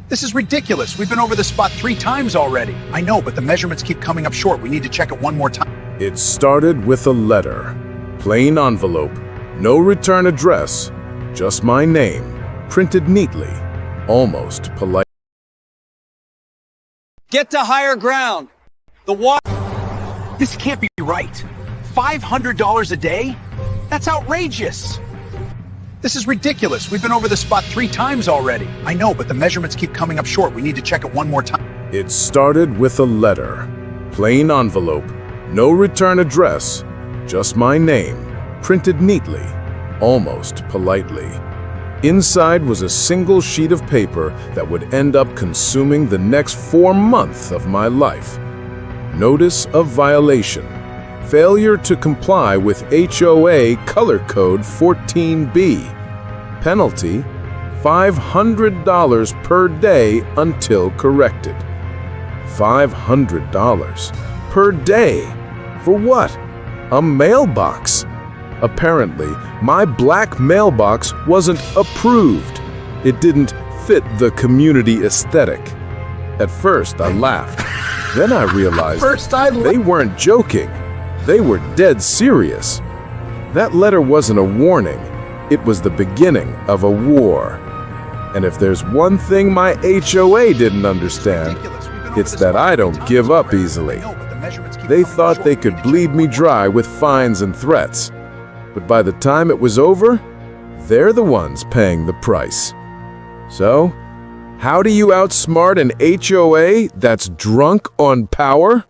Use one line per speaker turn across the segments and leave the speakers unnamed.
This is ridiculous. We've been over this spot 3 times already. I know, but the measurements keep coming up short. We need to check it one more time.
It started with a letter. Plain envelope, no return address, just my name, printed neatly, almost polite.
Get to higher ground. The water.
This can't be right. $500 a day? That's outrageous. This is ridiculous. We've been over this spot 3 times already. I know, but the measurements keep coming up short. We need to check it one more time.
It started with a letter. Plain envelope, no return address, just my name, printed neatly, almost politely. Inside was a single sheet of paper that would end up consuming the next 4 months of my life. Notice of violation. Failure to comply with HOA Color Code 14B. Penalty, $500 per day until corrected. $500 per day. For what? A mailbox. Apparently, my black mailbox wasn't approved. It didn't fit the community aesthetic. At first, I laughed. Then I realized they weren't joking. They were dead serious. That letter wasn't a warning. It was the beginning of a war. And if there's one thing my HOA didn't understand, it's that I don't give up easily. They thought they could bleed me dry with fines and threats. But by the time it was over, they're the ones paying the price. So, how do you outsmart an HOA that's drunk on power?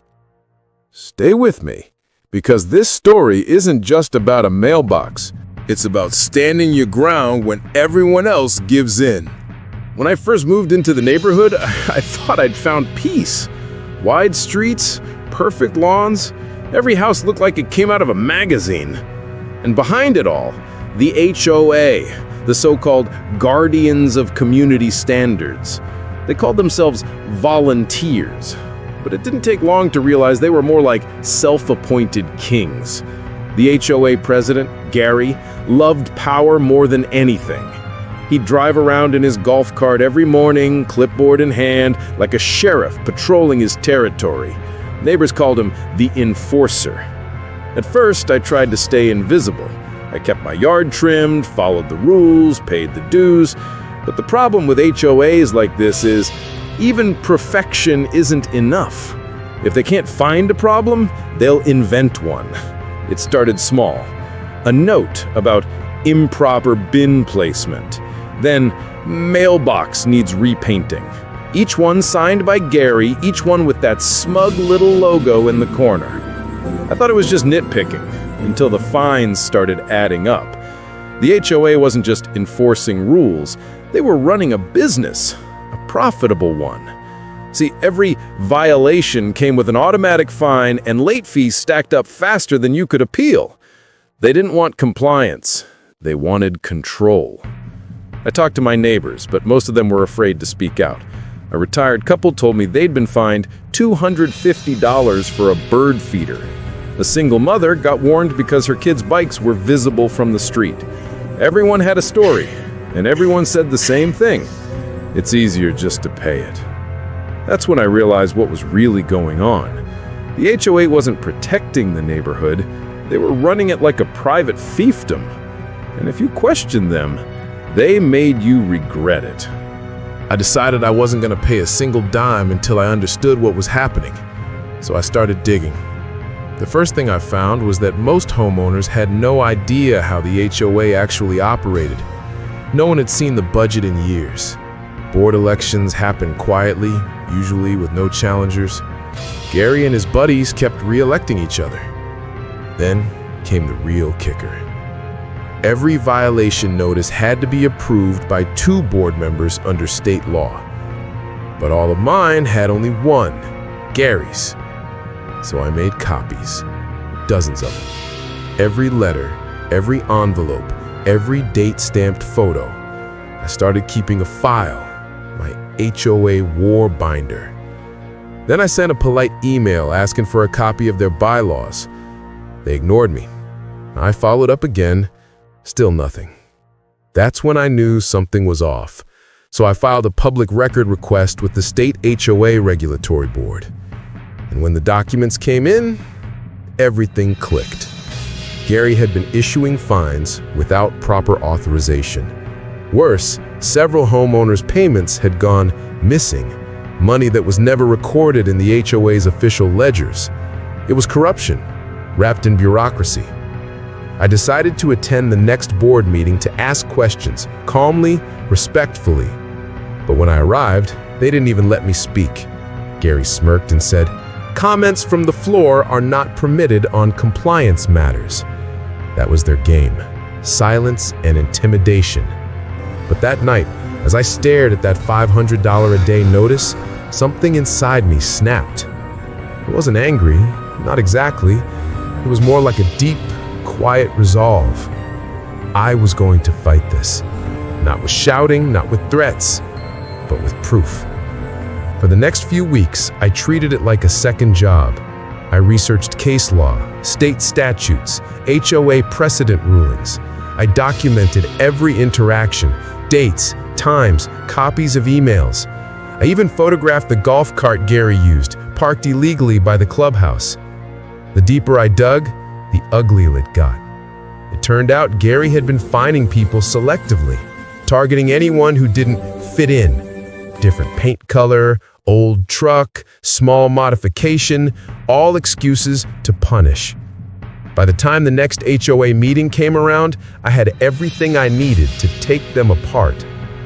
Stay with me, because this story isn't just about a mailbox. It's about standing your ground when everyone else gives in. When I first moved into the neighborhood, I thought I'd found peace. Wide streets, perfect lawns, every house looked like it came out of a magazine. And behind it all, the HOA, the so-called guardians of community standards. They called themselves volunteers. But it didn't take long to realize they were more like self-appointed kings. The HOA president, Gary, loved power more than anything. He'd drive around in his golf cart every morning, clipboard in hand, like a sheriff patrolling his territory. Neighbors called him the enforcer. At first, I tried to stay invisible. I kept my yard trimmed, followed the rules, paid the dues. But the problem with HOAs like this is, even perfection isn't enough. If they can't find a problem, they'll invent one. It started small. A note about improper bin placement. Then, mailbox needs repainting. Each one signed by Gary, each one with that smug little logo in the corner. I thought it was just nitpicking, until the fines started adding up. The HOA wasn't just enforcing rules, they were running a business, a profitable one. See, every violation came with an automatic fine and late fees stacked up faster than you could appeal. They didn't want compliance, they wanted control. I talked to my neighbors, but most of them were afraid to speak out. A retired couple told me they'd been fined $250 for a bird feeder. A single mother got warned because her kids' bikes were visible from the street. Everyone had a story, and everyone said the same thing. It's easier just to pay it. That's when I realized what was really going on. The HOA wasn't protecting the neighborhood, they were running it like a private fiefdom. And if you questioned them, they made you regret it.
I decided I wasn't going to pay a single dime until I understood what was happening. So I started digging. The first thing I found was that most homeowners had no idea how the HOA actually operated. No one had seen the budget in years. Board elections happened quietly, usually with no challengers. Gary and his buddies kept re-electing each other. Then came the real kicker. Every violation notice had to be approved by 2 board members under state law. But all of mine had only one, Gary's. So I made copies, dozens of them. Every letter, every envelope, every date-stamped photo. I started keeping a file, my HOA war binder. Then I sent a polite email asking for a copy of their bylaws. They ignored me. I followed up again, still nothing. That's when I knew something was off. So I filed a public record request with the state HOA Regulatory Board. And when the documents came in, everything clicked. Gary had been issuing fines without proper authorization. Worse, several homeowners' payments had gone missing, money that was never recorded in the HOA's official ledgers. It was corruption, wrapped in bureaucracy. I decided to attend the next board meeting to ask questions, calmly, respectfully. But when I arrived, they didn't even let me speak. Gary smirked and said, "Comments from the floor are not permitted on compliance matters." That was their game, silence and intimidation. But that night, as I stared at that $500 a day notice, something inside me snapped. I wasn't angry, not exactly. It was more like a deep, quiet resolve. I was going to fight this. Not with shouting, not with threats, but with proof. For the next few weeks, I treated it like a second job. I researched case law, state statutes, HOA precedent rulings. I documented every interaction, dates, times, copies of emails. I even photographed the golf cart Gary used, parked illegally by the clubhouse. The deeper I dug, the uglier it got. It turned out Gary had been fining people selectively, targeting anyone who didn't fit in. Different paint color, old truck, small modification, all excuses to punish. By the time the next HOA meeting came around, I had everything I needed to take them apart.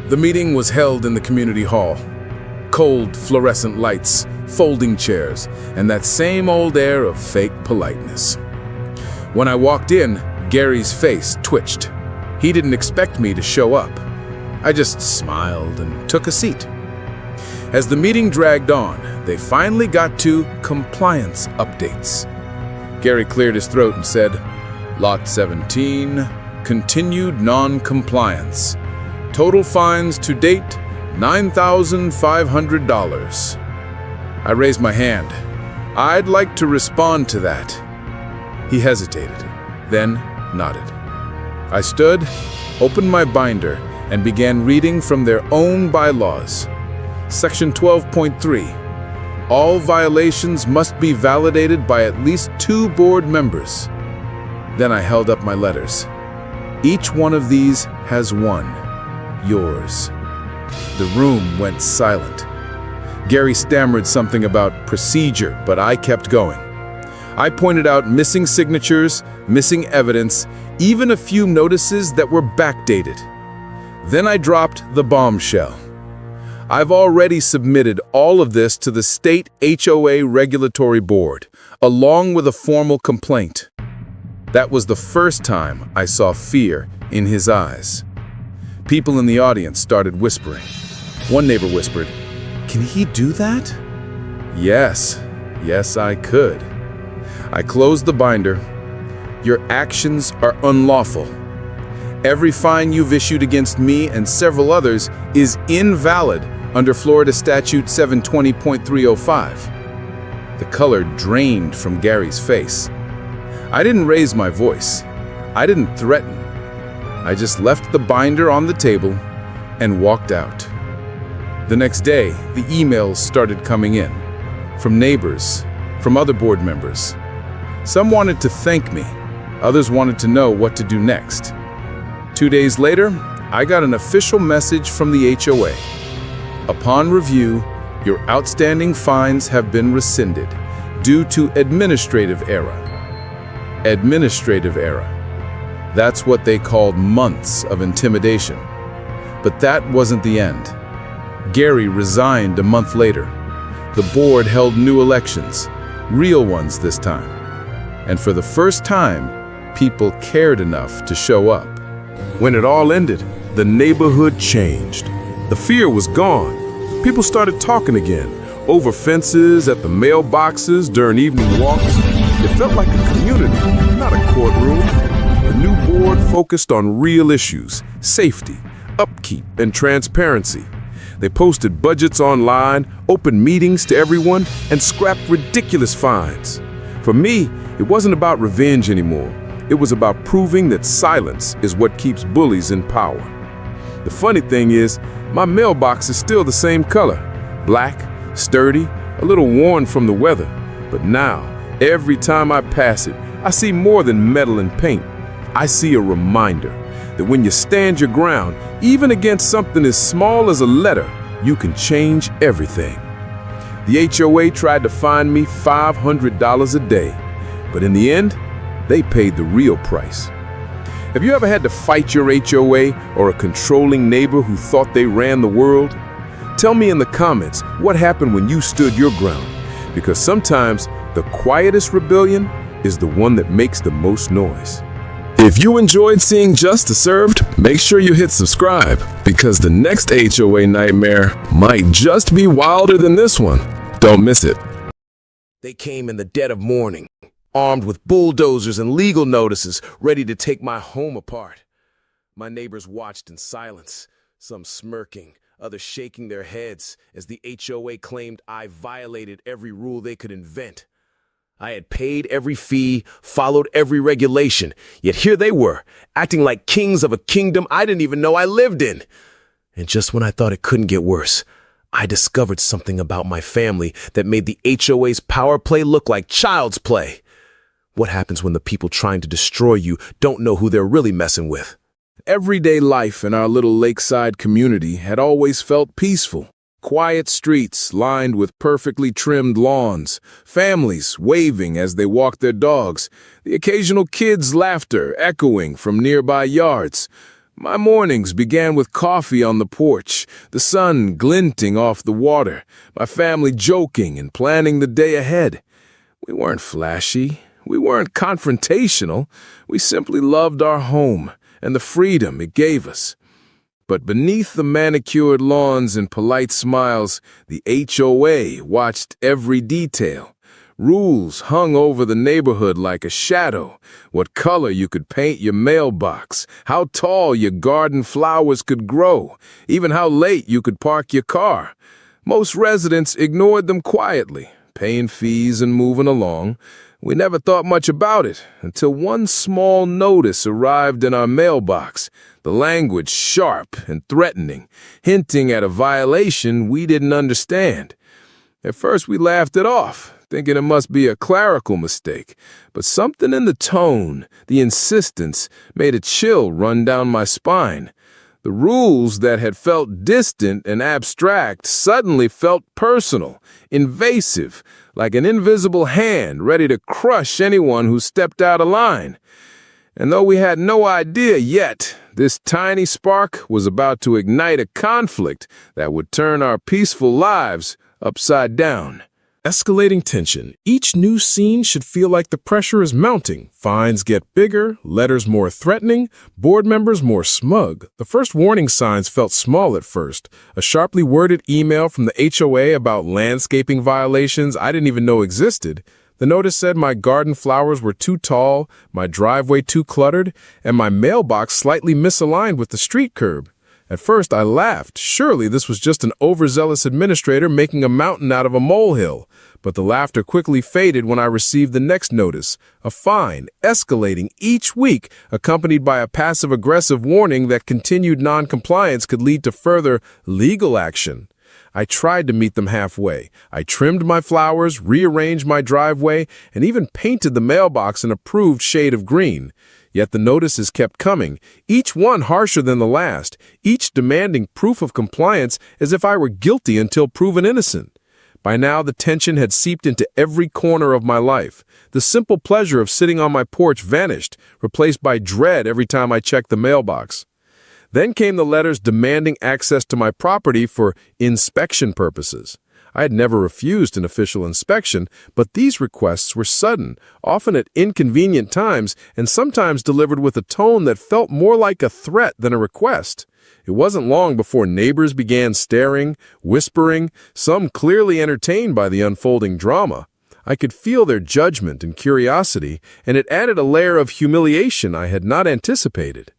The meeting was held in the community hall. Cold fluorescent lights, folding chairs, and that same old air of fake politeness. When I walked in, Gary's face twitched. He didn't expect me to show up. I just smiled and took a seat. As the meeting dragged on, they finally got to compliance updates. Gary cleared his throat and said, "Lot 17, continued non-compliance. Total fines to date, $9,500. I raised my hand. "I'd like to respond to that." He hesitated, then nodded. I stood, opened my binder, and began reading from their own bylaws. Section 12.3. All violations must be validated by at least 2 board members. Then I held up my letters. Each one of these has one. Yours. The room went silent. Gary stammered something about procedure, but I kept going. I pointed out missing signatures, missing evidence, even a few notices that were backdated. Then I dropped the bombshell. I've already submitted all of this to the state HOA Regulatory Board, along with a formal complaint. That was the first time I saw fear in his eyes. People in the audience started whispering. One neighbor whispered, "Can he do that?" Yes, I could. I closed the binder. "Your actions are unlawful. Every fine you've issued against me and several others is invalid under Florida Statute 720.305. The color drained from Gary's face. I didn't raise my voice. I didn't threaten. I just left the binder on the table and walked out. The next day, the emails started coming in, from neighbors, from other board members. Some wanted to thank me. Others wanted to know what to do next. 2 days later, I got an official message from the HOA. Upon review, your outstanding fines have been rescinded due to administrative error. Administrative error. That's what they called months of intimidation. But that wasn't the end. Gary resigned a month later. The board held new elections, real ones this time. And for the first time, people cared enough to show up. When it all ended, the neighborhood changed. The fear was gone. People started talking again, over fences, at the mailboxes, during evening walks. It felt like a community, not a courtroom. The new board focused on real issues, safety, upkeep, and transparency. They posted budgets online, opened meetings to everyone, and scrapped ridiculous fines. For me, it wasn't about revenge anymore. It was about proving that silence is what keeps bullies in power. The funny thing is, My mailbox is still the same color, black, sturdy, a little worn from the weather. But now, every time I pass it, I see more than metal and paint. I see a reminder that when you stand your ground, even against something as small as a letter, you can change everything. The HOA tried to fine me $500 a day, but in the end, they paid the real price. Have you ever had to fight your HOA or a controlling neighbor who thought they ran the world? Tell me in the comments what happened when you stood your ground, because sometimes the quietest rebellion is the one that makes the most noise. If you enjoyed seeing Justice Served, make sure you hit subscribe, because the next HOA nightmare might just be wilder than this one. Don't miss it. They came in the dead of morning, armed with bulldozers and legal notices, ready to take my home apart. My neighbors watched in silence, some smirking, others shaking their heads as the HOA claimed I violated every rule they could invent. I had paid every fee, followed every regulation, yet here they were, acting like kings of a kingdom I didn't even know I lived in. And just when I thought it couldn't get worse, I discovered something about my family that made the HOA's power play look like child's play. What happens when the people trying to destroy you don't know who they're really messing with? Everyday life in our little lakeside community had always felt peaceful. Quiet streets lined with perfectly trimmed lawns, families waving as they walked their dogs, the occasional kids' laughter echoing from nearby yards. My mornings began with coffee on the porch, the sun glinting off the water, my family joking and planning the day ahead. We weren't flashy, we weren't confrontational, we simply loved our home and the freedom it gave us. But beneath the manicured lawns and polite smiles, the HOA watched every detail. Rules hung over the neighborhood like a shadow. What color you could paint your mailbox, how tall your garden flowers could grow, even how late you could park your car. Most residents ignored them quietly, paying fees and moving along. We never thought much about it until one small notice arrived in our mailbox, the language sharp and threatening, hinting at a violation we didn't understand. At first we laughed it off, thinking it must be a clerical mistake, but something in the tone, the insistence, made a chill run down my spine. The rules that had felt distant and abstract suddenly felt personal, invasive, like an invisible hand ready to crush anyone who stepped out of line. And though we had no idea yet, this tiny spark was about to ignite a conflict that would turn our peaceful lives upside down. Escalating tension. Each new scene should feel like the pressure is mounting. Fines get bigger, letters more threatening, board members more smug. The first warning signs felt small at first. A sharply worded email from the HOA about landscaping violations I didn't even know existed. The notice said my garden flowers were too tall, my driveway too cluttered, and my mailbox slightly misaligned with the street curb. At first, I laughed. Surely this was just an overzealous administrator making a mountain out of a molehill. But the laughter quickly faded when I received the next notice, a fine, escalating each week, accompanied by a passive-aggressive warning that continued non-compliance could lead to further legal action. I tried to meet them halfway. I trimmed my flowers, rearranged my driveway, and even painted the mailbox an approved shade of green. Yet the notices kept coming, each one harsher than the last, each demanding proof of compliance as if I were guilty until proven innocent. By now, the tension had seeped into every corner of my life. The simple pleasure of sitting on my porch vanished, replaced by dread every time I checked the mailbox. Then came the letters demanding access to my property for inspection purposes. I had never refused an official inspection, but these requests were sudden, often at inconvenient times, and sometimes delivered with a tone that felt more like a threat than a request. It wasn't long before neighbors began staring, whispering, some clearly entertained by the unfolding drama. I could feel their judgment and curiosity, and it added a layer of humiliation I had not anticipated.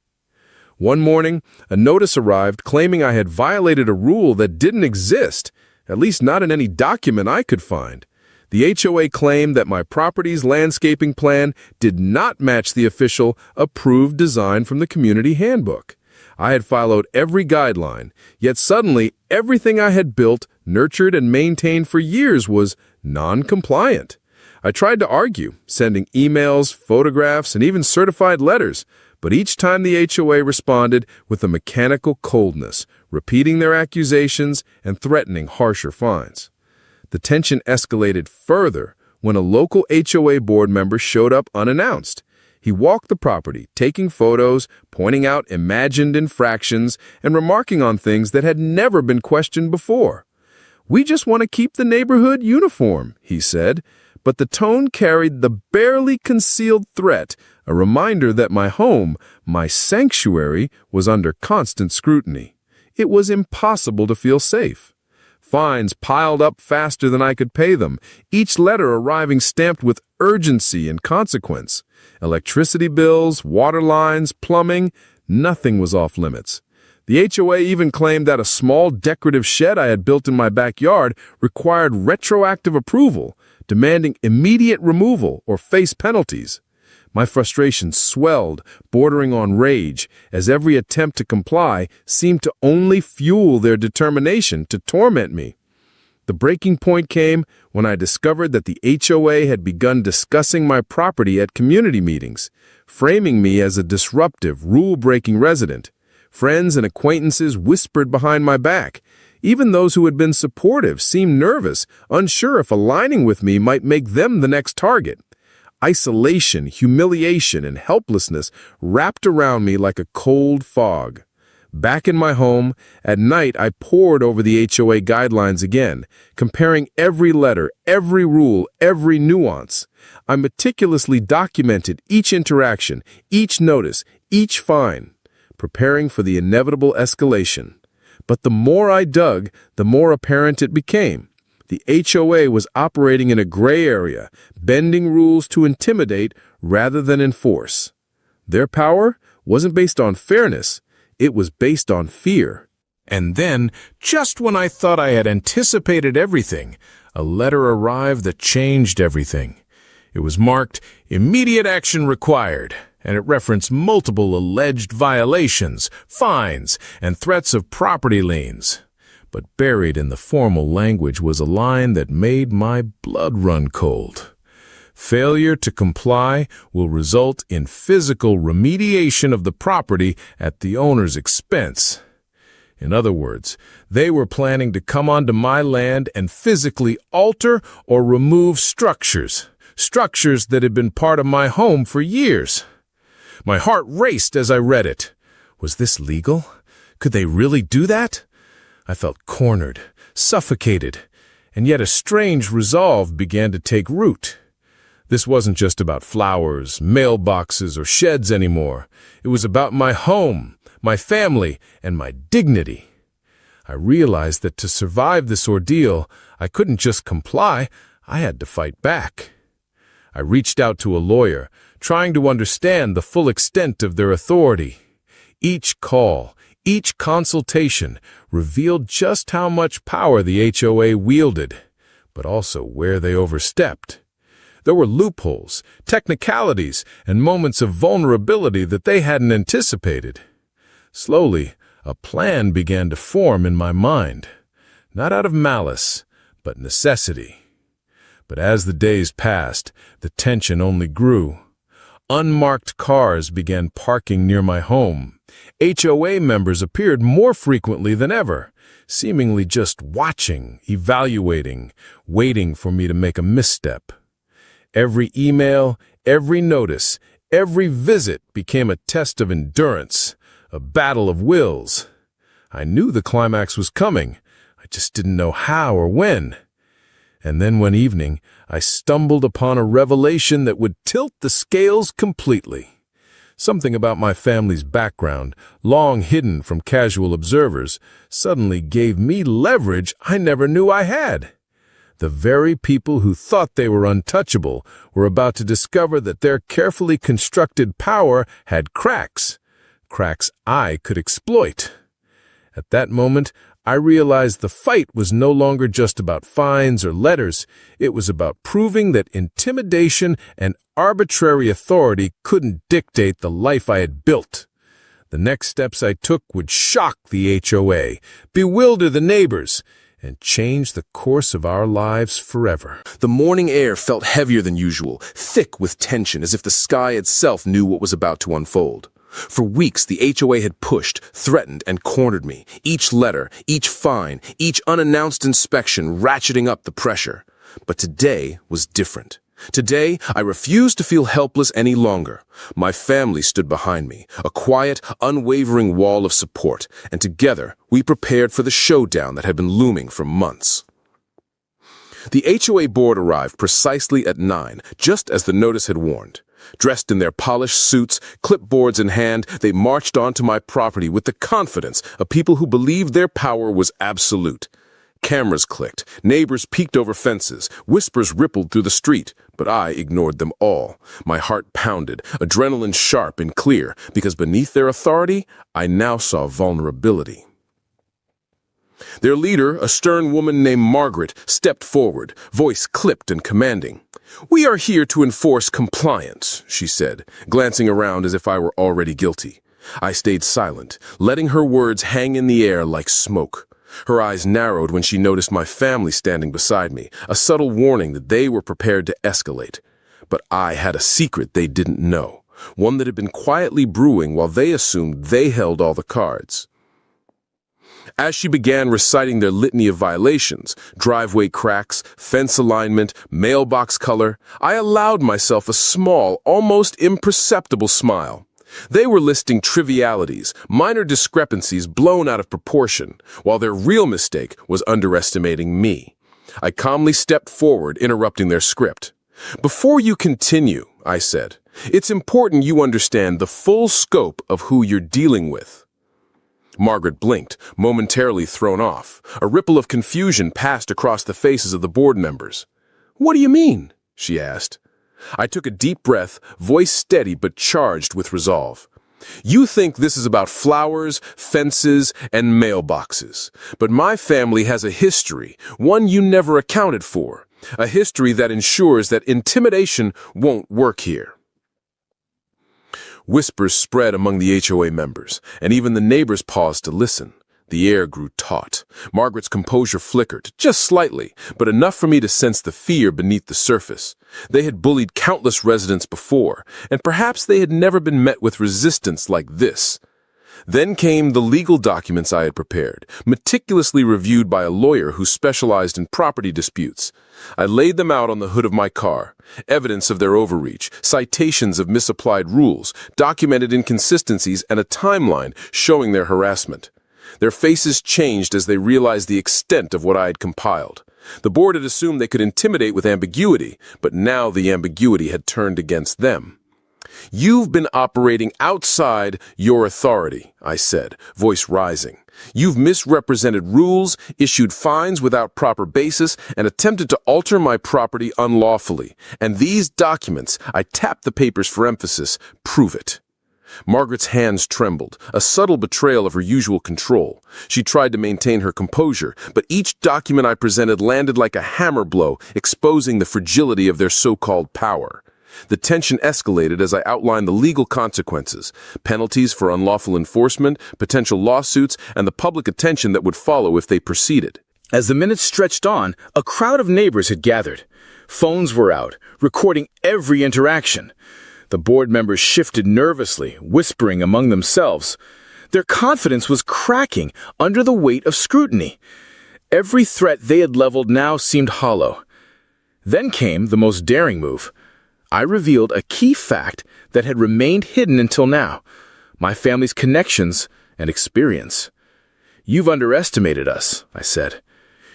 One morning, a notice arrived claiming I had violated a rule that didn't exist, at least not in any document I could find. The HOA claimed that my property's landscaping plan did not match the official approved design from the community handbook. I had followed every guideline, yet suddenly everything I had built, nurtured, and maintained for years was non-compliant. I tried to argue, sending emails, photographs, and even certified letters, but each time the HOA responded with a mechanical coldness, repeating their accusations and threatening harsher fines. The tension escalated further when a local HOA board member showed up unannounced. He walked the property, taking photos, pointing out imagined infractions, and remarking on things that had never been questioned before. "We just want to keep the neighborhood uniform," he said, but the tone carried the barely concealed threat, a reminder that my home, my sanctuary, was under constant scrutiny. It was impossible to feel safe. Fines piled up faster than I could pay them, each letter arriving stamped with urgency and consequence. Electricity bills, water lines, plumbing, nothing was off limits. The HOA even claimed that a small decorative shed I had built in my backyard required retroactive approval, demanding immediate removal or face penalties. My frustration swelled, bordering on rage, as every attempt to comply seemed to only fuel their determination to torment me. The breaking point came when I discovered that the HOA had begun discussing my property at community meetings, framing me as a disruptive, rule-breaking resident. Friends and acquaintances whispered behind my back. Even those who had been supportive seemed nervous, unsure if aligning with me might make them the next target. Isolation, humiliation, and helplessness wrapped around me like a cold fog. Back in my home, at night I pored over the HOA guidelines again, comparing every letter, every rule, every nuance. I meticulously documented each interaction, each notice, each fine, preparing for the inevitable escalation. But the more I dug, the more apparent it became. The HOA was operating in a gray area, bending rules to intimidate rather than enforce. Their power wasn't based on fairness, it was based on fear.
And then, just when I thought I had anticipated everything, a letter arrived that changed everything. It was marked "Immediate Action Required," and it referenced multiple alleged violations, fines, and threats of property liens. But buried in the formal language was a line that made my blood run cold. Failure to comply will result in physical remediation of the property at the owner's expense. In other words, they were planning to come onto my land and physically alter or remove structures that had been part of my home for years. My heart raced as I read it. Was this legal? Could they really do that? I felt cornered, suffocated, and yet a strange resolve began to take root. This wasn't just about flowers, mailboxes, or sheds anymore. It was about my home, my family, and my dignity. I realized that to survive this ordeal, I couldn't just comply, I had to fight back. I reached out to a lawyer, trying to understand the full extent of their authority. Each call, each consultation revealed just how much power the HOA wielded, but also where they overstepped. There were loopholes, technicalities, and moments of vulnerability that they hadn't anticipated. Slowly, a plan began to form in my mind, not out of malice, but necessity. But as the days passed, the tension only grew. Unmarked cars began parking near my home. HOA members appeared more frequently than ever, seemingly just watching, evaluating, waiting for me to make a misstep. Every email, every notice, every visit became a test of endurance, a battle of wills. I knew the climax was coming, I just didn't know how or when. And then one evening, I stumbled upon a revelation that would tilt the scales completely. Something about my family's background, long hidden from casual observers, suddenly gave me leverage I never knew I had. The very people who thought they were untouchable were about to discover that their carefully constructed power had cracks I could exploit. At that moment, I realized the fight was no longer just about fines or letters. It was about proving that intimidation and arbitrary authority couldn't dictate the life I had built.
The next steps I took would shock the HOA, bewilder the neighbors, and change the course of our lives forever.
The morning air felt heavier than usual, thick with tension, as if the sky itself knew what was about to unfold. For weeks, the HOA had pushed, threatened, and cornered me, each letter, each fine, each unannounced inspection ratcheting up the pressure. But today was different. Today, I refused to feel helpless any longer. My family stood behind me, a quiet, unwavering wall of support, and together we prepared for the showdown that had been looming for months. The HOA board arrived precisely at 9, just as the notice had warned. Dressed in their polished suits, clipboards in hand, they marched onto my property with the confidence of people who believed their power was absolute. Cameras clicked, neighbors peeked over fences, whispers rippled through the street, but I ignored them all. My heart pounded, adrenaline sharp and clear, because beneath their authority, I now saw vulnerability. Their leader, a stern woman named Margaret, stepped forward, voice clipped and commanding. "We are here to enforce compliance," she said, glancing around as if I were already guilty. I stayed silent, letting her words hang in the air like smoke. Her eyes narrowed when she noticed my family standing beside me, a subtle warning that they were prepared to escalate. But I had a secret they didn't know, one that had been quietly brewing while they assumed they held all the cards. As she began reciting their litany of violations, driveway cracks, fence alignment, mailbox color, I allowed myself a small, almost imperceptible smile. They were listing trivialities, minor discrepancies blown out of proportion, while their real mistake was underestimating me. I calmly stepped forward, interrupting their script. "Before you continue," I said, "it's important you understand the full scope of who you're dealing with." Margaret blinked, momentarily thrown off. A ripple of confusion passed across the faces of the board members. "What do you mean?" she asked. I took a deep breath, voice steady but charged with resolve. "You think this is about flowers, fences, and mailboxes. But my family has a history, one you never accounted for. A history that ensures that intimidation won't work here." Whispers spread among the HOA members, and even the neighbors paused to listen. The air grew taut. Margaret's composure flickered, just slightly, but enough for me to sense the fear beneath the surface. They had bullied countless residents before, and perhaps they had never been met with resistance like this. Then came the legal documents I had prepared, meticulously reviewed by a lawyer who specialized in property disputes. I laid them out on the hood of my car, evidence of their overreach, citations of misapplied rules, documented inconsistencies, and a timeline showing their harassment. Their faces changed as they realized the extent of what I had compiled. The board had assumed they could intimidate with ambiguity, but now the ambiguity had turned against them. "You've been operating outside your authority," I said, voice rising. "You've misrepresented rules, issued fines without proper basis, and attempted to alter my property unlawfully. And these documents," I tapped the papers for emphasis, "prove it." Margaret's hands trembled, a subtle betrayal of her usual control. She tried to maintain her composure, but each document I presented landed like a hammer blow, exposing the fragility of their so-called power. The tension escalated as I outlined the legal consequences, penalties for unlawful enforcement, potential lawsuits, and the public attention that would follow if they proceeded.
As the minutes stretched on, a crowd of neighbors had gathered. Phones were out, recording every interaction. The board members shifted nervously, whispering among themselves. Their confidence was cracking under the weight of scrutiny. Every threat they had leveled now seemed hollow. Then came the most daring move. I revealed a key fact that had remained hidden until now: my family's connections and experience. "You've underestimated us," I said.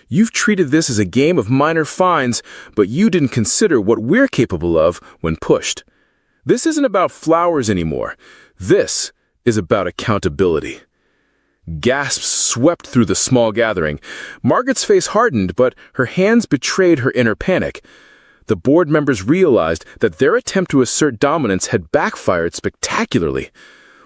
"You've treated this as a game of minor fines, but you didn't consider what we're capable of when pushed. This isn't about flowers anymore. This is about accountability." Gasps swept through the small gathering. Margaret's face hardened, but her hands betrayed her inner panic. The board members realized that their attempt to assert dominance had backfired spectacularly.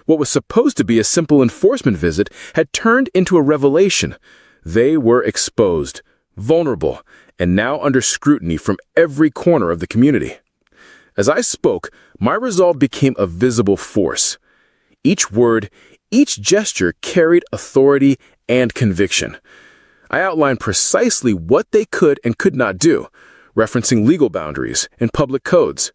What was supposed to be a simple enforcement visit had turned into a revelation. They were exposed, vulnerable, and now under scrutiny from every corner of the community. As I spoke, my resolve became a visible force. Each word, Each gesture carried authority and conviction. I outlined precisely what they could and could not do, referencing legal boundaries and public codes.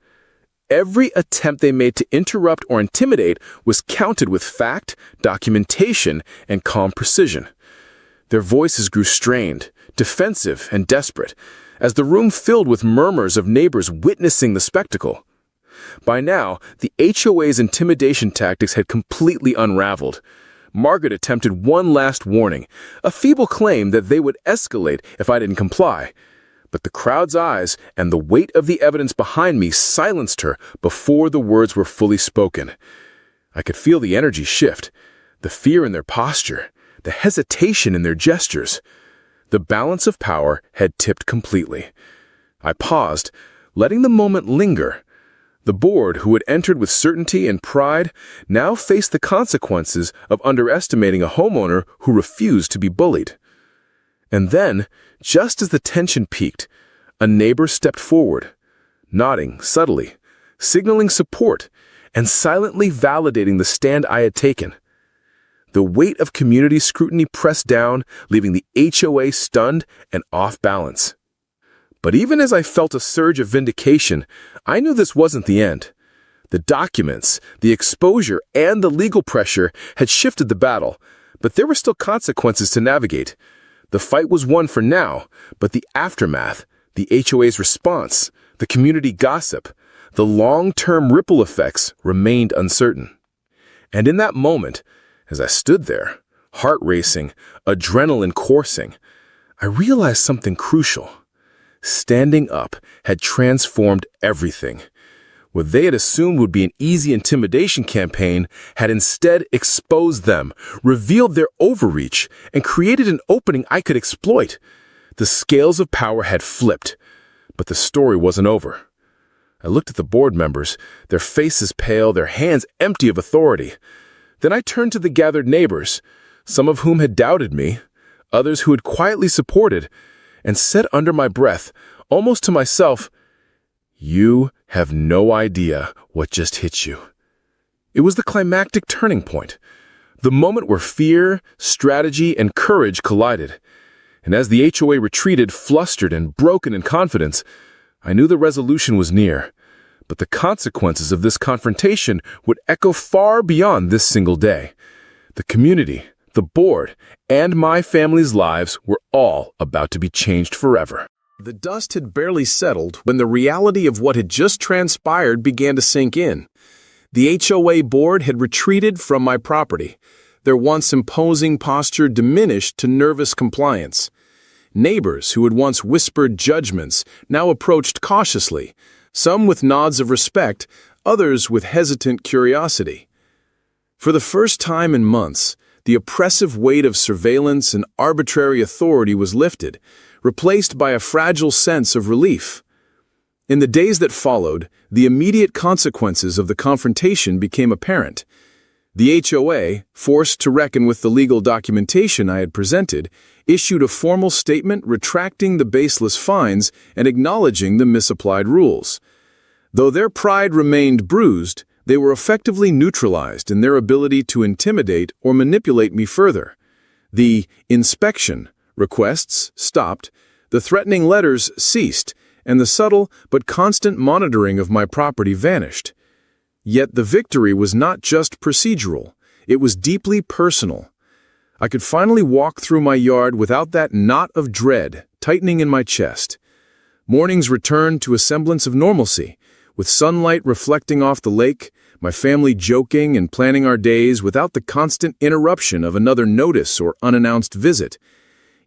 Every attempt they made to interrupt or intimidate was counted with fact, documentation, and calm precision. Their voices grew strained, defensive, and desperate, as the room filled with murmurs of neighbors witnessing the spectacle. By now, the HOA's intimidation tactics had completely unraveled. Margaret attempted one last warning, a feeble claim that they would escalate if I didn't comply. But the crowd's eyes and the weight of the evidence behind me silenced her before the words were fully spoken. I could feel the energy shift, the fear in their posture, the hesitation in their gestures. The balance of power had tipped completely. I paused, letting the moment linger. The board, who had entered with certainty and pride, now faced the consequences of underestimating a homeowner who refused to be bullied. And then, just as the tension peaked, a neighbor stepped forward, nodding subtly, signaling support, and silently validating the stand I had taken. The weight of community scrutiny pressed down, leaving the HOA stunned and off balance. But even as I felt a surge of vindication, I knew this wasn't the end. The documents, the exposure, and the legal pressure had shifted the battle, but there were still consequences to navigate. The fight was won for now, but the aftermath, the HOA's response, the community gossip, the long-term ripple effects remained uncertain. And in that moment, as I stood there, heart racing, adrenaline coursing, I realized something crucial. Standing up had transformed everything. What they had assumed would be an easy intimidation campaign had instead exposed them, revealed their overreach, and created an opening I could exploit. The scales of power had flipped, but the story wasn't over. I looked at the board members, their faces pale, their hands empty of authority. Then I turned to the gathered neighbors, some of whom had doubted me, others who had quietly supported, and said under my breath, almost to myself, "You have no idea what just hit you." It was the climactic turning point, the moment where fear, strategy, and courage collided. And as the HOA retreated, flustered and broken in confidence, I knew the resolution was near. But the consequences of this confrontation would echo far beyond this single day. The community, the board, and my family's lives were all about to be changed forever.
The dust had barely settled when the reality of what had just transpired began to sink in. The HOA board had retreated from my property, their once imposing posture diminished to nervous compliance. Neighbors who had once whispered judgments now approached cautiously, some with nods of respect, others with hesitant curiosity. For the first time in months, the oppressive weight of surveillance and arbitrary authority was lifted, replaced by a fragile sense of relief. In the days that followed, the immediate consequences of the confrontation became apparent. The HOA, forced to reckon with the legal documentation I had presented, issued a formal statement retracting the baseless fines and acknowledging the misapplied rules. Though their pride remained bruised, they were effectively neutralized in their ability to intimidate or manipulate me further. The inspection requests stopped, the threatening letters ceased, and the subtle but constant monitoring of my property vanished. Yet the victory was not just procedural, it was deeply personal. I could finally walk through my yard without that knot of dread tightening in my chest. Mornings returned to a semblance of normalcy, with sunlight reflecting off the lake, my family joking and planning our days without the constant interruption of another notice or unannounced visit.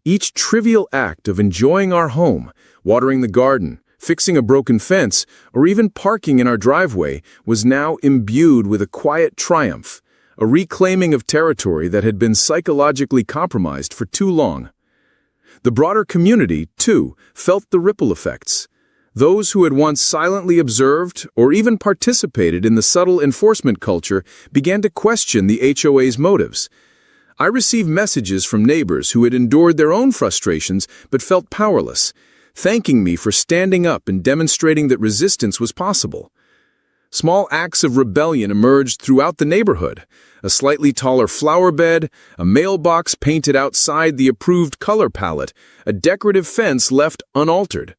Each trivial act of enjoying our home, watering the garden, fixing a broken fence, or even parking in our driveway was now imbued with a quiet triumph, a reclaiming of territory that had been psychologically compromised for too long. The broader community, too, felt the ripple effects. Those who had once silently observed or even participated in the subtle enforcement culture began to question the HOA's motives. I received messages from neighbors who had endured their own frustrations but felt powerless, thanking me for standing up and demonstrating that resistance was possible. Small acts of rebellion emerged throughout the neighborhood. A slightly taller flower bed, a mailbox painted outside the approved color palette, a decorative fence left unaltered.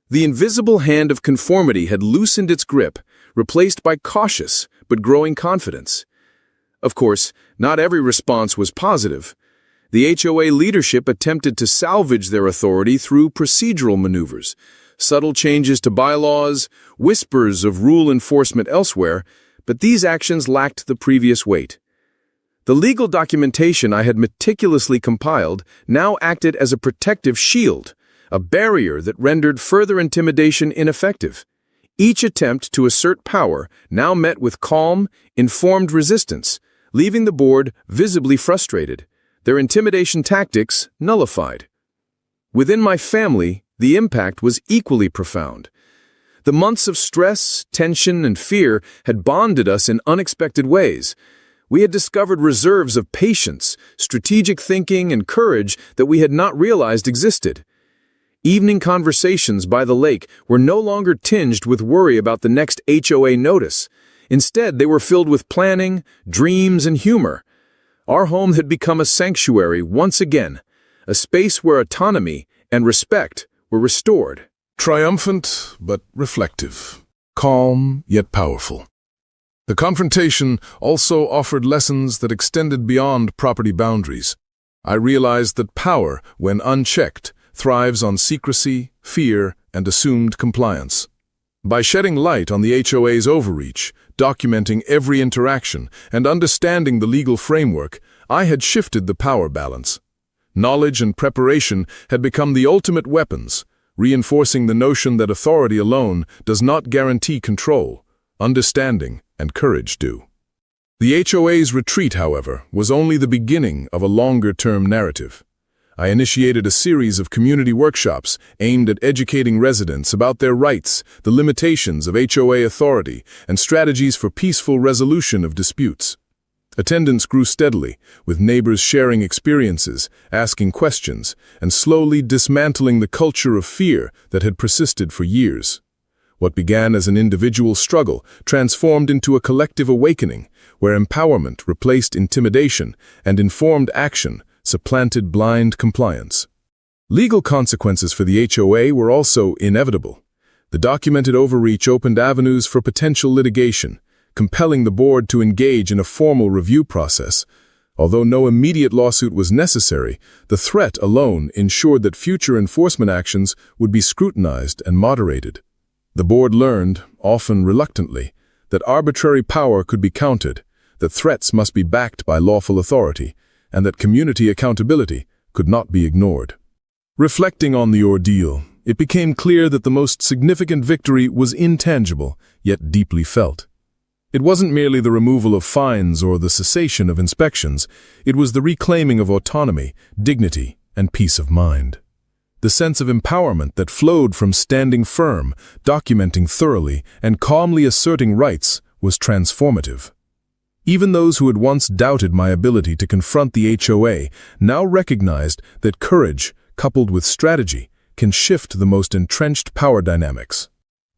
The invisible hand of conformity had loosened its grip, replaced by cautious but growing confidence. Of course, not every response was positive. The HOA leadership attempted to salvage their authority through procedural maneuvers, subtle changes to bylaws, whispers of rule enforcement elsewhere, but these actions lacked the previous weight. The legal documentation I had meticulously compiled now acted as a protective shield, a barrier that rendered further intimidation ineffective. Each attempt to assert power now met with calm, informed resistance, leaving the board visibly frustrated, their intimidation tactics nullified. Within my family, the impact was equally profound. The months of stress, tension, and fear had bonded us in unexpected ways. We had discovered reserves of patience, strategic thinking, and courage that we had not realized existed. Evening conversations by the lake were no longer tinged with worry about the next HOA notice. Instead, they were filled with planning, dreams, and humor. Our home had become a sanctuary once again, a space where autonomy and respect were restored.
Triumphant but reflective, calm yet powerful. The confrontation also offered lessons that extended beyond property boundaries. I realized that power, when unchecked, thrives on secrecy, fear, and assumed compliance. By shedding light on the HOA's overreach, documenting every interaction, and understanding the legal framework, I had shifted the power balance. Knowledge and preparation had become the ultimate weapons, reinforcing the notion that authority alone does not guarantee control. Understanding and courage do. The HOA's retreat, however, was only the beginning of a longer-term narrative. I initiated a series of community workshops aimed at educating residents about their rights, the limitations of HOA authority, and strategies for peaceful resolution of disputes. Attendance grew steadily, with neighbors sharing experiences, asking questions, and slowly dismantling the culture of fear that had persisted for years. What began as an individual struggle transformed into a collective awakening, where empowerment replaced intimidation and informed action supplanted blind compliance. Legal consequences for the HOA were also inevitable. The documented overreach opened avenues for potential litigation, compelling the board to engage in a formal review process. Although no immediate lawsuit was necessary, the threat alone ensured that future enforcement actions would be scrutinized and moderated. The board learned, often reluctantly, that arbitrary power could be countered, that threats must be backed by lawful authority, and that community accountability could not be ignored. Reflecting on the ordeal, it became clear that the most significant victory was intangible, yet deeply felt. It wasn't merely the removal of fines or the cessation of inspections, it was the reclaiming of autonomy, dignity, and peace of mind. The sense of empowerment that flowed from standing firm, documenting thoroughly, and calmly asserting rights was transformative. Even those who had once doubted my ability to confront the HOA now recognized that courage, coupled with strategy, can shift the most entrenched power dynamics.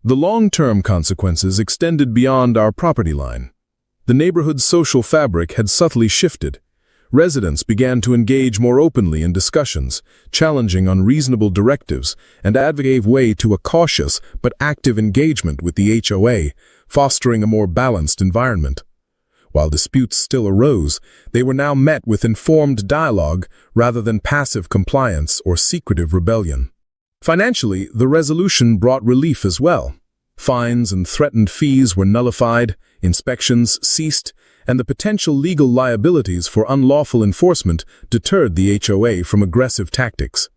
The long-term consequences extended beyond our property line. The neighborhood's social fabric had subtly shifted. Residents began to engage more openly in discussions, challenging unreasonable directives, and gave way to a cautious but active engagement with the HOA, fostering a more balanced environment. While disputes still arose, they were now met with informed dialogue rather than passive compliance or secretive rebellion. Financially, the resolution brought relief as well. Fines and threatened fees were nullified, inspections ceased, and the potential legal liabilities for unlawful enforcement deterred the HOA from aggressive tactics.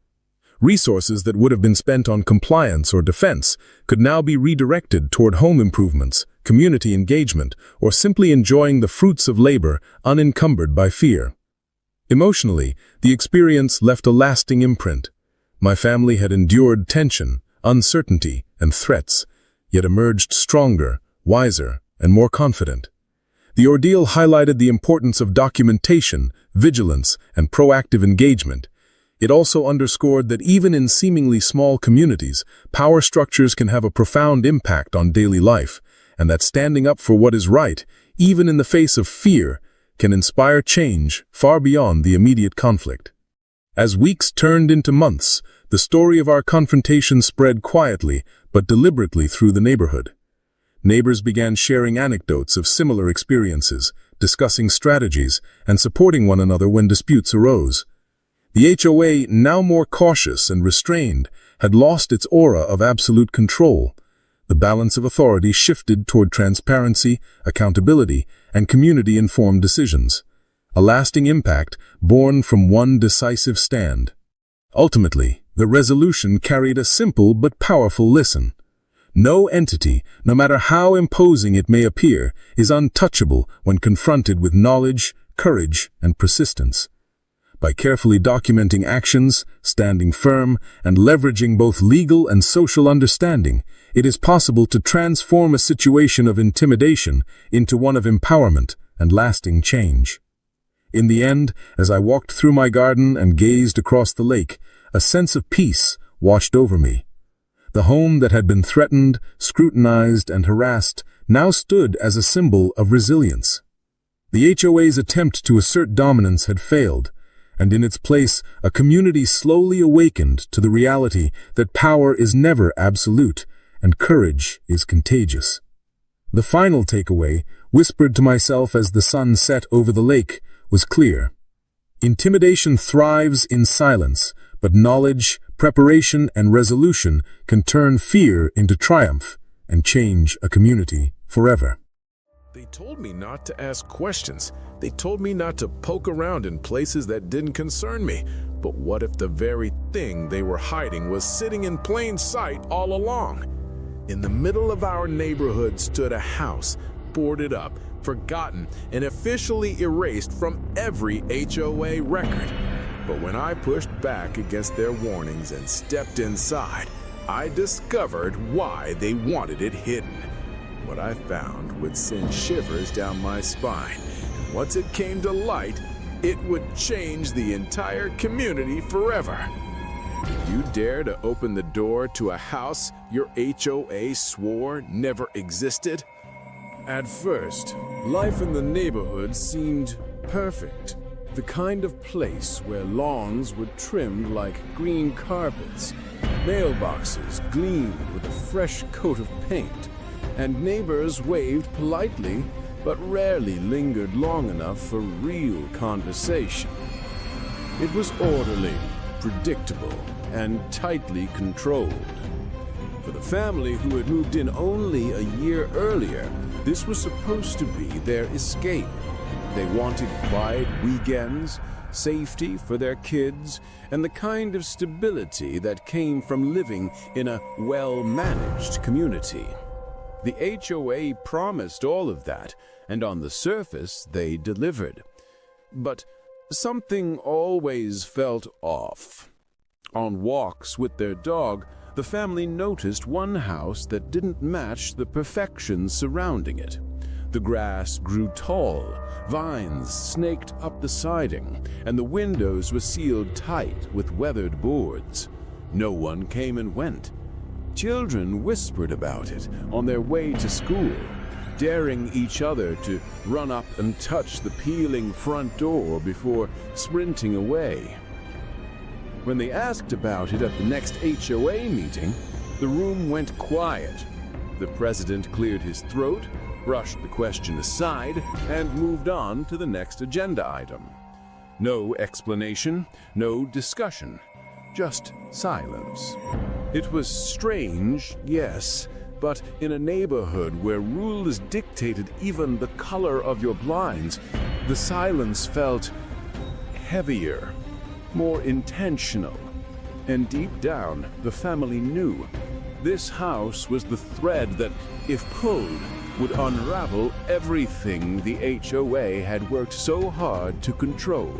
Resources that would have been spent on compliance or defense could now be redirected toward home improvements, community engagement, or simply enjoying the fruits of labor unencumbered by fear. Emotionally, the experience left a lasting imprint. My family had endured tension, uncertainty, and threats, yet emerged stronger, wiser, and more confident. The ordeal highlighted the importance of documentation, vigilance, and proactive engagement. It also underscored that even in seemingly small communities, power structures can have a profound impact on daily life,
and that standing up for what is right, even in the face of fear, can inspire change far beyond the immediate conflict. As weeks turned into months, the story of our confrontation spread quietly but deliberately through the neighborhood. Neighbors began sharing anecdotes of similar experiences, discussing strategies, and supporting one another when disputes arose. The HOA, now more cautious and restrained, had lost its aura of absolute control. The balance of authority shifted toward transparency, accountability, and community-informed decisions. A lasting impact born from one decisive stand. Ultimately, the resolution carried a simple but powerful lesson. No entity, no matter how imposing it may appear, is untouchable when confronted with knowledge, courage, and persistence. By carefully documenting actions, standing firm, and leveraging both legal and social understanding, it is possible to transform a situation of intimidation into one of empowerment and lasting change. In the end, as I walked through my garden and gazed across the lake, a sense of peace washed over me. The home that had been threatened, scrutinized, and harassed now stood as a symbol of resilience. The HOA's attempt to assert dominance had failed, and in its place, a community slowly awakened to the reality that power is never absolute and courage is contagious. The final takeaway, whispered to myself as the sun set over the lake, was clear. Intimidation thrives in silence, but knowledge, preparation, and resolution can turn fear into triumph and change a community forever.
They told me not to ask questions. They told me not to poke around in places that didn't concern me. But what if the very thing they were hiding was sitting in plain sight all along? In the middle of our neighborhood stood a house, boarded up, forgotten, and officially erased from every HOA record. But when I pushed back against their warnings and stepped inside, I discovered why they wanted it hidden. What I found would send shivers down my spine. And once it came to light, it would change the entire community forever. Did you dare to open the door to a house your HOA swore never existed?
At first, life in the neighborhood seemed perfect. The kind of place where lawns were trimmed like green carpets, mailboxes gleamed with a fresh coat of paint, and neighbors waved politely but rarely lingered long enough for real conversation. It was orderly, predictable, and tightly controlled. For the family who had moved in only a year earlier, this was supposed to be their escape. They wanted quiet weekends, safety for their kids, and the kind of stability that came from living in a well-managed community. The HOA promised all of that, and on the surface they delivered. But something always felt off. On walks with their dog, the family noticed one house that didn't match the perfection surrounding it. The grass grew tall, vines snaked up the siding, and the windows were sealed tight with weathered boards. No one came and went. Children whispered about it on their way to school, daring each other to run up and touch the peeling front door before sprinting away. When they asked about it at the next HOA meeting, the room went quiet. The president cleared his throat, brushed the question aside, and moved on to the next agenda item. No explanation, no discussion, just silence. It was strange, yes, but in a neighborhood where rules dictated even the color of your blinds, the silence felt heavier, more intentional. And deep down, the family knew this house was the thread that, if pulled, would unravel everything the HOA had worked so hard to control.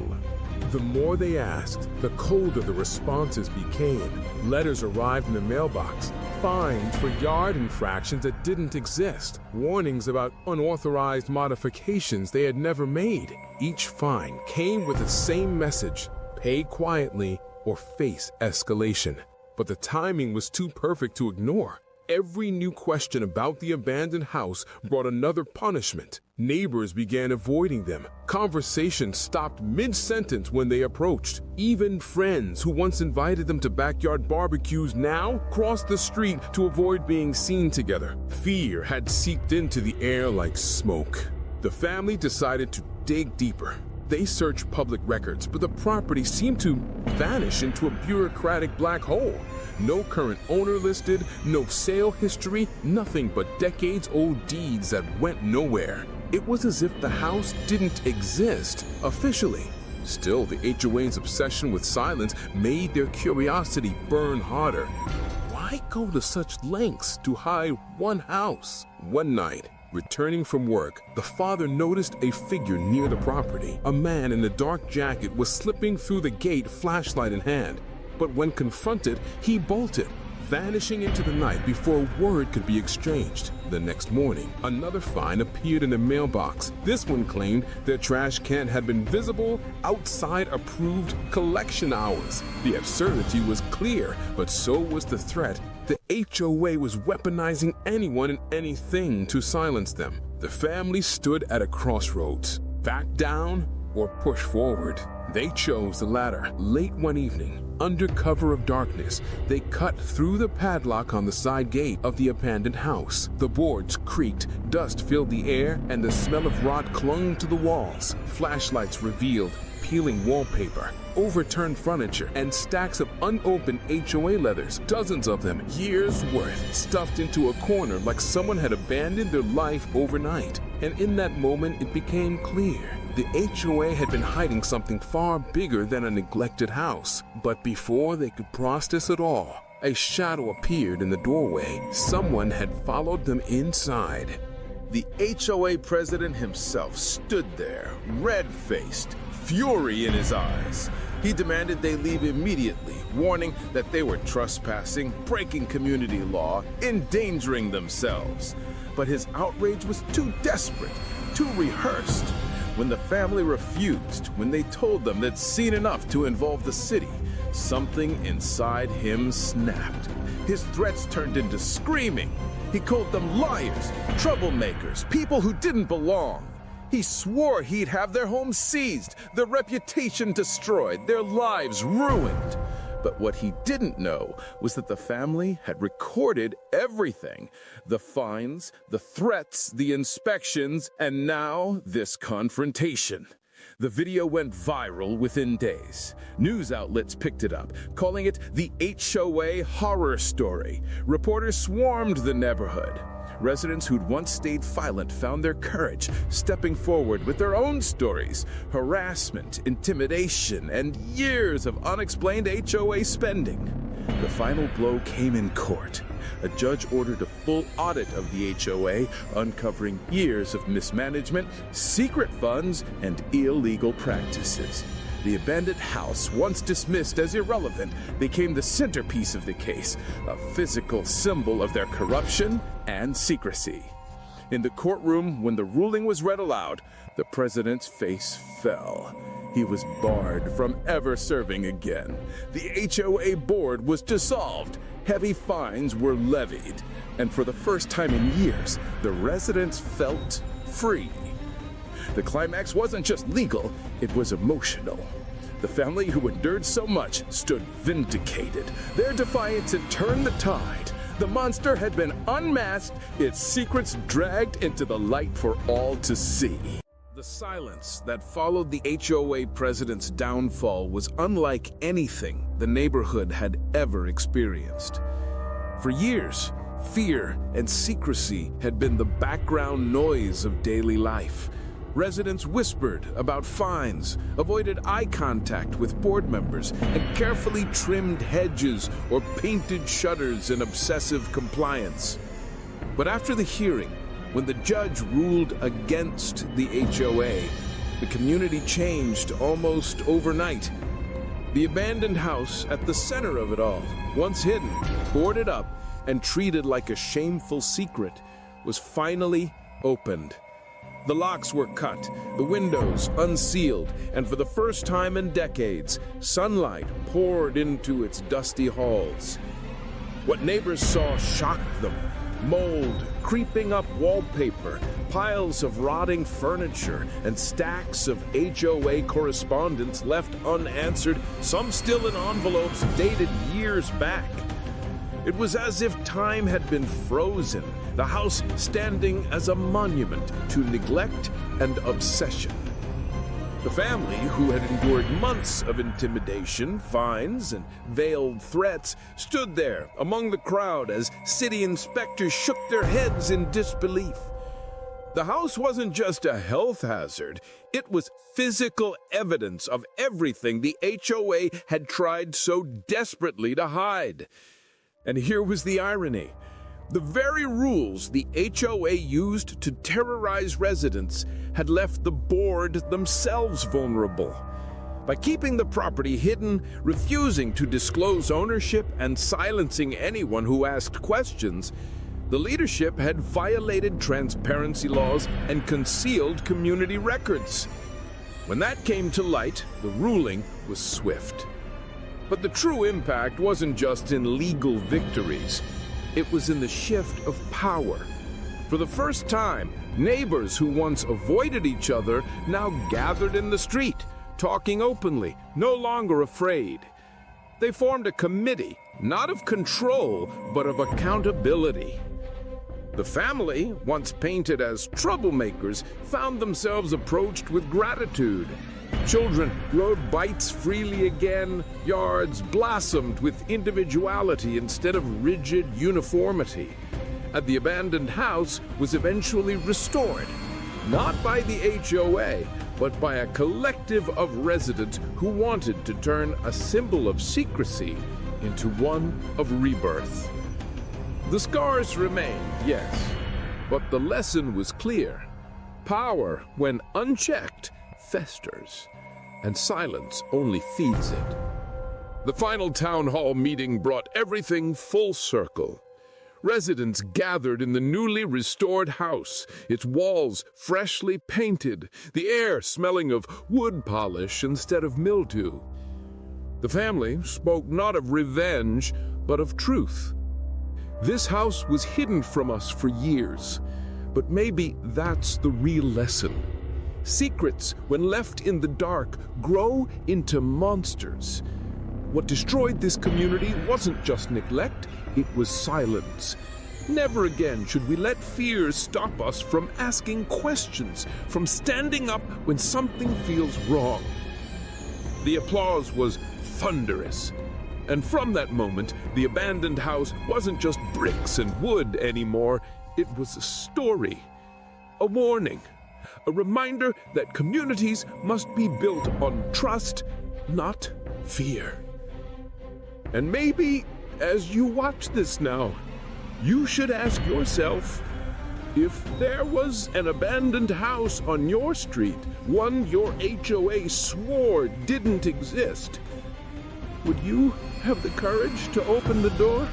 The more they asked, the colder the responses became. Letters arrived in the mailbox, fines for yard infractions that didn't exist, warnings about unauthorized modifications they had never made. Each fine came with the same message: pay quietly or face escalation. But the timing was too perfect to ignore.
every new question about the abandoned house brought another punishment. Neighbors began avoiding them. Conversations stopped mid-sentence when they approached. Even friends who once invited them to backyard barbecues now crossed the street to avoid being seen together. Fear had seeped into the air like smoke. The family decided to dig deeper. They searched public records, but the property seemed to vanish into a bureaucratic black hole. No current owner listed, no sale history, nothing but decades-old deeds that went nowhere. It was as if the house didn't exist officially. Still, the HOA's obsession with silence made their curiosity burn harder. Why go to such lengths to hide one house? One night, returning from work, the father noticed a figure near the property. A man in a dark jacket was slipping through the gate, flashlight in hand. But when confronted, he bolted, vanishing into the night before a word could be exchanged. The next morning, another find appeared in the mailbox. This one claimed their trash can had been visible outside approved collection hours. The absurdity was clear, but so was the threat. The HOA was weaponizing anyone and anything to silence them. The family stood at a crossroads. Back down or push forward? They chose the latter. Late one evening, under cover of darkness, they cut through the padlock on the side gate of the abandoned house. The boards creaked, dust filled the air, and the smell of rot clung to the walls. Flashlights revealed peeling wallpaper, overturned furniture, and stacks of unopened HOA letters, dozens of them, years worth, stuffed into a corner like someone had abandoned their life overnight. And in that moment, it became clear. The HOA had been hiding something far bigger than a neglected house. But before they could process it all, a shadow appeared in the doorway. Someone had followed them inside.
The HOA president himself stood there, red-faced, fury in his eyes. He demanded they leave immediately, warning that they were trespassing, breaking community law, endangering themselves. But his outrage was too desperate, too rehearsed. When the family refused, when they told them they'd seen enough to involve the city, something inside him snapped. His threats turned into screaming. He called them liars, troublemakers, people who didn't belong. He swore he'd have their homes seized, their reputation destroyed, their lives ruined. But what he didn't know was that the family had recorded everything. The fines, the threats, the inspections, and now this confrontation. The video went viral within days. News outlets picked it up, calling it the HOA Horror Story. Reporters swarmed the neighborhood. Residents who'd once stayed silent found their courage, stepping forward with their own stories, harassment, intimidation, and years of unexplained HOA spending. The final blow came in court. A judge ordered a full audit of the HOA, uncovering years of mismanagement, secret funds, and illegal practices. The abandoned house, once dismissed as irrelevant, became the centerpiece of the case, a physical symbol of their corruption and secrecy. In the courtroom, when the ruling was read aloud, the president's face fell. He was barred from ever serving again. The HOA board was dissolved. Heavy fines were levied. And for the first time in years, the residents felt free. The climax wasn't just legal, it was emotional. The family who endured so much stood vindicated. Their defiance had turned the tide. The monster had been unmasked, its secrets dragged into the light for all to see. The silence that followed the HOA president's downfall was unlike anything the neighborhood had ever experienced. For years, fear and secrecy had been the background noise of daily life. Residents whispered about fines, avoided eye contact with board members, and carefully trimmed hedges or painted shutters in obsessive compliance. But after the hearing, when the judge ruled against the HOA, the community changed almost overnight. The abandoned house at the center of it all, once hidden, boarded up, and treated like a shameful secret, was finally opened. The locks were cut, the windows unsealed, and for the first time in decades, sunlight poured into its dusty halls.
What neighbors saw shocked them. Mold creeping up wallpaper, piles of rotting furniture, and stacks of HOA correspondence left unanswered, some still in envelopes dated years back. It was as if time had been frozen, the house standing as a monument to neglect and obsession. The family, who had endured months of intimidation, fines, and veiled threats, stood there among the crowd as city inspectors shook their heads in disbelief. The house wasn't just a health hazard, it was physical evidence of everything the HOA had tried so desperately to hide. And here was the irony. The very rules the HOA used to terrorize residents had left the board themselves vulnerable. By keeping the property hidden, refusing to disclose ownership, and silencing anyone who asked questions, the leadership had violated transparency laws and concealed community records. When that came to light, the ruling was swift. But the true impact wasn't just in legal victories. It was in the shift of power. For the first time, neighbors who once avoided each other now gathered in the street, talking openly, no longer afraid. They formed a committee, not of control, but of accountability. The family, once painted as troublemakers, found themselves approached with gratitude. Children rode bikes freely again, yards blossomed with individuality instead of rigid uniformity. And the abandoned house was eventually restored, not by the HOA, but by a collective of residents who wanted to turn a symbol of secrecy into one of rebirth. The scars remained, yes, but the lesson was clear. Power, when unchecked, festers, and silence only feeds it. The final town hall meeting brought everything full circle. Residents gathered in the newly restored house, its walls freshly painted, the air smelling of wood polish instead of mildew. The family spoke not of revenge, but of truth. This house was hidden from us for years, but maybe that's the real lesson. Secrets, when left in the dark, grow into monsters. What destroyed this community wasn't just neglect, it was silence. Never again should we let fear stop us from asking questions, from standing up when something feels wrong. The applause was thunderous. And from that moment, the abandoned house wasn't just bricks and wood anymore. It was a story, a warning, a reminder that communities must be built on trust, not fear. And maybe, as you watch this now, you should ask yourself, if there was an abandoned house on your street, one your HOA swore didn't exist, would you have the courage to open the door?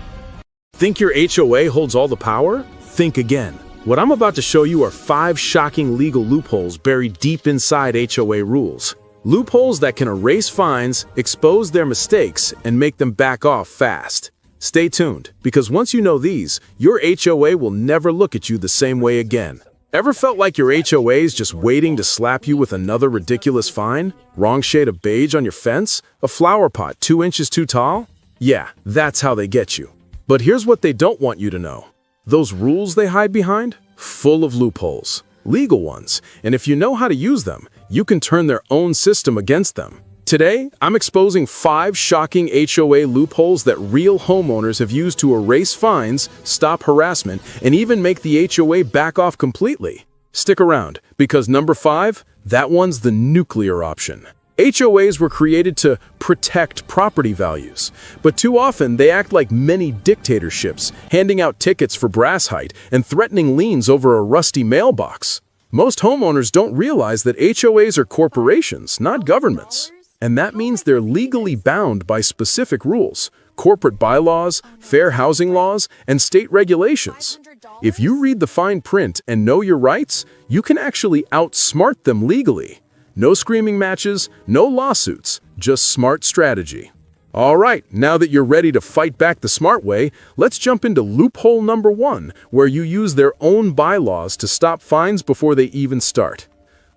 Think your HOA holds all the power? Think again. What I'm about to show you are 5 shocking legal loopholes buried deep inside HOA rules. Loopholes that can erase fines, expose their mistakes, and make them back off fast. Stay tuned, because once you know these, your HOA will never look at you the same way again. Ever felt like your HOA is just waiting to slap you with another ridiculous fine? Wrong shade of beige on your fence? A flower pot 2 inches too tall? Yeah, that's how they get you. But here's what they don't want you to know. Those rules they hide behind? Full of loopholes. Legal ones. And if you know how to use them, you can turn their own system against them. Today, I'm exposing 5 shocking HOA loopholes that real homeowners have used to erase fines, stop harassment, and even make the HOA back off completely. Stick around, because number 5, that one's the nuclear option. HOAs were created to protect property values, but too often they act like mini dictatorships, handing out tickets for brass height and threatening liens over a rusty mailbox. Most homeowners don't realize that HOAs are corporations, not governments. And that means they're legally bound by specific rules, corporate bylaws, fair housing laws, and state regulations. If you read the fine print and know your rights, you can actually outsmart them legally. No screaming matches, no lawsuits, just smart strategy.
All right, now that you're ready to fight back the smart way, let's jump into loophole number 1, where you use their own bylaws to stop fines before they even start.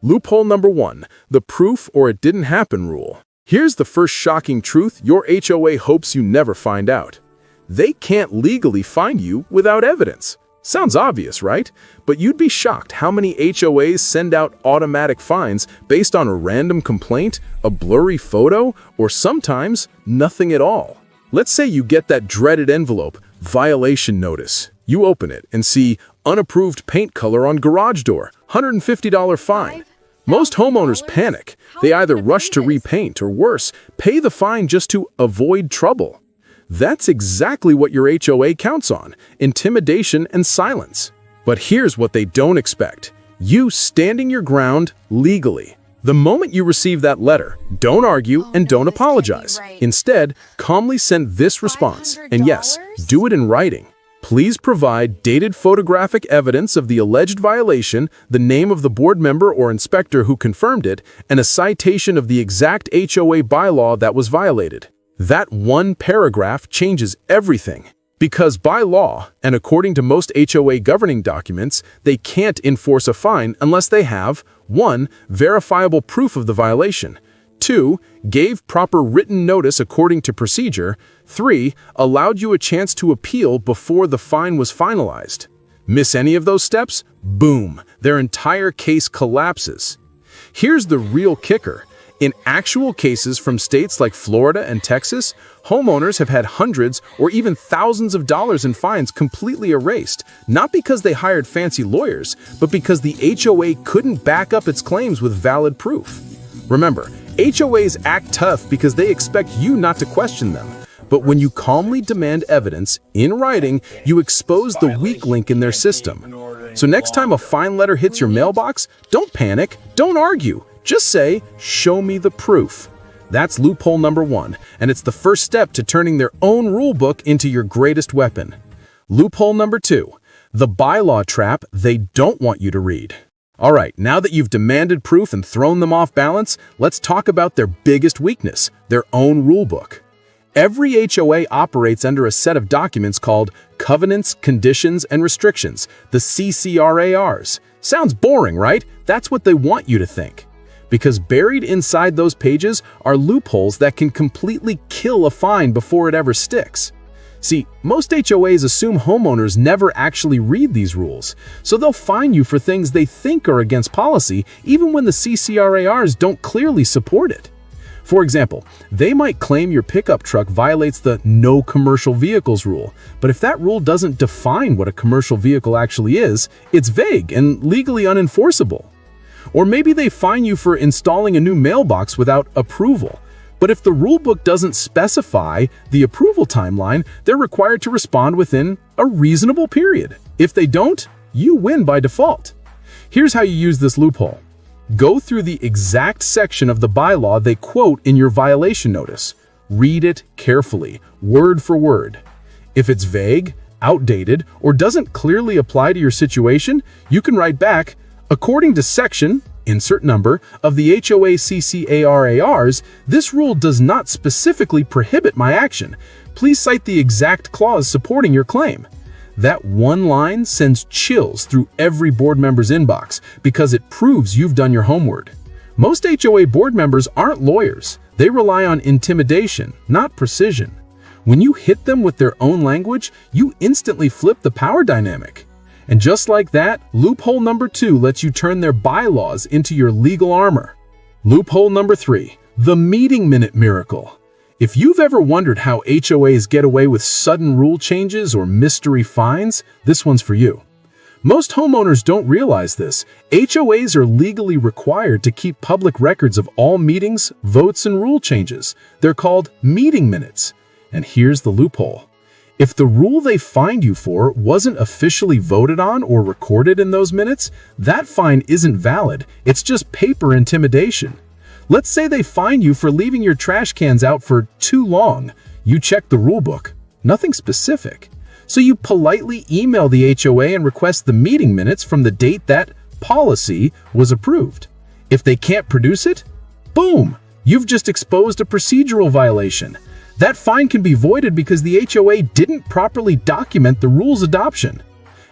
Loophole number 1, the proof or it didn't happen rule. Here's the first shocking truth your HOA hopes you never find out. They can't legally fine you without evidence. Sounds obvious, right? But you'd be shocked how many HOAs send out automatic fines based on a random complaint, a blurry photo, or sometimes nothing at all. Let's say you get that dreaded envelope, violation notice. You open it and see unapproved paint color on garage door, $150 fine. Most homeowners panic. They either rush to repaint or worse, pay the fine just to avoid trouble. That's exactly what your HOA counts on, intimidation and silence. But here's what they don't expect. You standing your ground legally. The moment you receive that letter, don't argue and don't apologize. Instead, calmly send this response, and yes, do it in writing. Please provide dated photographic evidence of the alleged violation, the name of the board member or inspector who confirmed it, and a citation of the exact HOA bylaw that was violated. That one paragraph changes everything. Because by law, and according to most HOA governing documents, they can't enforce a fine unless they have 1. Verifiable proof of the violation, 2. Gave proper written notice according to procedure, 3. Allowed you a chance to appeal before the fine was finalized. Miss any of those steps? Boom! Their entire case collapses. Here's the real kicker. In actual cases from states like Florida and Texas, homeowners have had hundreds or even thousands of dollars in fines completely erased, not because they hired fancy lawyers, but because the HOA couldn't back up its claims with valid proof. Remember, HOAs act tough because they expect you not to question them. But when you calmly demand evidence, in writing, you expose the weak link in their system. So next time a fine letter hits your mailbox, don't panic, don't argue. Just say, show me the proof. That's loophole number 1, and it's the first step to turning their own rulebook into your greatest weapon. Loophole number 2, the bylaw trap they don't want you to read. All right, now that you've demanded proof and thrown them off balance, let's talk about their biggest weakness, their own rulebook. Every HOA operates under a set of documents called Covenants, Conditions, and Restrictions, the CCRARs. Sounds boring, right? That's what they want you to think. Because buried inside those pages are loopholes that can completely kill a fine before it ever sticks. See, most HOAs assume homeowners never actually read these rules, so they'll fine you for things they think are against policy even when the CCRARs don't clearly support it. For example, they might claim your pickup truck violates the No Commercial Vehicles rule, but if that rule doesn't define what a commercial vehicle actually is, it's vague and legally unenforceable. Or maybe they fine you for installing a new mailbox without approval. But if the rulebook doesn't specify the approval timeline, they're required to respond within a reasonable period. If they don't, you win by default. Here's how you use this loophole. Go through the exact section of the bylaw they quote in your violation notice. Read it carefully, word for word. If it's vague, outdated, or doesn't clearly apply to your situation, you can write back, according to section, insert number, of the HOA CCARARs, this rule does not specifically prohibit my action. Please cite the exact clause supporting your claim. That one line sends chills through every board member's inbox because it proves you've done your homework. Most HOA board members aren't lawyers. They rely on intimidation, not precision. When you hit them with their own language, you instantly flip the power dynamic. And just like that, loophole number 2 lets you turn their bylaws into your legal armor. Loophole number 3, the meeting minute miracle. If you've ever wondered how HOAs get away with sudden rule changes or mystery fines, this one's for you. Most homeowners don't realize this. HOAs are legally required to keep public records of all meetings, votes, and rule changes. They're called meeting minutes. And here's the loophole. If the rule they fined you for wasn't officially voted on or recorded in those minutes, that fine isn't valid. It's just paper intimidation. Let's say they fine you for leaving your trash cans out for too long. You check the rulebook. Nothing specific. So you politely email the HOA and request the meeting minutes from the date that policy was approved. If they can't produce it, boom! You've just exposed a procedural violation.
That fine can be voided because the HOA didn't properly document the rule's adoption.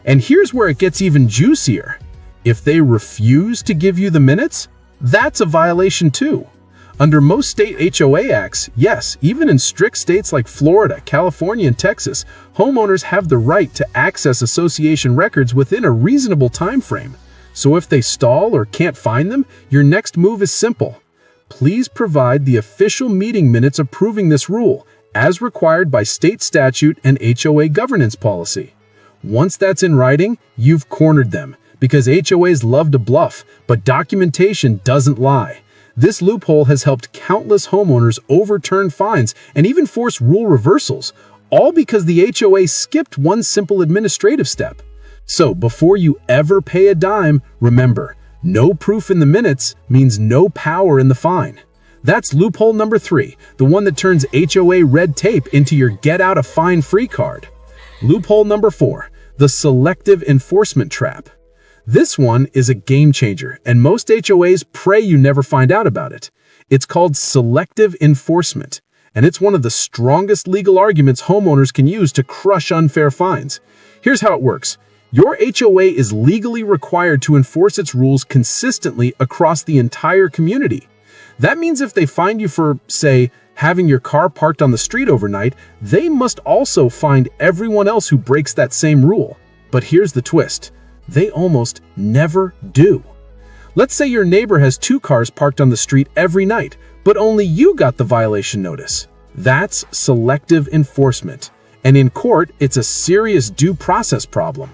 And here's where it gets even juicier. If they refuse to give you the minutes, that's a violation too. Under most state HOA acts, yes, even in strict states like Florida, California, and Texas, homeowners have the right to access association records within a reasonable time frame. So if they stall or can't find them, your next move is simple. Please provide the official meeting minutes approving this rule, as required by state statute and HOA governance policy. Once that's in writing, you've cornered them, because HOAs love to bluff, but documentation doesn't lie. This loophole has helped countless homeowners overturn fines and even force rule reversals, all because the HOA skipped one simple administrative step. So before you ever pay a dime, remember, no proof in the minutes means no power in the fine. That's loophole number 3, the one that turns HOA red tape into your get-out-of-fine-free card. Loophole number 4, the selective enforcement trap. This one is a game changer, and most HOAs pray you never find out about it. It's called selective enforcement, and it's one of the strongest legal arguments homeowners can use to crush unfair fines. Here's how it works. Your HOA is legally required to enforce its rules consistently across the entire community. That means if they find you for, say, having your car parked on the street overnight, they must also find everyone else who breaks that same rule. But here's the twist. They almost never do. Let's say your neighbor has 2 cars parked on the street every night, but only you got the violation notice. That's selective enforcement. And in court, it's a serious due process problem.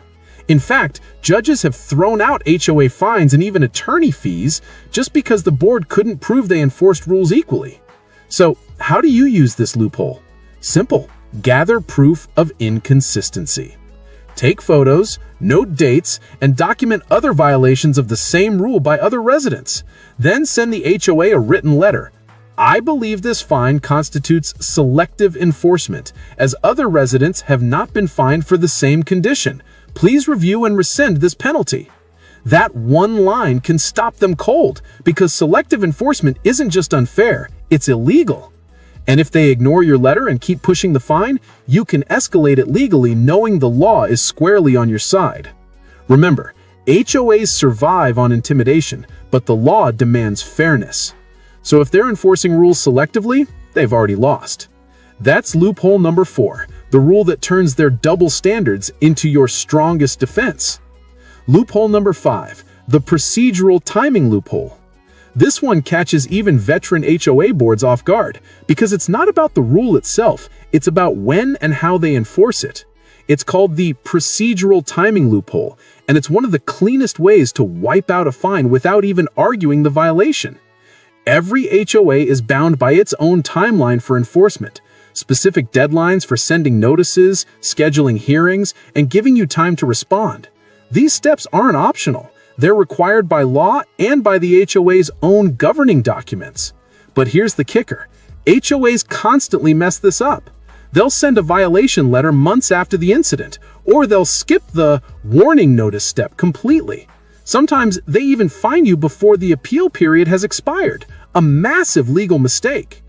In fact, judges have thrown out HOA fines and even attorney fees just because the board couldn't prove they enforced rules equally. So, how do you use this loophole? Simple. Gather proof of inconsistency. Take photos, note dates, and document other violations of the same rule by other residents. Then send the HOA a written letter. I believe this fine constitutes selective enforcement, as other residents have not been fined for the same condition. Please review and rescind this penalty. That one line can stop them cold, because selective enforcement isn't just unfair, it's illegal. And if they ignore your letter and keep pushing the fine, you can escalate it legally knowing the law is squarely on your side. Remember, HOAs survive on intimidation, but the law demands fairness. So if they're enforcing rules selectively, they've already lost. That's loophole number 4, the rule that turns their double standards into your strongest defense. Loophole number 5, the procedural timing loophole. This one catches even veteran HOA boards off guard, because it's not about the rule itself, it's about when and how they enforce it. It's called the procedural timing loophole, and it's one of the cleanest ways to wipe out a fine without even arguing the violation. Every HOA is bound by its own timeline for enforcement, specific deadlines for sending notices, scheduling hearings, and giving you time to respond. These steps aren't optional. They're required by law and by the HOA's own governing documents. But here's the kicker. HOAs constantly mess this up. They'll send a violation letter months after the incident, or they'll skip the warning notice step completely. Sometimes they even fine you before the appeal period has expired, a massive legal mistake.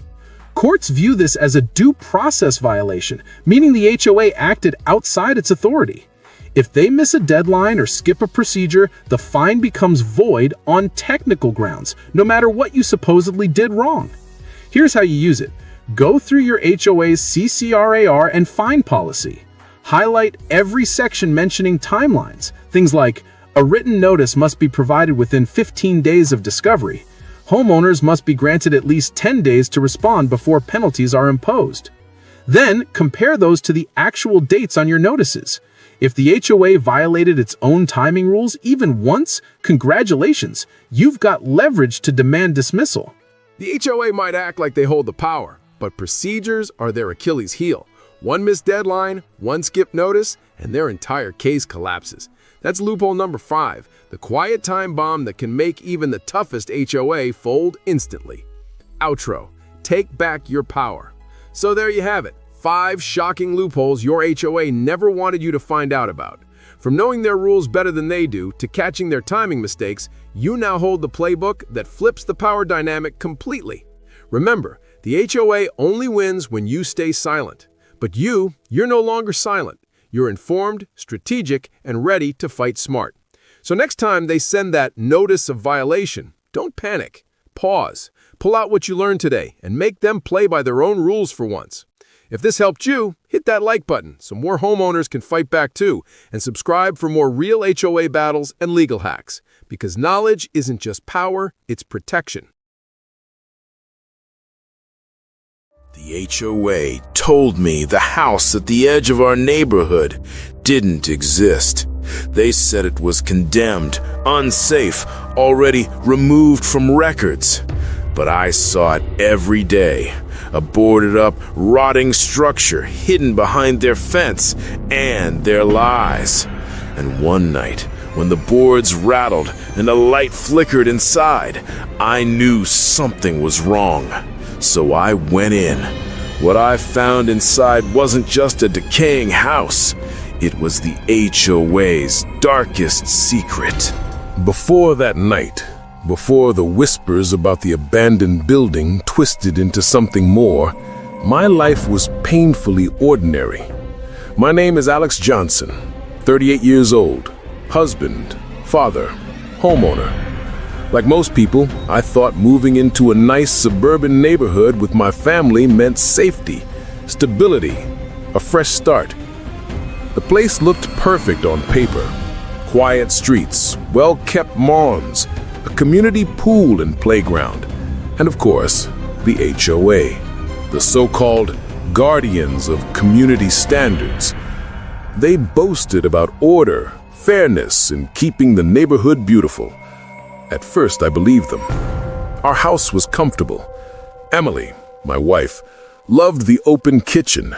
Courts view this as a due process violation, meaning the HOA acted outside its authority. If they miss a deadline or skip a procedure, the fine becomes void on technical grounds, no matter what you supposedly did wrong. Here's how you use it. Go through your HOA's CCRAR and fine policy. Highlight every section mentioning timelines. Things like, a written notice must be provided within 15 days of discovery. Homeowners must be granted at least 10 days to respond before penalties are imposed. Then, compare those to the actual dates on your notices. If the HOA violated its own timing rules even once, congratulations, you've got leverage to demand dismissal.
The HOA might act like they hold the power, but procedures are their Achilles heel. One missed deadline, one skipped notice, and their entire case collapses. That's loophole number 5, the quiet time bomb that can make even the toughest HOA fold instantly. Outro. Take back your power. So there you have it. 5 shocking loopholes your HOA never wanted you to find out about. From knowing their rules better than they do to catching their timing mistakes, you now hold the playbook that flips the power dynamic completely. Remember,
The HOA only wins when you stay silent. But you're no longer silent. You're informed, strategic, and ready to fight smart. So next time they send that notice of violation, don't panic. Pause, pull out what you learned today, and make them play by their own rules for once. If this helped you, hit that like button so more homeowners can fight back too, and subscribe for more real HOA battles and legal hacks. Because knowledge isn't just power, it's protection.
The HOA told me the house at the edge of our neighborhood didn't exist. They said it was condemned, unsafe, already removed from records. But I saw it every day. A boarded up, rotting structure hidden behind their fence and their lies. And one night, when the boards rattled and a light flickered inside, I knew something was wrong. So I went in. What I found inside wasn't just a decaying house. It was the HOA's darkest secret.
Before that night, before the whispers about the abandoned building twisted into something more, my life was painfully ordinary. My name is Alex Johnson, 38 years old, husband, father, homeowner. Like most people, I thought moving into a nice suburban neighborhood with my family meant safety, stability, a fresh start. The place looked perfect on paper. Quiet streets, well-kept lawns, a community pool and playground, and of course, the HOA, the so-called guardians of community standards. They boasted about order, fairness, and keeping the neighborhood beautiful. At first, I believed them. Our house was comfortable. Emily, my wife, loved the open kitchen.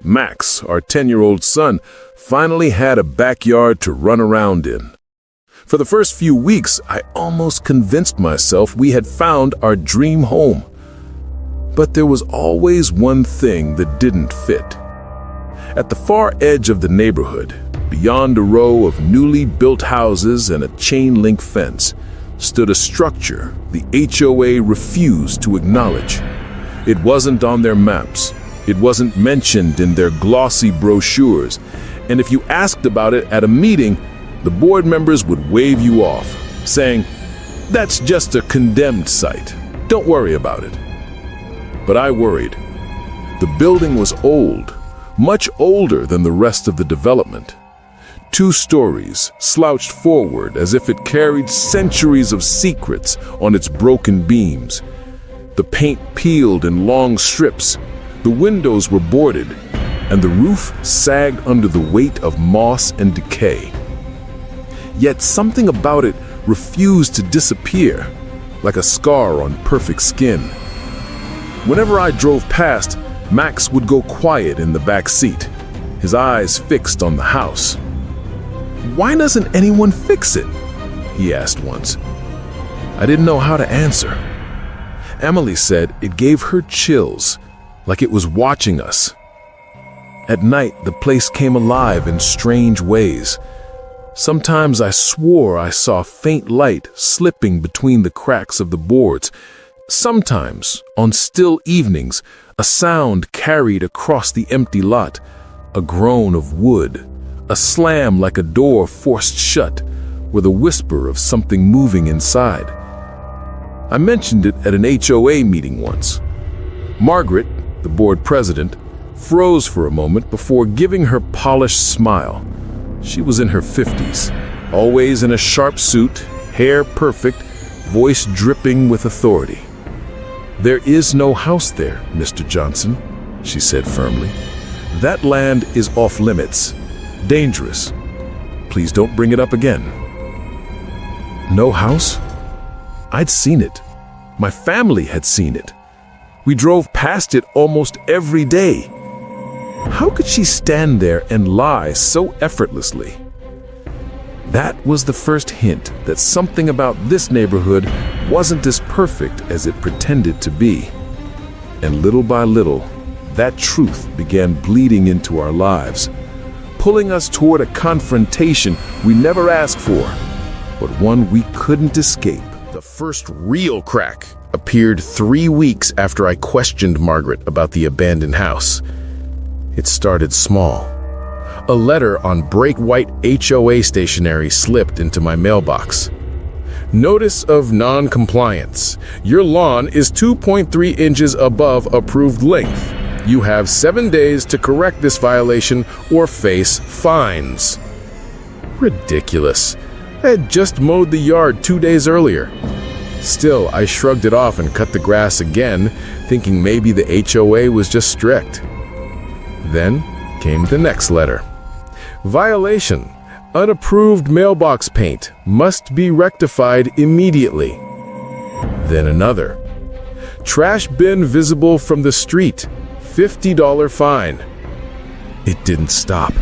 Max, our 10-year-old son, finally had a backyard to run around in. For the first few weeks, I almost convinced myself we had found our dream home. But there was always one thing that didn't fit. At the far edge of the neighborhood, beyond a row of newly built houses and a chain-link fence, stood a structure the HOA refused to acknowledge. It wasn't on their maps. It wasn't mentioned in their glossy brochures. And if you asked about it at a meeting, the board members would wave you off, saying, "That's just a condemned site. Don't worry about it." But I worried. The building was old, much older than the rest of the development. 2 stories, slouched forward as if it carried centuries of secrets on its broken beams. The paint peeled in long strips, the windows were boarded, and the roof sagged under the weight of moss and decay. Yet something about it refused to disappear, like a scar on perfect skin. Whenever I drove past, Max would go quiet in the back seat, his eyes fixed on the house. "Why doesn't anyone fix it?" he asked once. I didn't know how to answer. Emily said it gave her chills, like it was watching us. At night, the place came alive in strange ways. Sometimes I swore I saw faint light slipping between the cracks of the boards. Sometimes, on still evenings, a sound carried across the empty lot, a groan of wood, a slam like a door forced shut, with a whisper of something moving inside. I mentioned it at an HOA meeting once. Margaret, the board president, froze for a moment before giving her polished smile. She was in her 50s, always in a sharp suit, hair perfect, voice dripping with authority. "There is no house there, Mr. Johnson," she said firmly. "That land is off limits. Dangerous. Please don't bring it up again." No house? I'd seen it. My family had seen it. We drove past it almost every day. How could she stand there and lie so effortlessly? That was the first hint that something about this neighborhood wasn't as perfect as it pretended to be. And little by little, that truth began bleeding into our lives, pulling us toward a confrontation we never asked for, but one we couldn't escape. The first real crack appeared 3 weeks after I questioned Margaret about the abandoned house. It started small. A letter on break white HOA stationery slipped into my mailbox. Notice of non-compliance. Your lawn is 2.3 inches above approved length. You have 7 days to correct this violation or face fines. Ridiculous. I had just mowed the yard 2 days earlier. Still, I shrugged it off and cut the grass again, thinking maybe the HOA was just strict. Then came the next letter. Violation. Unapproved mailbox paint must be rectified immediately. Then another. Trash bin visible from the street. $50 fine. It didn't stop.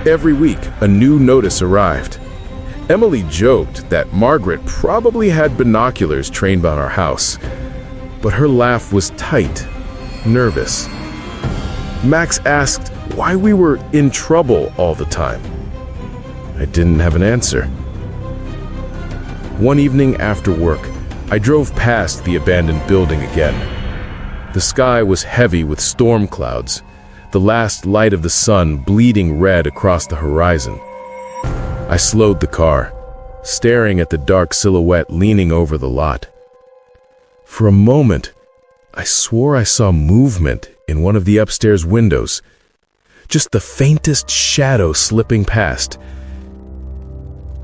Every week, a new notice arrived. Emily joked that Margaret probably had binoculars trained on our house, but her laugh was tight, nervous. Max asked why we were in trouble all the time. I didn't have an answer. One evening after work, I drove past the abandoned building again. The sky was heavy with storm clouds, the last light of the sun bleeding red across the horizon. I slowed the car, staring at the dark silhouette leaning over the lot. For a moment, I swore I saw movement in one of the upstairs windows, just the faintest shadow slipping past.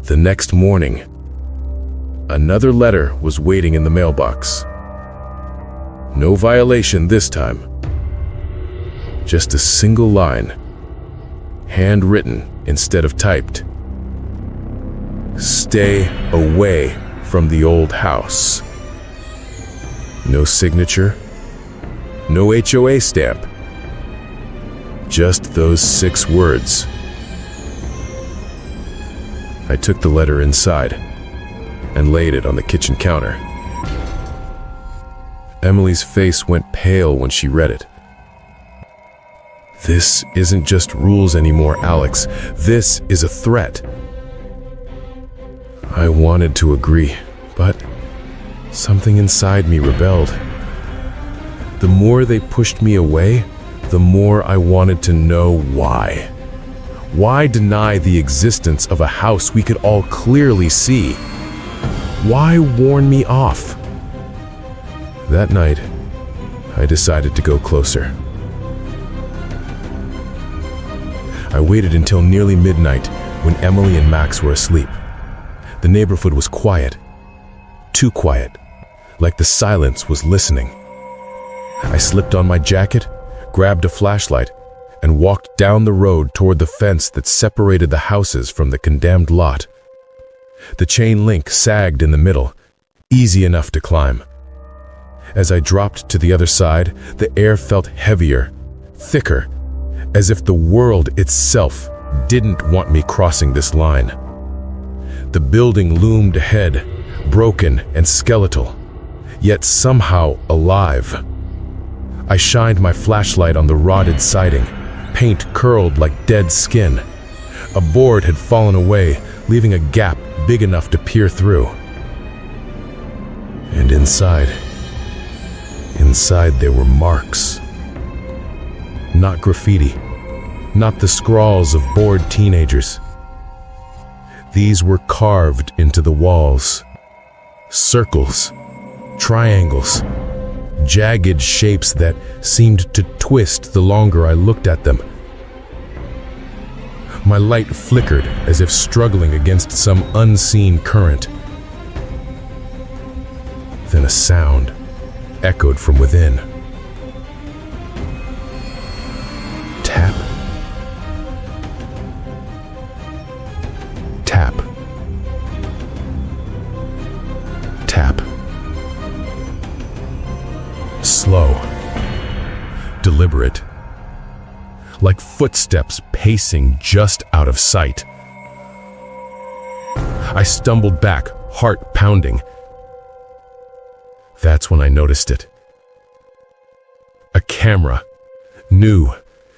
The next morning, another letter was waiting in the mailbox. No violation this time. Just a single line, handwritten instead of typed. Stay away from the old house. No signature, no HOA stamp. Just those 6 words. I took the letter inside and laid it on the kitchen counter. Emily's face went pale when she read it. This isn't just rules anymore, Alex. This is a threat. I wanted to agree, but something inside me rebelled. The more they pushed me away, the more I wanted to know why. Why deny the existence of a house we could all clearly see? Why warn me off? That night, I decided to go closer. I waited until nearly midnight when Emily and Max were asleep. The neighborhood was quiet. Too quiet, like the silence was listening. I slipped on my jacket, grabbed a flashlight, and walked down the road toward the fence that separated the houses from the condemned lot. The chain link sagged in the middle, easy enough to climb. As I dropped to the other side, the air felt heavier, thicker, as if the world itself didn't want me crossing this line. The building loomed ahead, broken and skeletal, yet somehow alive. I shined my flashlight on the rotted siding, paint curled like dead skin. A board had fallen away, leaving a gap big enough to peer through. And inside there were marks. Not graffiti, not the scrawls of bored teenagers. These were carved into the walls. Circles, triangles, jagged shapes that seemed to twist the longer I looked at them. My light flickered as if struggling against some unseen current. Then a sound echoed from within. Tap. Tap. Tap. Slow. Deliberate. Like footsteps pacing just out of sight. I stumbled back, heart pounding. That's when I noticed it. A camera, new,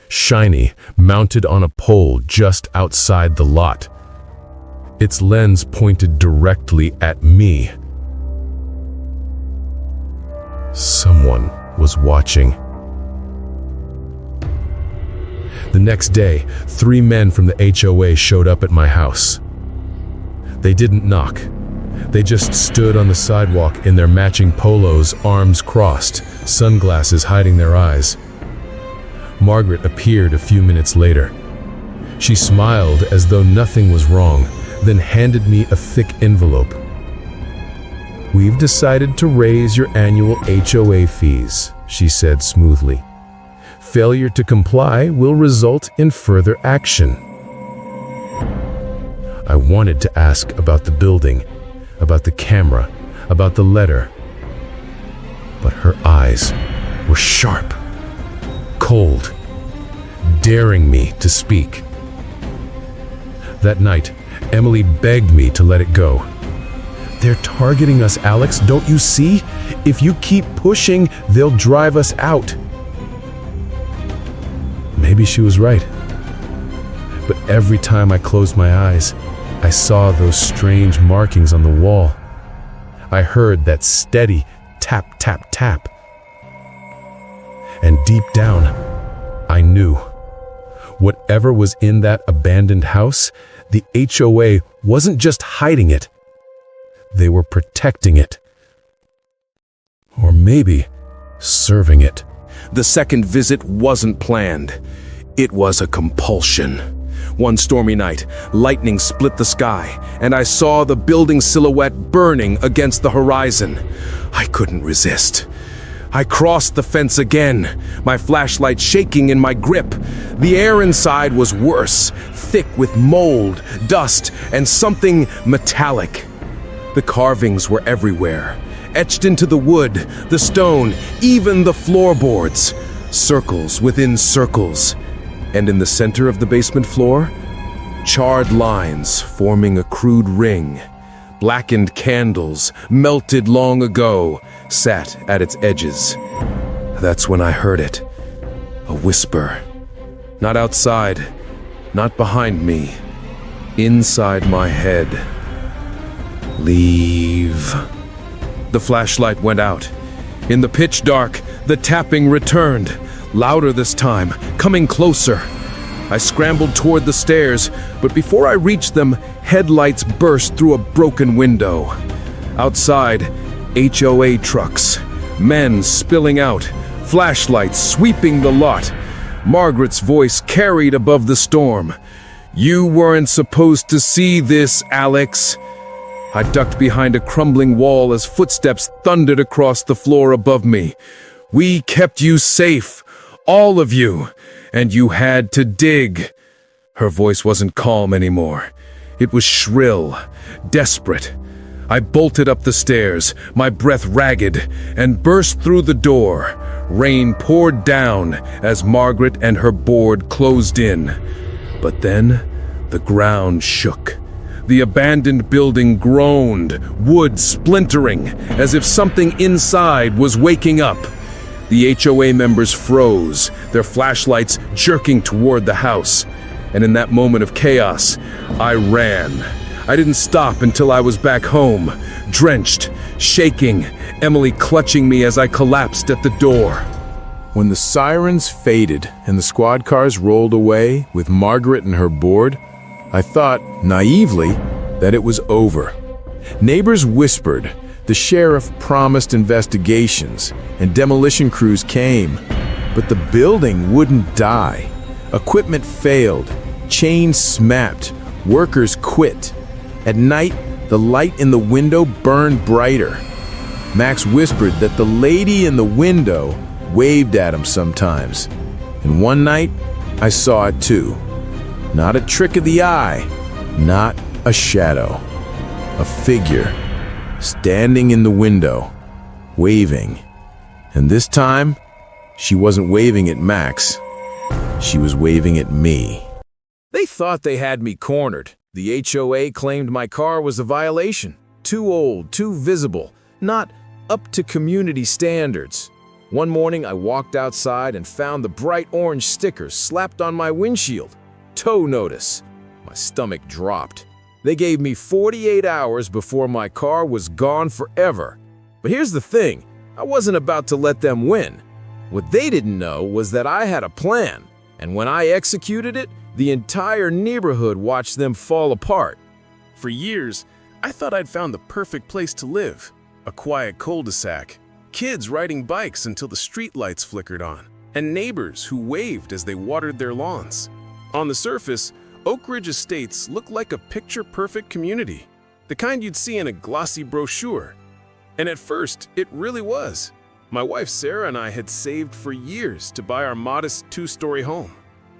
shiny, mounted on a pole just outside the lot. Its lens pointed directly at me.
Someone was watching. The next day, 3 men from the HOA showed up at my house. They didn't knock. They just stood on the sidewalk in their matching polos, arms crossed, sunglasses hiding their eyes. Margaret appeared a few minutes later. She smiled as though nothing was wrong, then handed me a thick envelope. "We've decided to raise your annual HOA fees," she said smoothly. "Failure to comply will result in further action." I wanted to ask about the building, about the camera, about the letter. But her eyes were sharp, cold, daring me to speak. That night, Emily begged me to let it go. "They're targeting us, Alex, don't you see? If you keep pushing, they'll drive us out." Maybe she was right. But every time I closed my eyes, I saw those strange markings on the wall. I heard that steady tap, tap, tap. And deep down, I knew. Whatever was in that abandoned house, the HOA wasn't just hiding it. They were protecting it. Or maybe serving it.
The second visit wasn't planned. It was a compulsion. One stormy night, lightning split the sky, and I saw the building silhouette burning against the horizon. I couldn't resist. I crossed the fence again, my flashlight shaking in my grip. The air inside was worse, thick with mold, dust, and something metallic. The carvings were everywhere, etched into the wood, the stone, even the floorboards. Circles within circles. And in the center of the basement floor, charred lines forming a crude ring. Blackened candles, melted long ago, sat at its edges. That's when I heard it. A whisper. Not outside, not behind me. Inside my head. "Leave." The flashlight went out. In the pitch dark, the tapping returned. Louder this time, coming closer. I scrambled toward the stairs, but before I reached them, headlights burst through a broken window. Outside, HOA trucks, men spilling out, flashlights sweeping the lot. Margaret's voice carried above the storm. "You weren't supposed to see this, Alex." I ducked behind a crumbling wall as footsteps thundered across the floor above me. "We kept you safe, all of you, and you had to dig." Her voice wasn't calm anymore. It was shrill, desperate. I bolted up the stairs, my breath ragged, and burst through the door. Rain poured down as Margaret and her board closed in. But then, the ground shook. The abandoned building groaned, wood splintering, as if something inside was waking up. The HOA members froze, their flashlights jerking toward the house. And in that moment of chaos, I ran. I didn't stop until I was back home, drenched, shaking, Emily clutching me as I collapsed at the door.
When the sirens faded and the squad cars rolled away with Margaret and her board, I thought, naively, that it was over. Neighbors whispered, the sheriff promised investigations, and demolition crews came. But the building wouldn't die. Equipment failed, chains snapped, workers quit. At night, the light in the window burned brighter. Max whispered that the lady in the window waved at him sometimes. And one night, I saw it too. Not a trick of the eye, not a shadow. A figure, standing in the window, waving. And this time, she wasn't waving at Max. She was waving at me.
They thought they had me cornered. The HOA claimed my car was a violation. Too old, too visible, not up to community standards. One morning, I walked outside and found the bright orange stickers slapped on my windshield. Tow notice. My stomach dropped. They gave me 48 hours before my car was gone forever. But here's the thing.
I wasn't about to let them win. What they didn't know was that I had a plan, and when I executed it, the entire neighborhood watched them fall apart.
For years, I thought I'd found the perfect place to live. A quiet cul-de-sac, kids riding bikes until the streetlights flickered on, and neighbors who waved as they watered their lawns. On the surface, Oak Ridge Estates looked like a picture-perfect community, the kind you'd see in a glossy brochure. And at first, it really was. My wife Sarah and I had saved for years to buy our modest two-story home,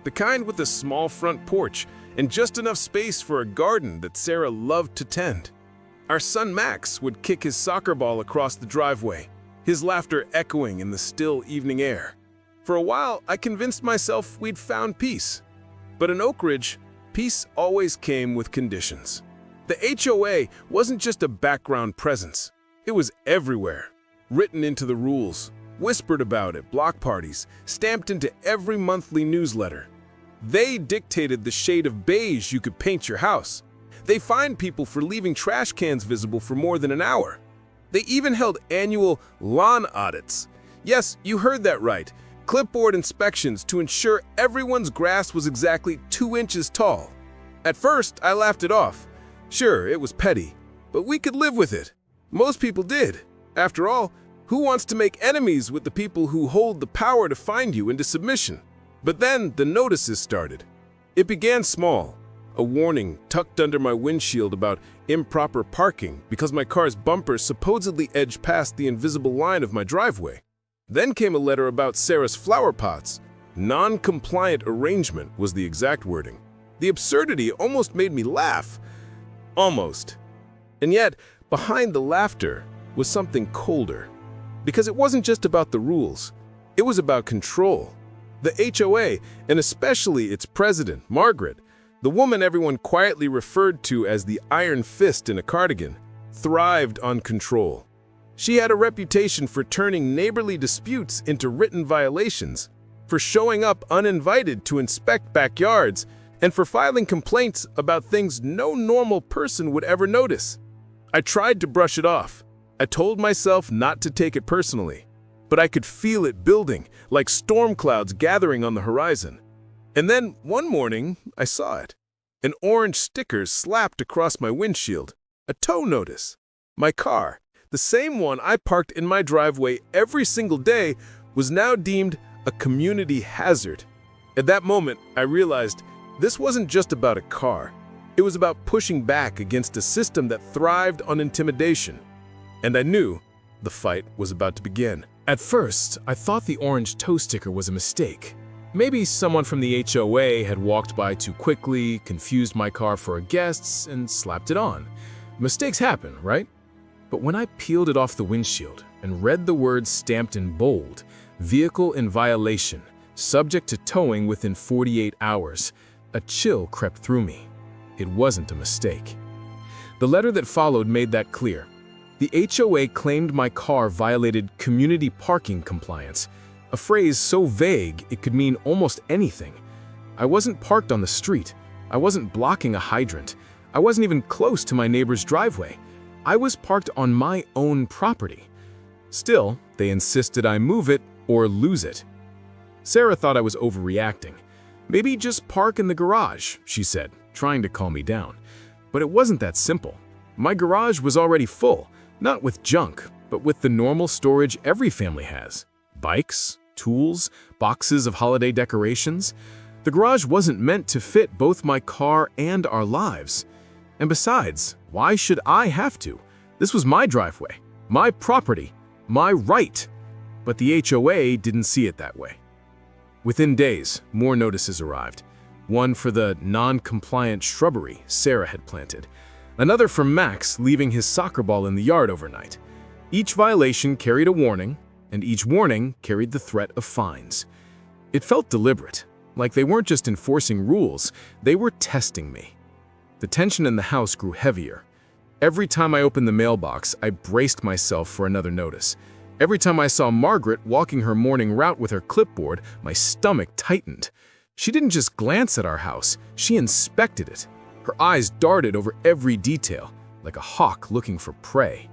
the kind with a small front porch and just enough space for a garden that Sarah loved to tend. Our son Max would kick his soccer ball across the driveway, his laughter echoing in the still evening air. For a while, I convinced myself we'd found peace. But in Oak Ridge, peace always came with conditions. The HOA wasn't just a background presence. It was everywhere, written into the rules, whispered about at block parties, stamped into every monthly newsletter. They dictated the shade of beige you could paint your house. They fined people for leaving trash cans visible for more than an hour. They even held annual lawn audits. Yes, you heard that right. Clipboard inspections to ensure everyone's grass was exactly 2 inches tall. At first, I laughed it off. Sure, it was petty, but we could live with it. Most people did. After all, who wants to make enemies with the people who hold the power to find you into submission? But then the notices started. It began small. A warning tucked under my windshield about improper parking because my car's bumper supposedly edged past the invisible line of my driveway. Then came a letter about Sarah's flower pots. Non-compliant arrangement was the exact wording. The absurdity almost made me laugh. Almost. And yet, behind the laughter was something colder. Because it wasn't just about the rules. It was about control. The HOA, and especially its president, Margaret, the woman everyone quietly referred to as the Iron Fist in a cardigan, thrived on control. She had a reputation for turning neighborly disputes into written violations, for showing up uninvited to inspect backyards, and for filing complaints about things no normal person would ever notice. I tried to brush it off. I told myself not to take it personally, but I could feel it building, like storm clouds gathering on the horizon. And then, one morning, I saw it. An orange sticker slapped across my windshield, a tow notice. My car, the same one I parked in my driveway every single day, was now deemed a community hazard. At that moment, I realized this wasn't just about a car. It was about pushing back against a system that thrived on intimidation. And I knew the fight was about to begin. At first, I thought the orange tow sticker was a mistake. Maybe someone from the HOA had walked by too quickly, confused my car for a guest's, and slapped it on. Mistakes happen, right? But when I peeled it off the windshield and read the words stamped in bold, "Vehicle in violation, subject to towing within 48 hours, a chill crept through me. It wasn't a mistake. The letter that followed made that clear. The HOA claimed my car violated community parking compliance, a phrase so vague it could mean almost anything. I wasn't parked on the street. I wasn't blocking a hydrant. I wasn't even close to my neighbor's driveway. I was parked on my own property. Still, they insisted I move it or lose it. Sarah thought I was overreacting. "Maybe just park in the garage," she said, trying to calm me down. But it wasn't that simple. My garage was already full, not with junk, but with the normal storage every family has. Bikes, tools, boxes of holiday decorations. The garage wasn't meant to fit both my car and our lives. And besides, why should I have to? This was my driveway, my property, my right. But the HOA didn't see it that way. Within days, more notices arrived. One for the non-compliant shrubbery Sarah had planted. Another for Max leaving his soccer ball in the yard overnight. Each violation carried a warning, and each warning carried the threat of fines. It felt deliberate, like they weren't just enforcing rules, they were testing me. The tension in the house grew heavier. Every time I opened the mailbox, I braced myself for another notice. Every time I saw Margaret walking her morning route with her clipboard, my stomach tightened. She didn't just glance at our house, she inspected it. Her eyes darted over every detail, like a hawk looking for prey.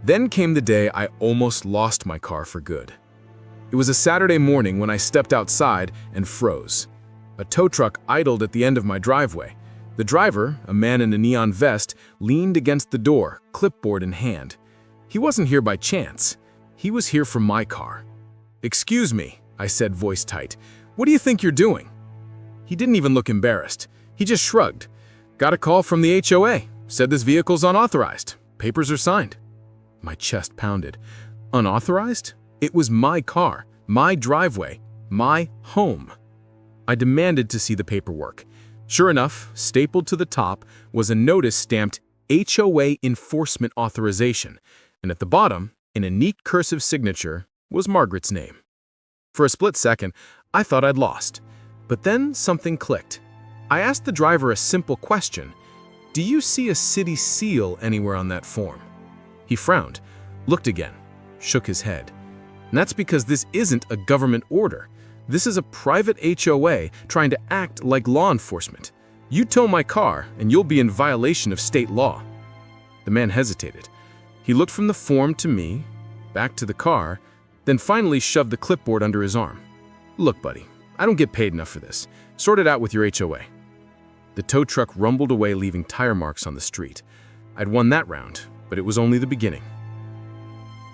Then came the day I almost lost my car for good. It was a Saturday morning when I stepped outside and froze. A tow truck idled at the end of my driveway. The driver, a man in a neon vest, leaned against the door, clipboard in hand. He wasn't here by chance. He was here for my car. "Excuse me," I said, voice tight. "What do you think you're doing?" He didn't even look embarrassed. He just shrugged. "Got a call from the HOA. Said this vehicle's unauthorized. Papers are signed." My chest pounded. Unauthorized? It was my car, my driveway, my home. I demanded to see the paperwork. Sure enough, stapled to the top was a notice stamped HOA Enforcement Authorization, and at the bottom, in a neat cursive signature, was Margaret's name. For a split second, I thought I'd lost. But then something clicked. I asked the driver a simple question. "Do you see a city seal anywhere on that form?" He frowned, looked again, shook his head. And that's because this isn't a government order. This is a private HOA trying to act like law enforcement. You tow my car, and you'll be in violation of state law. The man hesitated. He looked from the form to me, back to the car, then finally shoved the clipboard under his arm. "Look, buddy, I don't get paid enough for this. Sort it out with your HOA." The tow truck rumbled away, leaving tire marks on the street. I'd won that round, but it was only the beginning.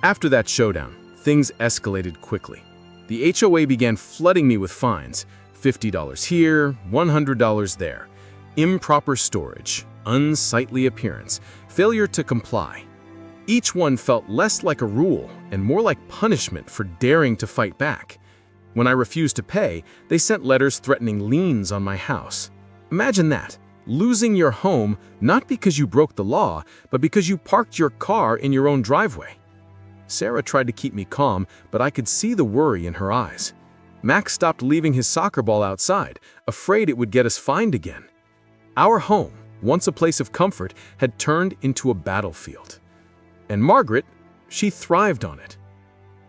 After that showdown, things escalated quickly. The HOA began flooding me with fines, $50 here, $100 there. Improper storage, unsightly appearance, failure to comply. Each one felt less like a rule and more like punishment for daring to fight back. When I refused to pay, they sent letters threatening liens on my house. Imagine that, losing your home not because you broke the law, but because you parked your car in your own driveway. Sarah tried to keep me calm, but I could see the worry in her eyes. Max stopped leaving his soccer ball outside, afraid it would get us fined again. Our home, once a place of comfort, had turned into a battlefield. And Margaret, she thrived on it.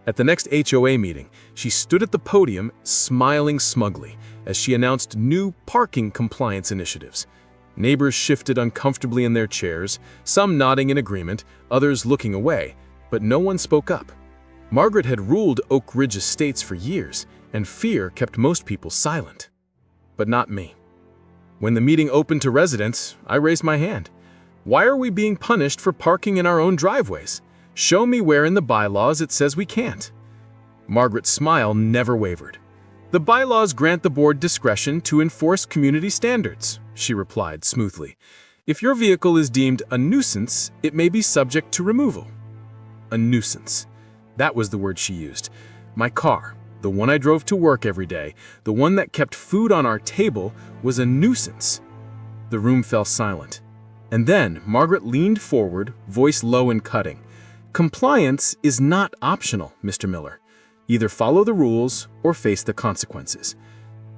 At the next HOA meeting, she stood at the podium, smiling smugly, as she announced new parking compliance initiatives. Neighbors shifted uncomfortably in their chairs, some nodding in agreement, others looking away, but no one spoke up. Margaret had ruled Oak Ridge Estates for years, and fear kept most people silent. But not me. When the meeting opened to residents, I raised my hand. "Why are we being punished for parking in our own driveways? Show me where in the bylaws it says we can't." Margaret's smile never wavered. "The bylaws grant the board discretion to enforce community standards," she replied smoothly. "If your vehicle is deemed a nuisance, it may be subject to removal." A nuisance. That was the word she used. My car, the one I drove to work every day, the one that kept food on our table, was a nuisance. The room fell silent. And then Margaret leaned forward, voice low and cutting. "Compliance is not optional, Mr. Miller. Either follow the rules or face the consequences."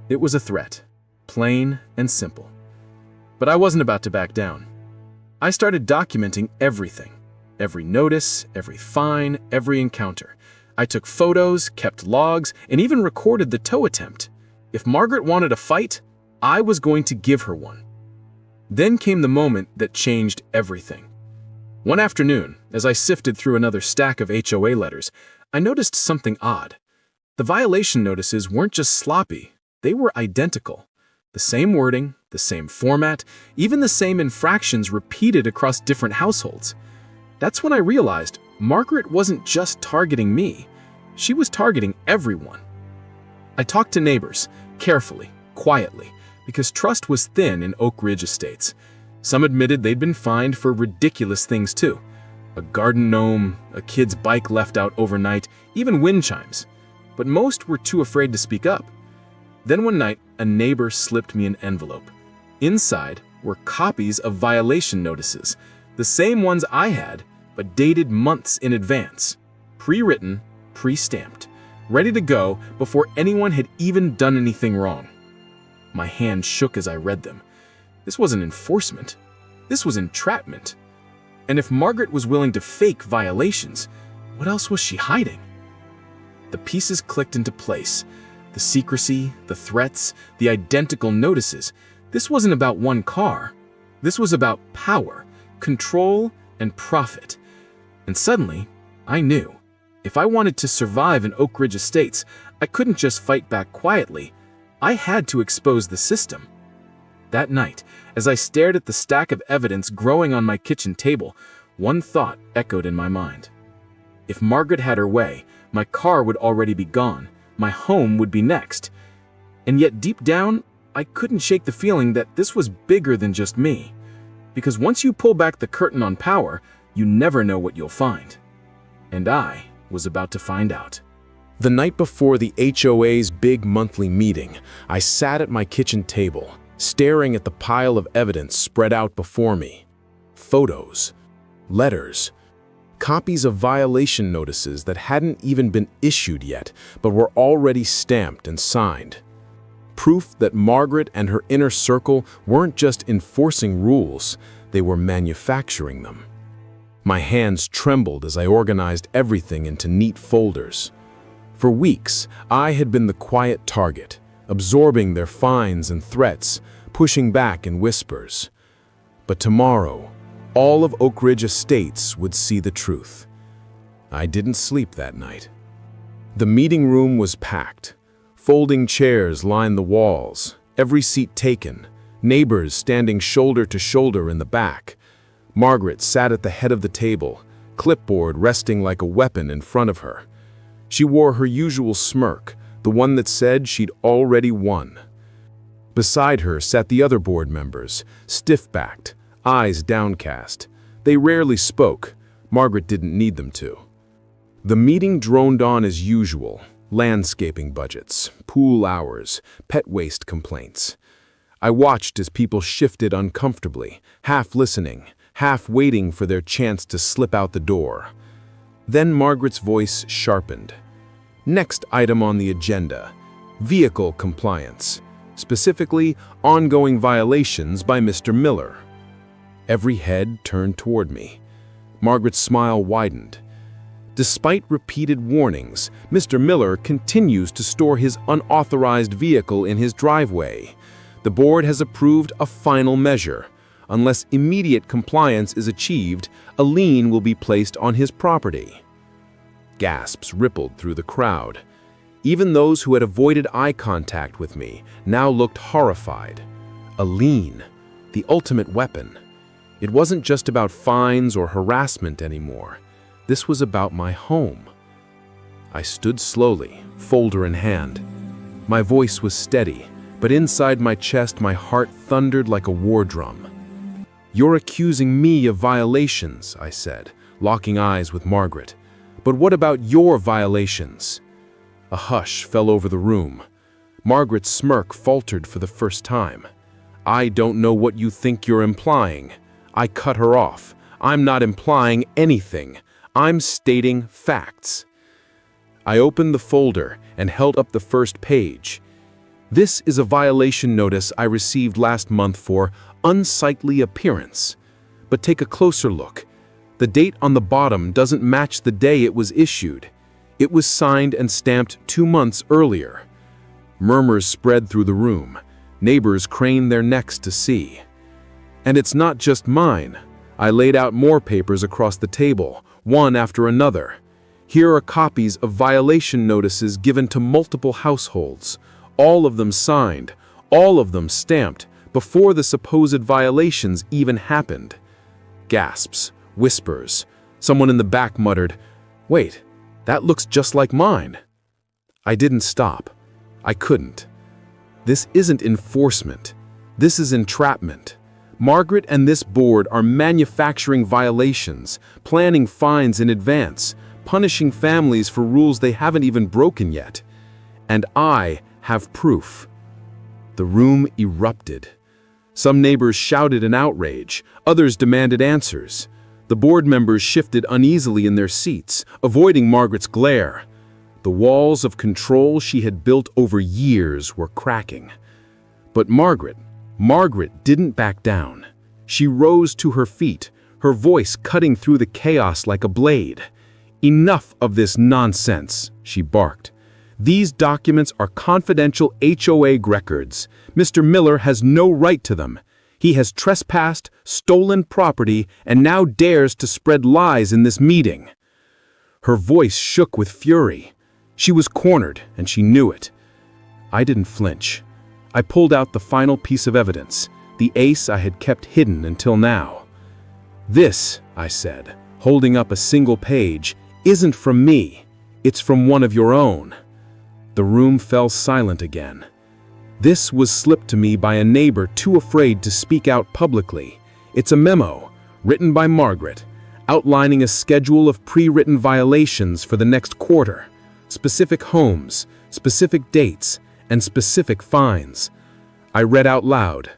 It was a threat, plain and simple. But I wasn't about to back down. I started documenting everything. Every notice, every fine, every encounter. I took photos, kept logs, and even recorded the tow attempt. If Margaret wanted a fight, I was going to give her one. Then came the moment that changed everything. One afternoon, as I sifted through another stack of HOA letters, I noticed something odd. The violation notices weren't just sloppy, they were identical. The same wording, the same format, even the same infractions repeated across different households. That's when I realized Margaret wasn't just targeting me, she was targeting everyone. I talked to neighbors, carefully, quietly, because trust was thin in Oak Ridge Estates. Some admitted they'd been fined for ridiculous things too. A garden gnome, a kid's bike left out overnight, even wind chimes. But most were too afraid to speak up. Then one night, a neighbor slipped me an envelope. Inside were copies of violation notices, the same ones I had, but dated months in advance. Pre-written, pre-stamped, ready to go before anyone had even done anything wrong. My hand shook as I read them. This wasn't enforcement. This was entrapment. And if Margaret was willing to fake violations, what else was she hiding? The pieces clicked into place. The secrecy, the threats, the identical notices. This wasn't about one car. This was about power, control, and profit. And suddenly, I knew. If I wanted to survive in Oak Ridge Estates, I couldn't just fight back quietly. I had to expose the system. That night, as I stared at the stack of evidence growing on my kitchen table, one thought echoed in my mind. If Margaret had her way, my car would already be gone. My home would be next. And yet deep down, I couldn't shake the feeling that this was bigger than just me. Because once you pull back the curtain on power, you never know what you'll find. And I was about to find out. The night before the HOA's big monthly meeting, I sat at my kitchen table, staring at the pile of evidence spread out before me. Photos, letters, copies of violation notices that hadn't even been issued yet, but were already stamped and signed. Proof that Margaret and her inner circle weren't just enforcing rules, they were manufacturing them. My hands trembled as I organized everything into neat folders. For weeks, I had been the quiet target, absorbing their fines and threats, pushing back in whispers. But tomorrow, all of Oak Ridge Estates would see the truth. I didn't sleep that night. The meeting room was packed. Folding chairs lined the walls, every seat taken, neighbors standing shoulder to shoulder in the back. Margaret sat at the head of the table, clipboard resting like a weapon in front of her. She wore her usual smirk, the one that said she'd already won. Beside her sat the other board members, stiff-backed, eyes downcast. They rarely spoke. Margaret didn't need them to. The meeting droned on as usual. Landscaping budgets, pool hours, pet waste complaints. I watched as people shifted uncomfortably, half listening, half waiting for their chance to slip out the door. Then Margaret's voice sharpened. Next item on the agenda, vehicle compliance, specifically ongoing violations by Mr. Miller. Every head turned toward me. Margaret's smile widened. Despite repeated warnings, Mr. Miller continues to store his unauthorized vehicle in his driveway. The board has approved a final measure. Unless immediate compliance is achieved, a lien will be placed on his property. Gasps rippled through the crowd. Even those who had avoided eye contact with me now looked horrified. A lien, the ultimate weapon. It wasn't just about fines or harassment anymore. This was about my home. I stood slowly, folder in hand. My voice was steady, but inside my chest my heart thundered like a war drum. "You're accusing me of violations," I said, locking eyes with Margaret. "But what about your violations?" A hush fell over the room. Margaret's smirk faltered for the first time. "I don't know what you think you're implying." I cut her off. "I'm not implying anything. I'm stating facts." I opened the folder and held up the first page. "This is a violation notice I received last month for unsightly appearance. But take a closer look. The date on the bottom doesn't match the day it was issued. It was signed and stamped 2 months earlier." Murmurs spread through the room. Neighbors craned their necks to see. "And it's not just mine." I laid out more papers across the table, one after another. "Here are copies of violation notices given to multiple households, all of them signed, all of them stamped, before the supposed violations even happened." Gasps, whispers. Someone in the back muttered, "Wait, that looks just like mine." I didn't stop. I couldn't. This isn't enforcement. This is entrapment. Margaret and this board are manufacturing violations, planning fines in advance, punishing families for rules they haven't even broken yet. And I have proof. The room erupted. Some neighbors shouted in outrage, others demanded answers. The board members shifted uneasily in their seats, avoiding Margaret's glare. The walls of control she had built over years were cracking. But Margaret didn't back down. She rose to her feet, her voice cutting through the chaos like a blade. "Enough of this nonsense," she barked. "These documents are confidential HOA records. Mr. Miller has no right to them. He has trespassed, stolen property, and now dares to spread lies in this meeting." Her voice shook with fury. She was cornered, and she knew it. I didn't flinch. I pulled out the final piece of evidence, the ace I had kept hidden until now. "This," I said, holding up a single page, "isn't from me. It's from one of your own." The room fell silent again. This was slipped to me by a neighbor too afraid to speak out publicly. It's a memo, written by Margaret, outlining a schedule of pre-written violations for the next quarter, specific homes, specific dates, and specific fines. I read out loud: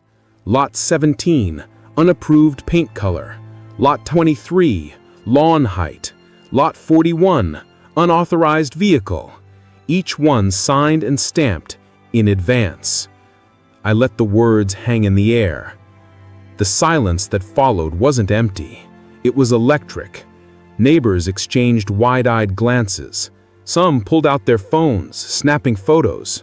Lot 17, unapproved paint color; Lot 23, lawn height; Lot 41, unauthorized vehicle. Each one signed and stamped in advance. I let the words hang in the air. The silence that followed wasn't empty. It was electric. Neighbors exchanged wide-eyed glances. Some pulled out their phones, snapping photos.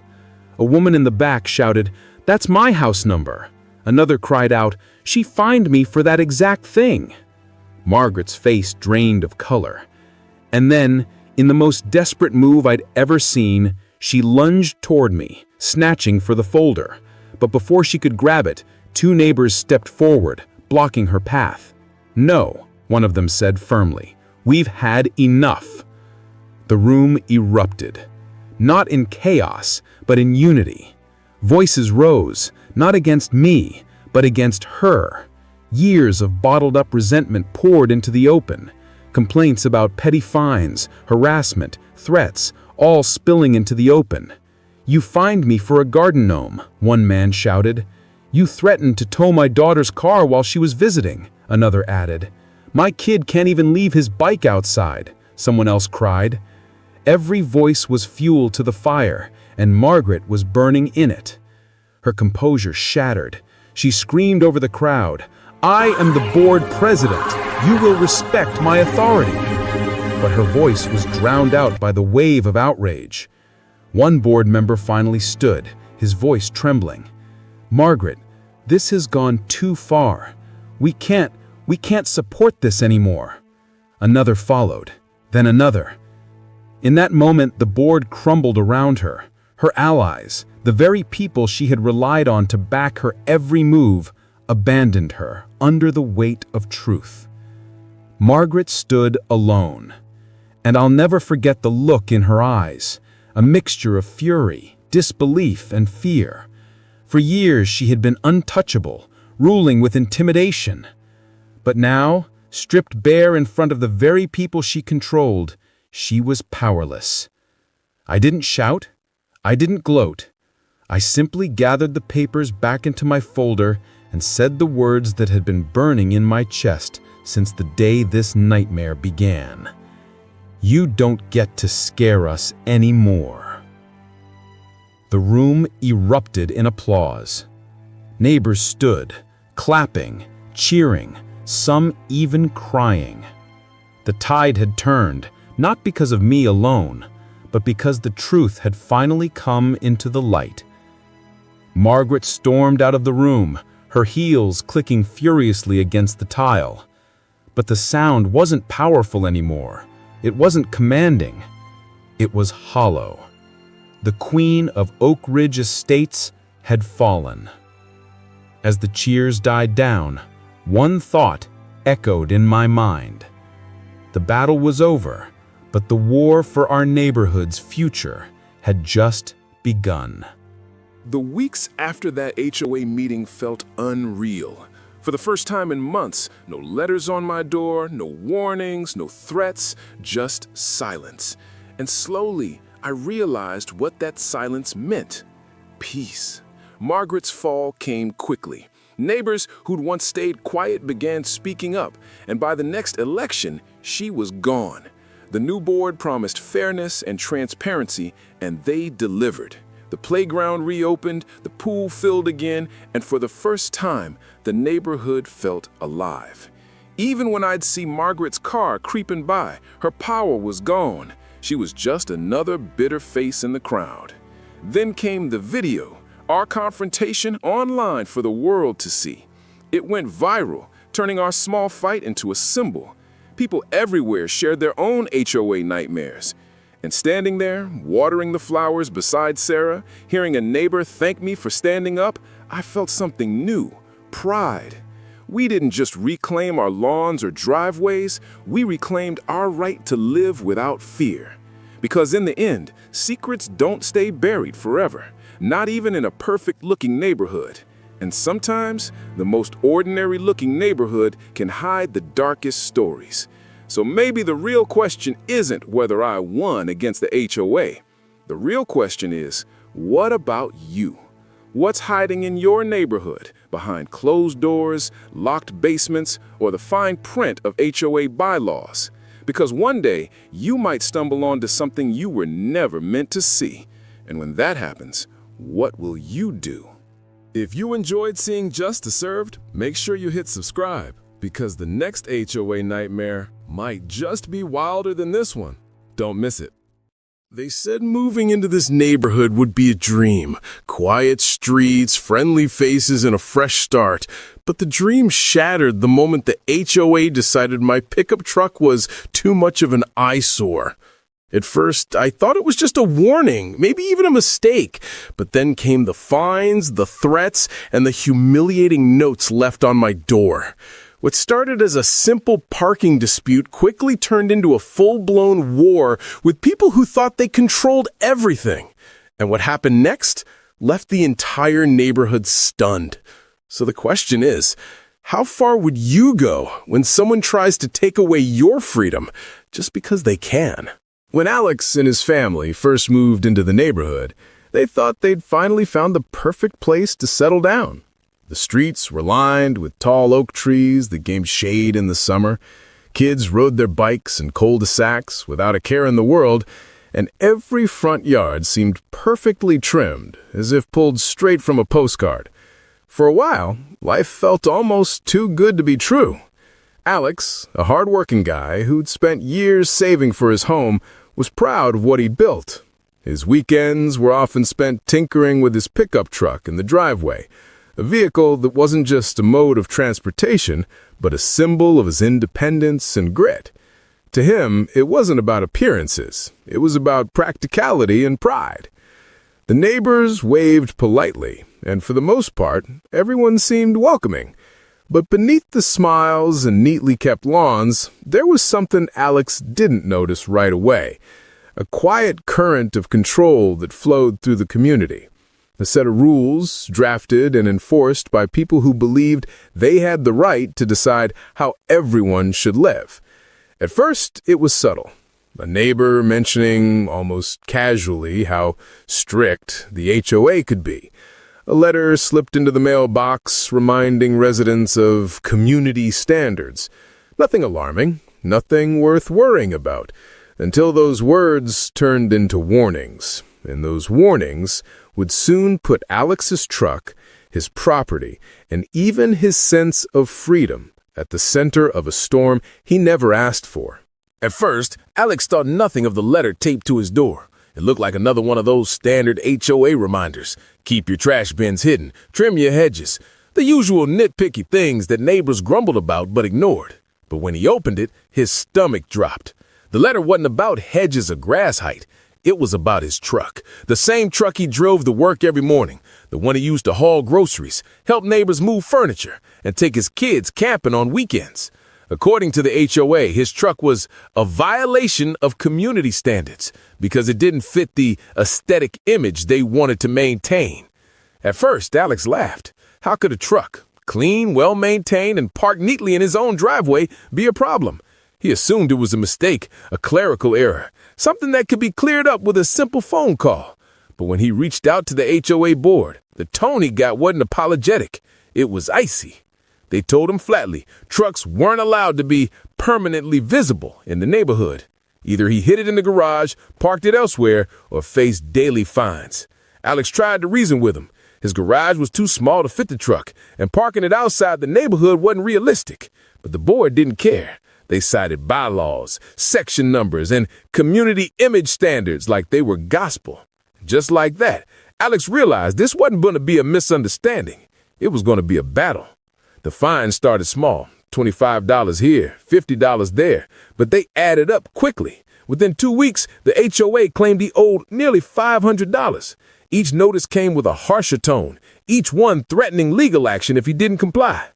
A woman in the back shouted, "That's my house number." Another cried out, "She fined me for that exact thing." Margaret's face drained of color. And then, in the most desperate move I'd ever seen, she lunged toward me, snatching for the folder. But before she could grab it, two neighbors stepped forward, blocking her path. "No," one of them said firmly. "We've had enough." The room erupted. Not in chaos, but in unity. Voices rose, not against me, but against her. Years of bottled-up resentment poured into the open. Complaints about petty fines, harassment, threats, all spilling into the open. "You fined me for a garden gnome," one man shouted. "You threatened to tow my daughter's car while she was visiting," another added. "My kid can't even leave his bike outside," someone else cried. Every voice was fuel to the fire, and Margaret was burning in it. Her composure shattered. She screamed over the crowd, "I am the board president. You will respect my authority." But her voice was drowned out by the wave of outrage. One board member finally stood, his voice trembling. "Margaret, this has gone too far. We can't support this anymore." Another followed, then another. In that moment, the board crumbled around her. Her allies, the very people she had relied on to back her every move, abandoned her under the weight of truth. Margaret stood alone. And I'll never forget the look in her eyes, a mixture of fury, disbelief, and fear. For years she had been untouchable, ruling with intimidation. But now, stripped bare in front of the very people she controlled, she was powerless. I didn't shout. I didn't gloat. I simply gathered the papers back into my folder and said the words that had been burning in my chest since the day this nightmare began. "You don't get to scare us anymore." The room erupted in applause. Neighbors stood, clapping, cheering, some even crying. The tide had turned, not because of me alone, but because the truth had finally come into the light. Margaret stormed out of the room, her heels clicking furiously against the tile. But the sound wasn't powerful anymore. It wasn't commanding. It was hollow. The Queen of Oak Ridge Estates had fallen. As the cheers died down, one thought echoed in my mind. The battle was over, but the war for our neighborhood's future had just begun.
The weeks after that HOA meeting felt unreal. For the first time in months, no letters on my door, no warnings, no threats, just silence. And slowly, I realized what that silence meant. Peace. Margaret's fall came quickly. Neighbors who'd once stayed quiet began speaking up, and by the next election, she was gone. The new board promised fairness and transparency, and they delivered. The playground reopened, the pool filled again, and for the first time, the neighborhood felt alive. Even when I'd see Margaret's car creeping by, her power was gone. She was just another bitter face in the crowd. Then came the video, our confrontation online for the world to see.
It went viral, turning our small fight into a symbol. People everywhere shared their own HOA nightmares. And standing there, watering the flowers beside Sarah, hearing a neighbor thank me for standing up, I felt something new, pride. We didn't just reclaim our lawns or driveways, we reclaimed our right to live without fear. Because in the end, secrets don't stay buried forever, not even in a perfect-looking neighborhood. And sometimes, the most ordinary-looking neighborhood can hide the darkest stories. So maybe the real question isn't whether I won against the HOA. The real question is, what about you? What's hiding in your neighborhood, behind closed doors, locked basements, or the fine print of HOA bylaws? Because one day, you might stumble onto something you were never meant to see. And when that happens, what will you do? If you enjoyed seeing Justice Served, make sure you hit subscribe, because the next HOA nightmare might just be wilder than this one. Don't miss it. They said moving into this neighborhood would be a dream. Quiet streets, friendly faces, and a fresh start. But the dream shattered the moment the HOA decided my pickup truck was too much of an eyesore. At first, I thought it was just a warning, maybe even a mistake. But then came the fines, the threats, and the humiliating notes left on my door. What started as a simple parking dispute quickly turned into a full-blown war with people who thought they controlled everything. And what happened next left the entire neighborhood stunned. So the question is, how far would you go when someone tries to take away your freedom just because they can? When Alex and his family first moved into the neighborhood, they thought they'd finally found the perfect place to settle down. The streets were lined with tall oak trees that gave shade in the summer. Kids rode their bikes in cul-de-sacs without a care in the world, and every front yard seemed perfectly trimmed, as if pulled straight from a postcard. For a while, life felt almost too good to be true. Alex, a hard-working guy who'd spent years saving for his home, was proud of what he'd built. His weekends were often spent tinkering with his pickup truck in the driveway, a vehicle that wasn't just a mode of transportation, but a symbol of his independence and grit. To him, it wasn't about appearances. It was about practicality and pride. The neighbors waved politely, and for the most part, everyone seemed welcoming. But beneath the smiles and neatly kept lawns, there was something Alex didn't notice right away, a quiet current of control that flowed through the community. A set of rules drafted and enforced by people who believed they had the right to decide how everyone should live. At first, it was subtle. A neighbor mentioning almost casually how strict the HOA could be. A letter slipped into the mailbox reminding residents of community standards. Nothing alarming, nothing worth worrying about, until those words turned into warnings. And those warnings would soon put Alex's truck, his property, and even his sense of freedom at the center of a storm he never asked for. At first, Alex thought nothing of the letter taped to his door. It looked like another one of those standard HOA reminders. Keep your trash bins hidden, trim your hedges, the usual nitpicky things that neighbors grumbled about but ignored. But when he opened it, his stomach dropped. The letter wasn't about hedges or grass height. It was about his truck, the same truck he drove to work every morning, the one he used to haul groceries, help neighbors move furniture, and take his kids camping on weekends. According to the HOA, his truck was a violation of community standards because it didn't fit the aesthetic image they wanted to maintain. At first, Alex laughed. How could a truck, clean, well-maintained, and parked neatly in his own driveway, be a problem? He assumed it was a mistake, a clerical error, something that could be cleared up with a simple phone call. But when he reached out to the HOA board, the tone he got wasn't apologetic. It was icy. They told him flatly trucks weren't allowed to be permanently visible in the neighborhood. Either he hid it in the garage, parked it elsewhere, or faced daily fines. Alex tried to reason with him. His garage was too small to fit the truck, and parking it outside the neighborhood wasn't realistic. But the board didn't care. They cited bylaws, section numbers, and community image standards like they were gospel. Just like that, Alex realized this wasn't going to be a misunderstanding. It was going to be a battle.
The fines started small, $25 here, $50 there, but they added up quickly. Within 2 weeks, the HOA claimed he owed nearly $500. Each notice came with a harsher tone, each one threatening legal action if he didn't comply.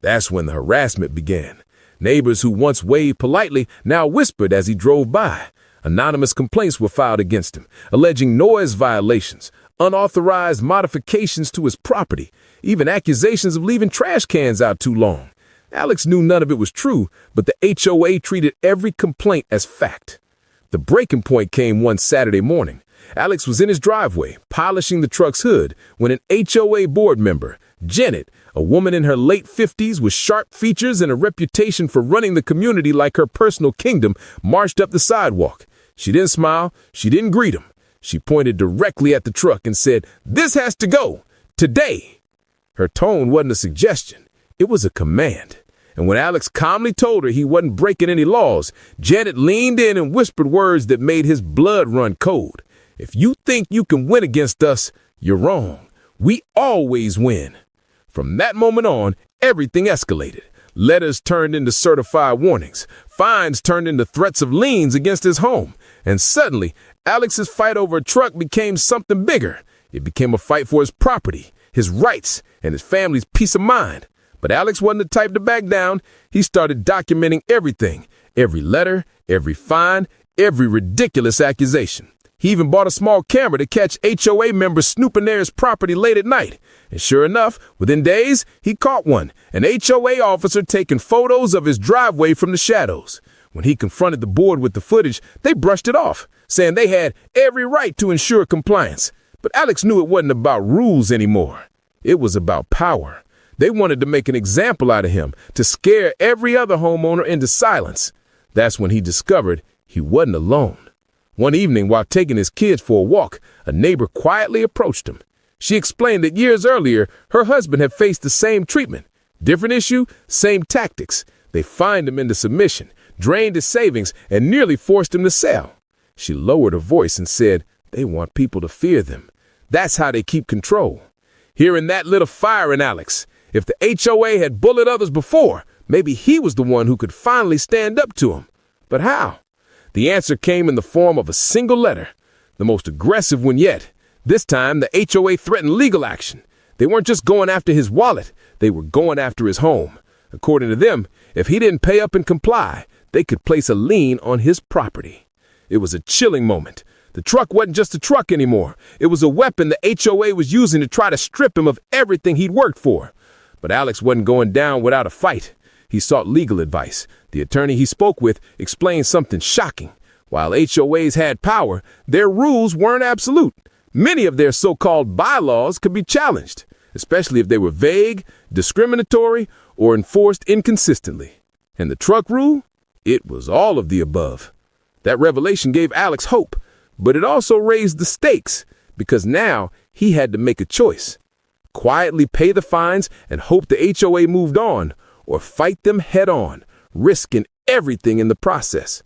That's when the harassment began. Neighbors who once waved politely now whispered as he drove by. Anonymous complaints were filed against him, alleging noise violations, unauthorized modifications to his property, even accusations of leaving trash cans out too long. Alex knew none of it was true, but the HOA treated every complaint as fact. The breaking point came one Saturday morning. Alex was in his driveway, polishing the truck's hood, when an HOA board member, Janet, a woman in her late 50s with sharp features and a reputation for running the community like her personal kingdom, marched up the sidewalk. She didn't smile. She didn't greet him. She pointed directly at the truck and said, "This has to go. Today." Her tone wasn't a suggestion. It was a command. And when Alex calmly told her he wasn't breaking any laws, Janet leaned in and whispered words that made his blood run cold. "If you think you can win against us, you're wrong. We always win." From that moment on, everything escalated. Letters turned into certified warnings. Fines turned into threats of liens against his home. And suddenly, Alex's fight over a truck became something bigger. It became a fight for his property, his rights, and his family's peace of mind. But Alex wasn't the type to back down. He started documenting everything, every letter, every fine, every ridiculous accusation. He even bought a small camera to catch HOA members snooping near his property late at night. And sure enough, within days, he caught one, an HOA officer taking photos of his driveway from the shadows. When he confronted the board with the footage, they brushed it off, saying they had every right to ensure compliance. But Alex knew it wasn't about rules anymore. It was about power. They wanted to make an example out of him, to scare every other homeowner into silence. That's when he discovered he wasn't alone. One evening, while taking his kids for a walk, a neighbor quietly approached him. She explained that years earlier, her husband had faced the same treatment. Different issue, same tactics. They fined him into submission, drained his savings, and nearly forced him to sell. She lowered her voice and said, "They want people to fear them. That's how they keep control." Hearing that lit a fire in Alex. If the HOA had bullied others before, maybe he was the one who could finally stand up to them. But how? The answer came in the form of a single letter, the most aggressive one yet. This time, the HOA threatened legal action. They weren't just going after his wallet, they were going after his home. According to them, if he didn't pay up and comply, they could place a lien on his property. It was a chilling moment. The truck wasn't just a truck anymore. It was a weapon the HOA was using to try to strip him of everything he'd worked for. But Alex wasn't going down without a fight. He sought legal advice. The attorney he spoke with explained something shocking. While HOAs had power, their rules weren't absolute. Many of their so-called bylaws could be challenged, especially if they were vague, discriminatory, or enforced inconsistently. And the truck rule? It was all of the above. That revelation gave Alex hope, but it also raised the stakes, because now he had to make a choice. Quietly pay the fines and hope the HOA moved on, or fight them head on, risking everything in the process.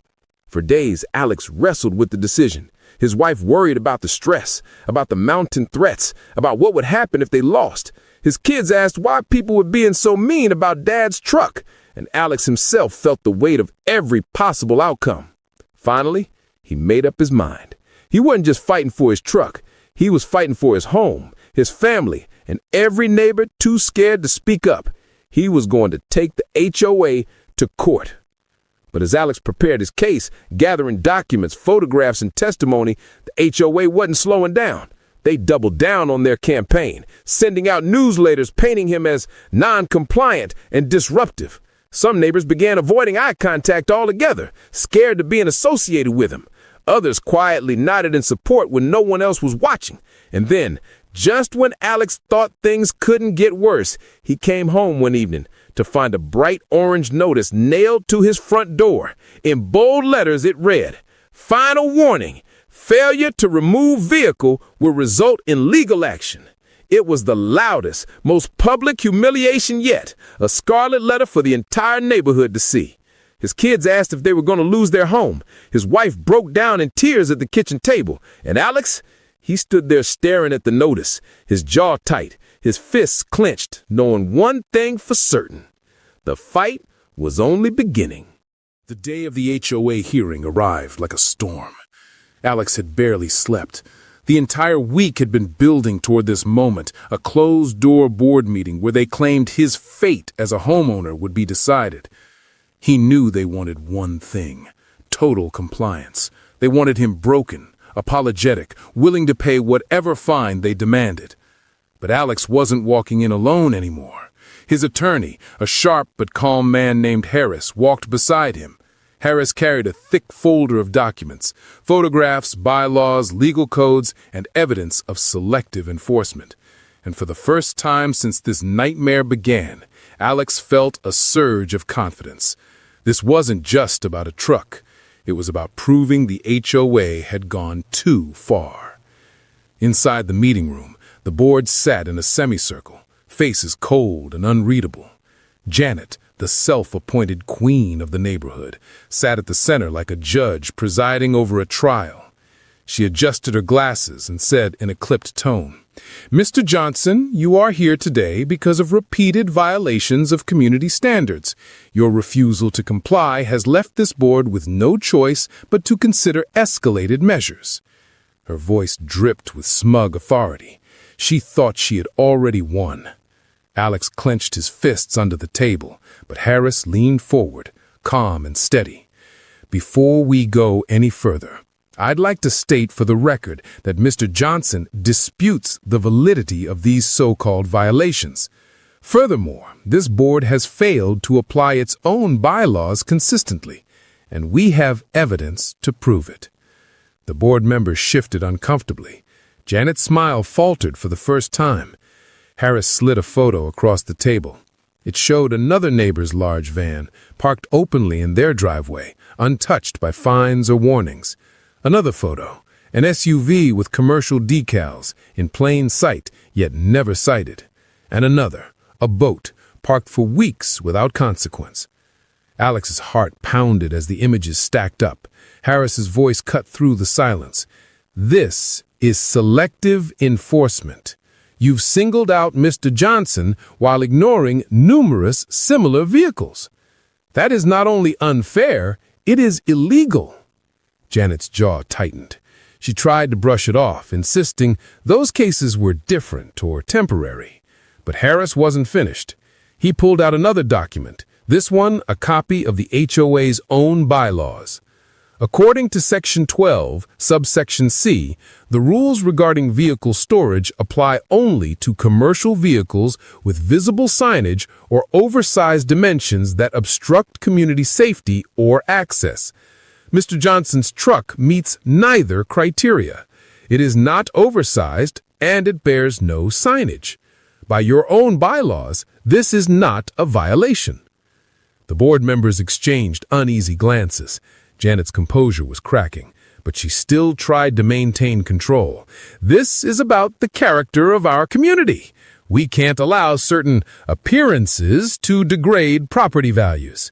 For days, Alex wrestled with the decision. His wife worried about the stress, about the mounting threats, about what would happen if they lost. His kids asked why people were being so mean about Dad's truck, and Alex himself felt the weight of every possible outcome. Finally, he made up his mind. He wasn't just fighting for his truck. He was fighting for his home, his family, and every neighbor too scared to speak up. He was going to take the HOA to court. But as Alex prepared his case, gathering documents, photographs, and testimony, the HOA wasn't slowing down. They doubled down on their campaign, sending out newsletters painting him as non-compliant and disruptive. Some neighbors began avoiding eye contact altogether, scared of being associated with him. Others quietly nodded in support when no one else was watching. And then, just when Alex thought things couldn't get worse, he came home one evening to find a bright orange notice nailed to his front door. In bold letters it read, "Final warning, failure to remove vehicle will result in legal action." It was the loudest, most public humiliation yet, a scarlet letter for the entire neighborhood to see. His kids asked if they were going to lose their home. His wife broke down in tears at the kitchen table. And Alex, he stood there staring at the notice, his jaw tight,
his fists clenched, knowing one thing for certain. The fight was only beginning. The day of the HOA hearing arrived like a storm. Alex had barely slept. The entire week had been building toward this moment, a closed-door board meeting where they claimed his fate as a homeowner would be decided. He knew they wanted one thing: total compliance. They wanted him broken, apologetic, willing to pay whatever fine they demanded. But Alex wasn't walking in alone anymore. His attorney, a sharp but calm man named Harris, walked beside him. Harris carried a thick folder of documents, photographs, bylaws, legal codes, and evidence of selective enforcement. And for the first time since this nightmare began, Alex felt a surge of confidence. This wasn't just about a truck. It was about proving the HOA had gone too far. Inside the meeting room, the board sat in a semicircle, faces cold and unreadable. Janet, the self-appointed queen of the neighborhood, sat at the center like a judge presiding over a trial. She adjusted her glasses and said in a clipped tone, "Mr. Johnson, you are here today because of repeated violations of community standards. Your refusal to comply has left this board with no choice but to consider escalated measures." Her voice dripped with smug authority. She thought she had already won. Alex clenched his fists under the table, but Harris leaned forward, calm and steady. "Before we go any further, I'd like to state for the record that Mr. Johnson disputes the validity of these so-called violations. Furthermore, this board has failed to apply its own bylaws consistently, and we have evidence to prove it." The board members shifted uncomfortably. Janet's smile faltered for the first time. Harris slid a photo across the table. It showed another neighbor's large van, parked openly in their driveway, untouched by fines or warnings. Another photo, an SUV with commercial decals, in plain sight, yet never sighted. And another, a boat, parked for weeks without consequence. Alex's heart pounded as the images stacked up. Harris's voice cut through the silence. "This is selective enforcement. You've singled out Mr. Johnson while ignoring numerous similar vehicles. That is not only unfair, it is illegal." Janet's jaw tightened. She tried to brush it off, insisting those cases were different or temporary. But Harris wasn't finished. He pulled out another document, this one a copy of the HOA's own bylaws. According to Section 12, subsection C, the rules regarding vehicle storage apply only to commercial vehicles with visible signage or oversized dimensions that obstruct community safety or access. Mr. Johnson's truck meets neither criteria. It is not oversized and it bears no signage. By your own bylaws, this is not a violation. The board members exchanged uneasy glances. Janet's composure was cracking, but she still tried to maintain control. "This is about the character of our community. We can't allow certain appearances to degrade property values."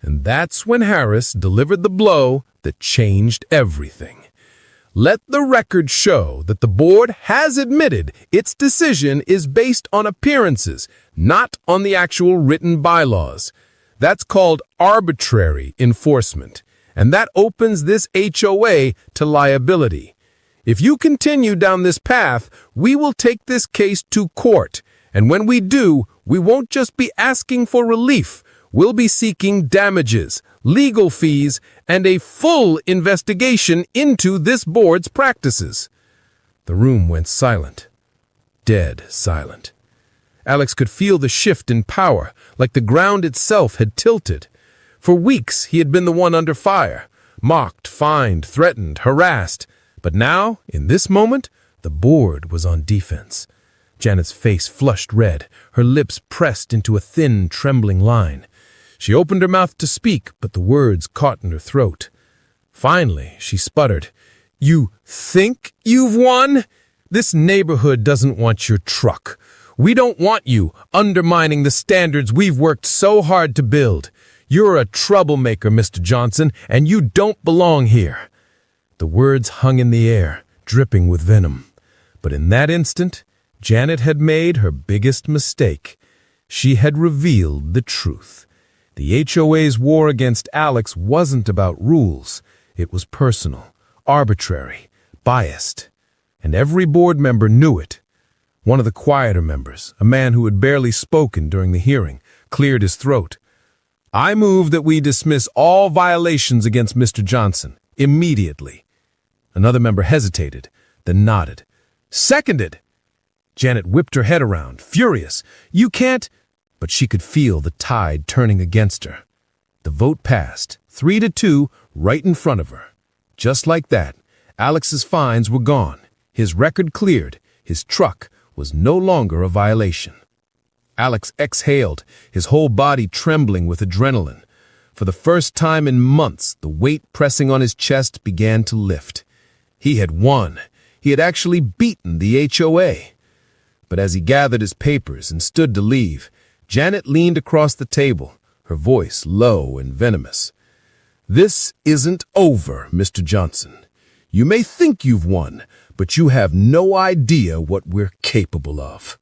And that's when Harris delivered the blow that changed everything. "Let the record show that the board has admitted its decision is based on appearances, not on the actual written bylaws. That's called arbitrary enforcement. And that opens this HOA to liability. If you continue down this path, we will take this case to court. And when we do, we won't just be asking for relief. We'll be seeking damages, legal fees, and a full investigation into this board's practices." The room went silent. Dead silent. Alex could feel the shift in power, like the ground itself had tilted. For weeks, he had been the one under fire, mocked, fined, threatened, harassed. But now, in this moment, the board was on defense. Janet's face flushed red, her lips pressed into a thin, trembling line. She opened her mouth to speak, but the words caught in her throat. Finally, she sputtered, "You think you've won? This neighborhood doesn't want your truck. We don't want you undermining the standards we've worked so hard to build. You're a troublemaker, Mr. Johnson, and you don't belong here." The words hung in the air, dripping with venom. But in that instant,
Janet had made her biggest mistake. She had revealed the truth. The HOA's war against Alex wasn't about rules. It was personal, arbitrary, biased. And every board member knew it. One of the quieter members, a man who had barely spoken during the hearing, cleared his throat. "I move that we dismiss all violations against Mr. Johnson, immediately." Another member hesitated, then nodded. "Seconded!" Janet whipped her head around, furious. "You can't—" But she could feel the tide turning against her. The vote passed, 3-2, right in front of her. Just like that, Alex's fines were gone, his record cleared, his truck was no longer a violation. Alex exhaled, his whole body trembling with adrenaline. For the first time in months, the weight pressing on his chest began to lift. He had won. He had actually beaten the HOA. But as he gathered his papers and stood to leave, Janet leaned across the table, her voice low and venomous. "This isn't over, Mr. Johnson. You may think you've won, but you have no idea what we're capable of."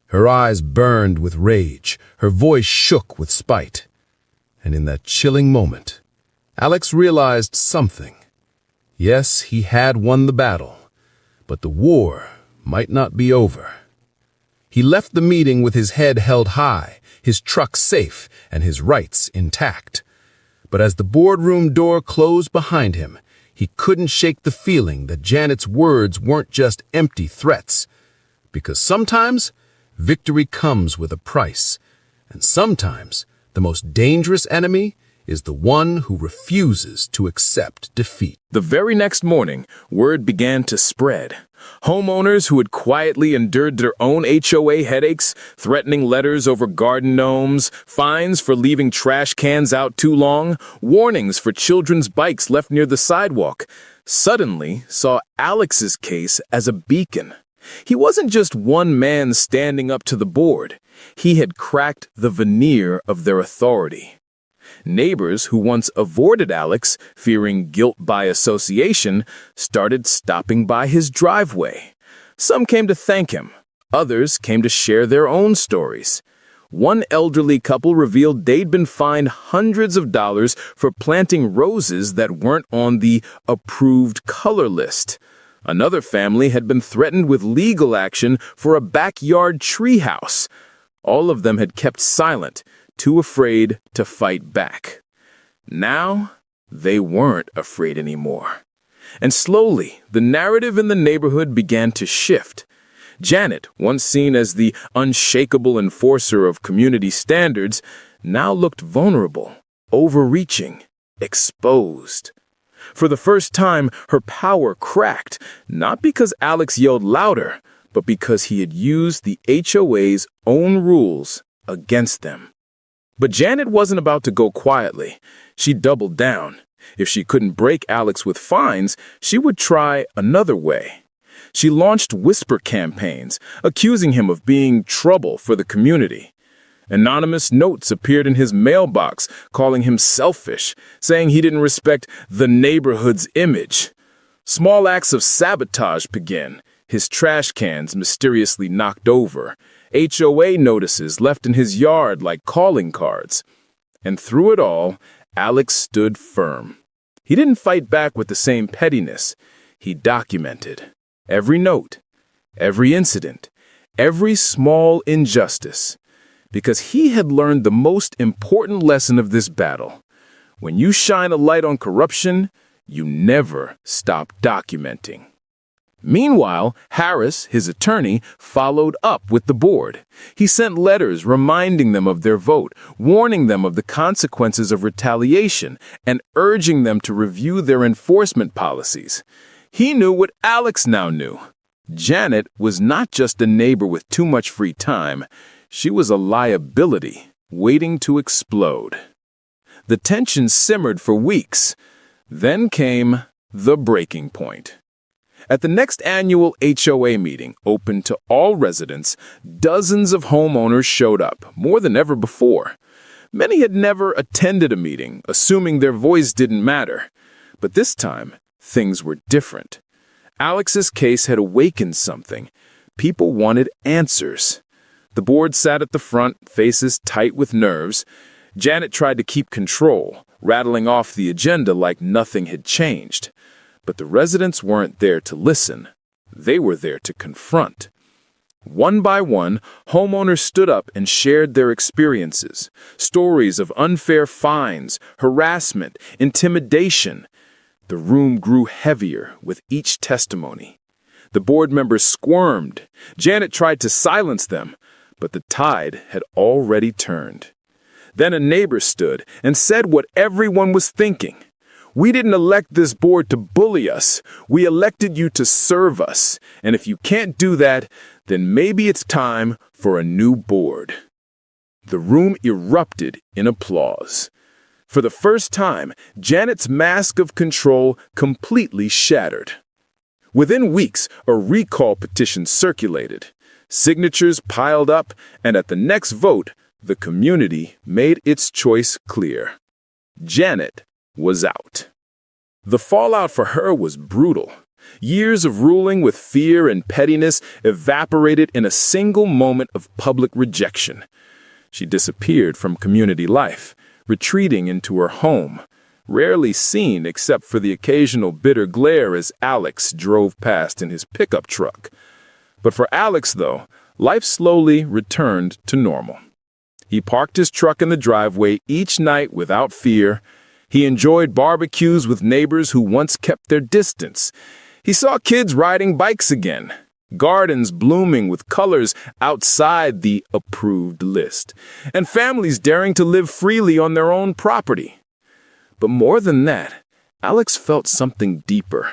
Her eyes burned with rage, her voice shook with spite. And in that chilling moment, Alex realized something. Yes, he had won the battle, but the war might not be over. He left the meeting with his head held high, his truck safe, and his rights intact. But as the boardroom door closed behind him, he couldn't shake the feeling that Janet's words weren't just empty threats. Because sometimes, victory comes with a price, and sometimes the most dangerous enemy is the one who refuses to accept defeat. The very next morning, word began to spread. Homeowners who had quietly endured their own HOA headaches, threatening letters over garden gnomes, fines for leaving trash cans out too long, warnings for children's bikes left near the sidewalk, suddenly saw Alex's case as a beacon. He wasn't just one man standing up to the board. He had cracked the veneer of their authority. Neighbors who once avoided Alex, fearing guilt by association, started stopping by his driveway. Some came to thank him. Others came to share their own stories. One elderly couple revealed they'd been fined hundreds of dollars for planting roses that weren't on the approved color list. Another family had been threatened with legal action for a backyard treehouse. All of them had kept silent, too afraid to fight back. Now, they weren't afraid anymore. And slowly, the narrative in the neighborhood began to shift. Janet, once seen as the unshakable enforcer of community standards, now looked vulnerable, overreaching, exposed. For the first time, her power cracked, not because Alex yelled louder, but because he had used the HOA's own rules against them. But Janet wasn't about to go quietly. She doubled down. If she couldn't break Alex with fines, she would try another way. She launched whisper campaigns, accusing him of being trouble for the community. Anonymous notes appeared in his mailbox, calling him selfish, saying he didn't respect the neighborhood's image. Small acts of sabotage began, his trash cans mysteriously knocked over, HOA notices left in his yard like calling cards. And through it all, Alex stood firm. He didn't fight back with the same pettiness. He documented every note, every incident, every small injustice. Because he had learned the most important lesson of this battle. When you shine a light on corruption, you never stop documenting. Meanwhile, Harris, his attorney, followed up with the board. He sent letters reminding them of their vote, warning them of the consequences of retaliation, and urging them to review their enforcement policies. He knew what Alex now knew. Janet was not just a neighbor with too much free time. She was a liability waiting to explode. The tension simmered for weeks. Then came the breaking point. At the next annual HOA meeting, open to all residents, dozens of homeowners showed up, more than ever before. Many had never attended a meeting, assuming their voice didn't matter. But this time, things were different. Alex's case had awakened something.
People wanted answers. The board sat at the front, faces tight with nerves. Janet tried to keep control, rattling off the agenda like nothing had changed. But the residents weren't there to listen. They were there to confront. One by one, homeowners stood up and shared their experiences, stories of unfair fines, harassment, intimidation. The room grew heavier with each testimony. The board members squirmed. Janet tried to silence them, but the tide had already turned. Then a neighbor stood and said what everyone was thinking. "We didn't elect this board to bully us. We elected you to serve us. And if you can't do that, then maybe it's time for a new board." The room erupted in applause. For the first time, Janet's mask of control completely shattered. Within weeks, a recall petition circulated. Signatures piled up, and at the next vote, the community made its choice clear. Janet was out. The fallout for her was brutal. Years of ruling with fear and pettiness evaporated in a single moment of public rejection. She disappeared from community life, retreating into her home, rarely seen except for the occasional bitter glare as Alex drove past in his pickup truck. But for Alex, though, life slowly returned to normal. He parked his truck in the driveway each night without fear. He enjoyed barbecues with neighbors who once kept their distance. He saw kids riding bikes again, gardens blooming with colors outside the approved list, and families daring to live freely on their own property. But more than that, Alex felt something deeper.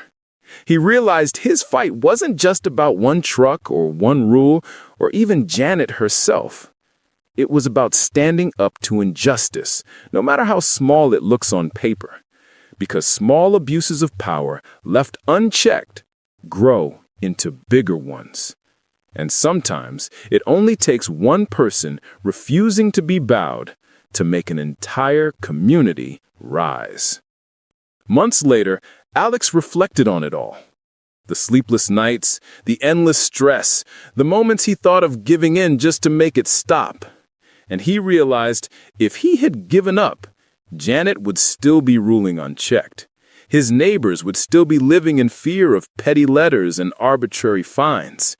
He realized his fight wasn't just about one truck or one rule or even Janet herself. It was about standing up to injustice, no matter how small it looks on paper. Because small abuses of power, left unchecked, grow into bigger ones. And sometimes it only takes one person refusing to be bowed to make an entire community rise. Months later, Alex reflected on it all. The sleepless nights, the endless stress, the moments he thought of giving in just to make it stop. And he realized if he had given up, Janet would still be ruling unchecked. His neighbors would still be living in fear of petty letters and arbitrary fines.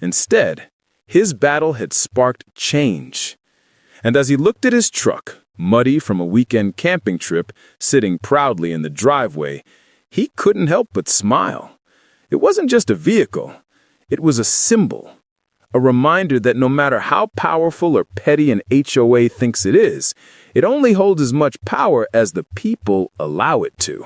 Instead, his battle had sparked change. And as he looked at his truck, muddy from a weekend camping trip, sitting proudly in the driveway, he couldn't help but smile. It wasn't just a vehicle. It was a symbol. A reminder that no matter how powerful or petty an HOA thinks it is, it only holds as much power as the people allow it to.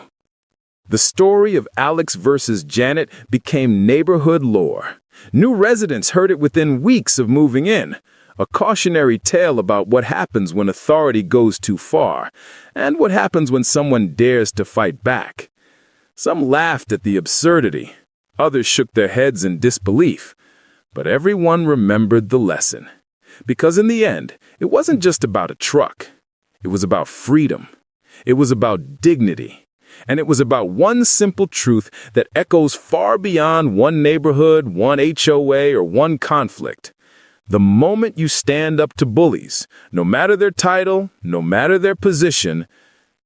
The story of Alex versus Janet became neighborhood lore. New residents heard it within weeks of moving in. A cautionary tale about what happens when authority goes too far, and what happens when someone dares to fight back. Some laughed at the absurdity. Others shook their heads in disbelief. But everyone remembered the lesson. Because in the end, it wasn't just about a truck. It was about freedom. It was about dignity. And it was about one simple truth that echoes far beyond one neighborhood, one HOA, or one conflict. The moment you stand up to bullies, no matter their title, no matter their position,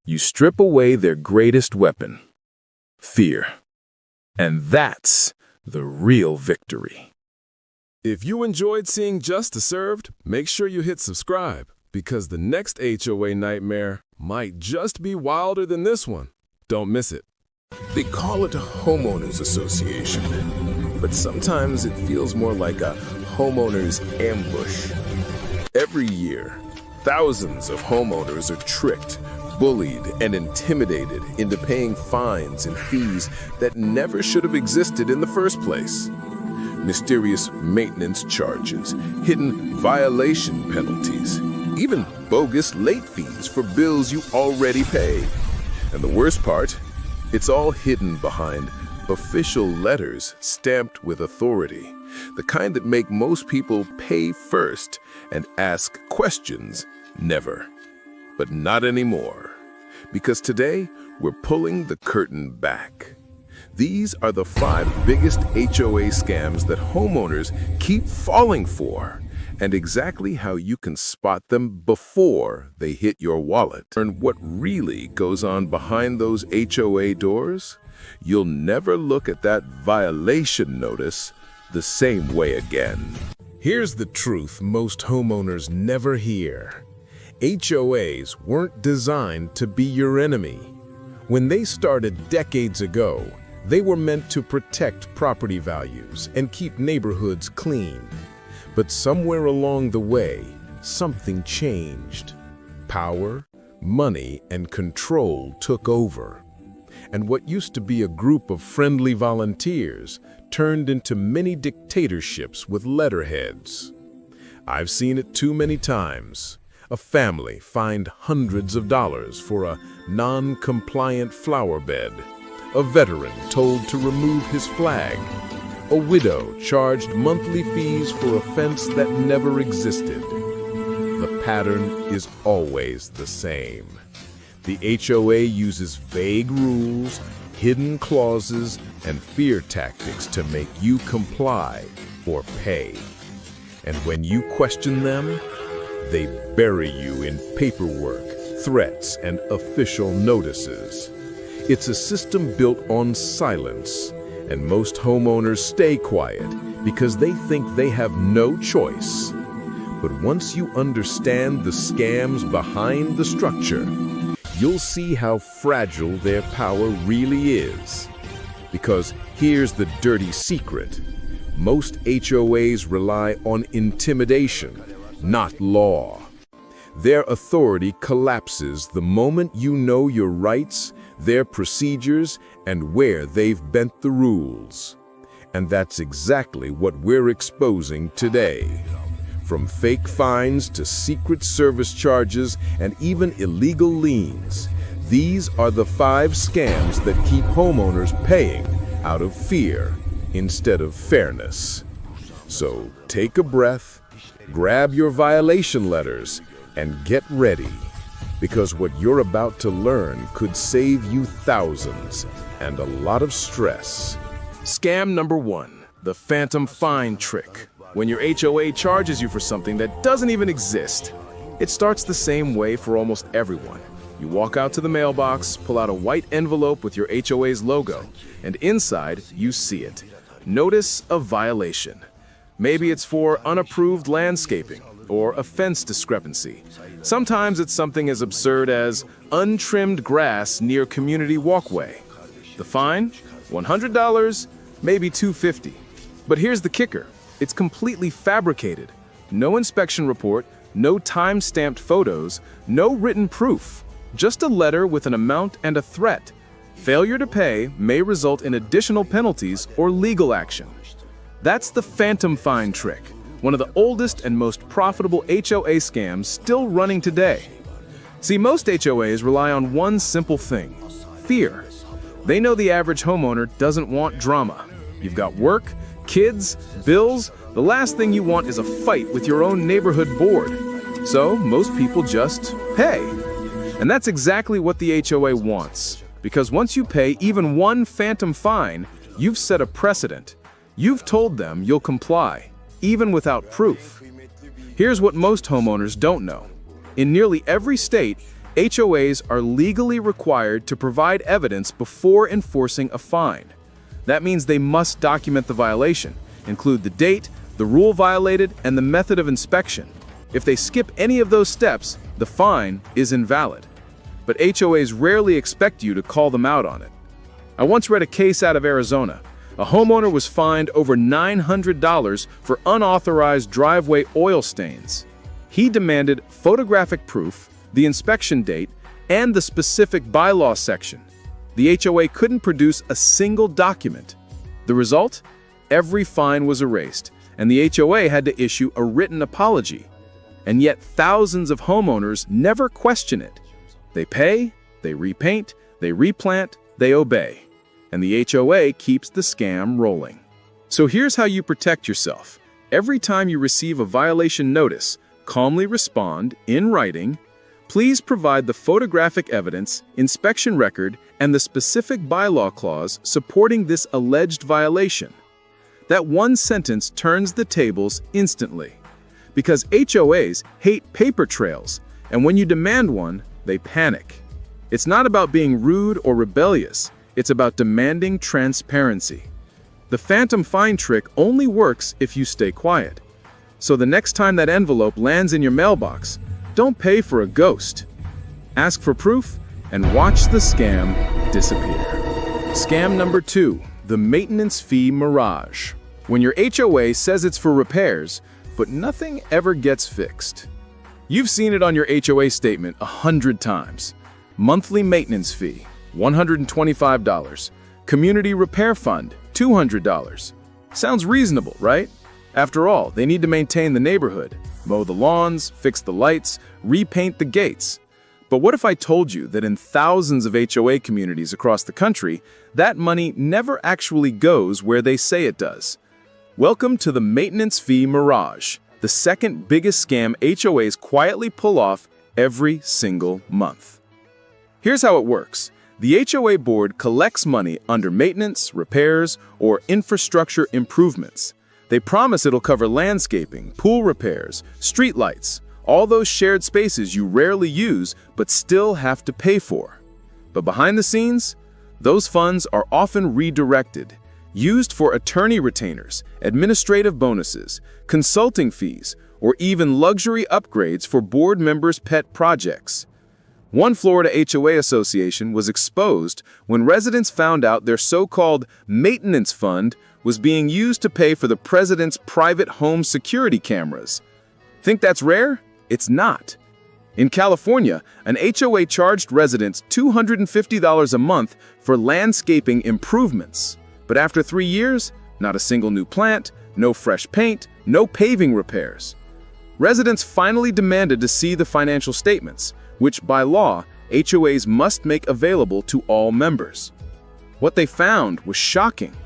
you strip away their greatest weapon, fear. And that's the real victory.
If you enjoyed seeing Justice Served, make sure you hit subscribe, because the next HOA nightmare might just be wilder than this one. Don't miss it.
They call it a homeowners association, but sometimes it feels more like a homeowners ambush. Every year, thousands of homeowners are tricked, bullied, and intimidated into paying fines and fees that never should have existed in the first place. Mysterious maintenance charges, hidden violation penalties, even bogus late fees for bills you already paid. And the worst part, it's all hidden behind official letters stamped with authority, the kind that make most people pay first and ask questions never. But not anymore, because today we're pulling the curtain back. These are the 5 biggest HOA scams that homeowners keep falling for, and exactly how you can spot them before they hit your wallet. Learn what really goes on behind those HOA doors? You'll never look at that violation notice the same way again.
Here's the truth most homeowners never hear. HOAs weren't designed to be your enemy. When they started decades ago, they were meant to protect property values and keep neighborhoods clean. But somewhere along the way, something changed. Power, money, and control took over. And what used to be a group of friendly volunteers turned into many dictatorships with letterheads. I've seen it too many times. A family fined hundreds of dollars for a non-compliant flower bed. A veteran told to remove his flag. A widow charged monthly fees for a fence that never existed. The pattern is always the same. The HOA uses vague rules, hidden clauses, and fear tactics to make you comply or pay. And when you question them, they bury you in paperwork, threats, and official notices. It's a system built on silence, and most homeowners stay quiet because they think they have no choice. But once you understand the scams behind the structure, you'll see how fragile their power really is. Because here's the dirty secret. Most HOAs rely on intimidation, not law. Their authority collapses the moment you know your rights, their procedures, and where they've bent the rules. And that's exactly what we're exposing today. From fake fines to secret service charges and even illegal liens, these are the 5 scams that keep homeowners paying out of fear instead of fairness. So take a breath, grab your violation letters, and get ready, because what you're about to learn could save you thousands and a lot of stress.
Scam number 1, the phantom fine trick. When your HOA charges you for something that doesn't even exist. It starts the same way for almost everyone. You walk out to the mailbox, pull out a white envelope with your HOA's logo, and inside you see it. Notice of violation. Maybe it's for unapproved landscaping or a fence discrepancy. Sometimes it's something as absurd as untrimmed grass near community walkway. The fine? $100, maybe $250. But here's the kicker. It's completely fabricated. No inspection report, no time-stamped photos, no written proof. Just a letter with an amount and a threat. Failure to pay may result in additional penalties or legal action. That's the phantom fine trick, one of the oldest and most profitable HOA scams still running today. See, most HOAs rely on one simple thing: fear. They know the average homeowner doesn't want drama. You've got work, kids, bills. The last thing you want is a fight with your own neighborhood board. So most people just pay. And that's exactly what the HOA wants. Because once you pay even one phantom fine, you've set a precedent. You've told them you'll comply, even without proof. Here's what most homeowners don't know. In nearly every state, HOAs are legally required to provide evidence before enforcing a fine. That means they must document the violation, include the date, the rule violated, and the method of inspection. If they skip any of those steps, the fine is invalid. But HOAs rarely expect you to call them out on it. I once read a case out of Arizona. A homeowner was fined over $900 for unauthorized driveway oil stains. He demanded photographic proof, the inspection date, and the specific bylaw section. The HOA couldn't produce a single document. The result? Every fine was erased, and the HOA had to issue a written apology. And yet thousands of homeowners never question it. They pay, they repaint, they replant, they obey. And the HOA keeps the scam rolling. So here's how you protect yourself. Every time you receive a violation notice, calmly respond in writing, Please provide the photographic evidence, inspection record, and the specific bylaw clause supporting this alleged violation. That one sentence turns the tables instantly. Because HOAs hate paper trails, and when you demand one, they panic. It's not about being rude or rebellious, it's about demanding transparency. The phantom fine trick only works if you stay quiet. So the next time that envelope lands in your mailbox, don't pay for a ghost. Ask for proof and watch the scam disappear. Scam number 2, the maintenance fee mirage. When your HOA says it's for repairs, but nothing ever gets fixed. You've seen it on your HOA statement 100 times. Monthly maintenance fee, $125. Community repair fund, $200. Sounds reasonable, right? After all, they need to maintain the neighborhood, mow the lawns, fix the lights, repaint the gates. But what if I told you that in thousands of HOA communities across the country, that money never actually goes where they say it does? Welcome to the maintenance fee mirage, the second biggest scam HOAs quietly pull off every single month. Here's how it works. The HOA board collects money under maintenance, repairs, or infrastructure improvements. They promise it'll cover landscaping, pool repairs, street lights, all those shared spaces you rarely use but still have to pay for. But behind the scenes, those funds are often redirected, used for attorney retainers, administrative bonuses, consulting fees, or even luxury upgrades for board members' pet projects. One Florida HOA association was exposed when residents found out their so-called maintenance fund was being used to pay for the president's private home security cameras. Think that's rare? It's not. In California, an HOA charged residents $250 a month for landscaping improvements. But after 3 years, not a single new plant, no fresh paint, no paving repairs. Residents finally demanded to see the financial statements, which by law, HOAs must make available to all members. What they found was shocking.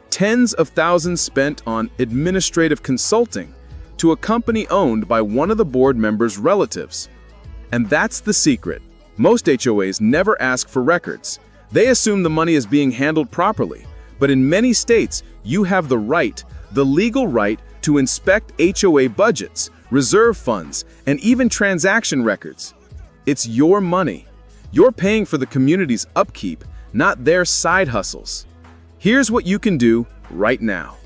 Tens of thousands spent on administrative consulting to a company owned by one of the board members' relatives. And that's the secret. Most HOAs never ask for records. They assume the money is being handled properly. But in many states, you have the right, the legal right, to inspect HOA budgets, reserve funds, and even transaction records. It's your money. You're paying for the community's upkeep, not their side hustles. Here's what you can do right now.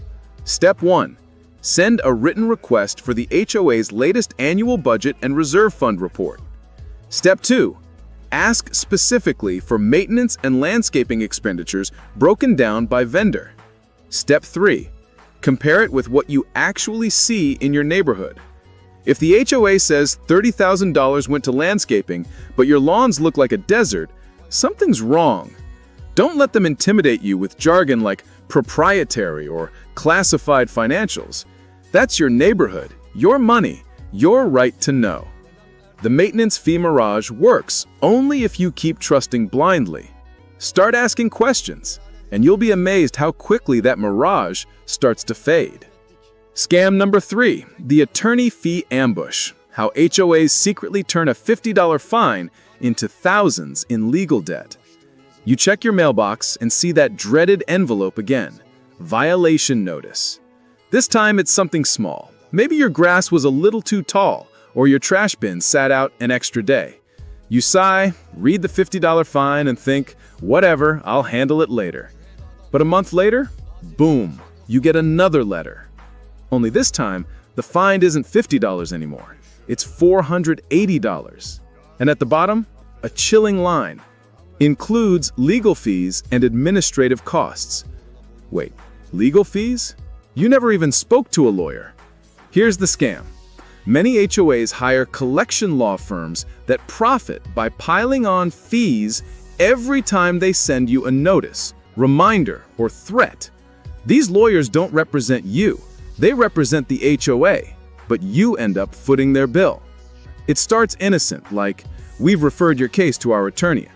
Step 1. Send a written request for the HOA's latest annual budget and reserve fund report. Step 2. Ask specifically for maintenance and landscaping expenditures broken down by vendor. Step 3. Compare it with what you actually see in your neighborhood. If the HOA says $30,000 went to landscaping, but your lawns look like a desert, something's wrong. Don't let them intimidate you with jargon like proprietary or classified financials. That's your neighborhood, your money, your right to know. The maintenance fee mirage works only if you keep trusting blindly. Start asking questions, and you'll be amazed how quickly that mirage starts to fade. Scam number 3, the attorney fee ambush. How HOAs secretly turn a $50 fine into thousands in legal debt. You check your mailbox and see that dreaded envelope again. Violation notice. This time it's something small. Maybe your grass was a little too tall, or your trash bin sat out an extra day. You sigh, read the $50 fine, and think, whatever, I'll handle it later. But a month later, boom, you get another letter. Only this time, the fine isn't $50 anymore. It's $480. And at the bottom, a chilling line. Includes legal fees and administrative costs. Wait, legal fees? You never even spoke to a lawyer. Here's the scam. Many HOAs hire collection law firms that profit by piling on fees every time they send you a notice, reminder, or threat. These lawyers don't represent you. They represent the HOA, but you end up footing their bill. It starts innocent, like, we've referred your case to our attorney.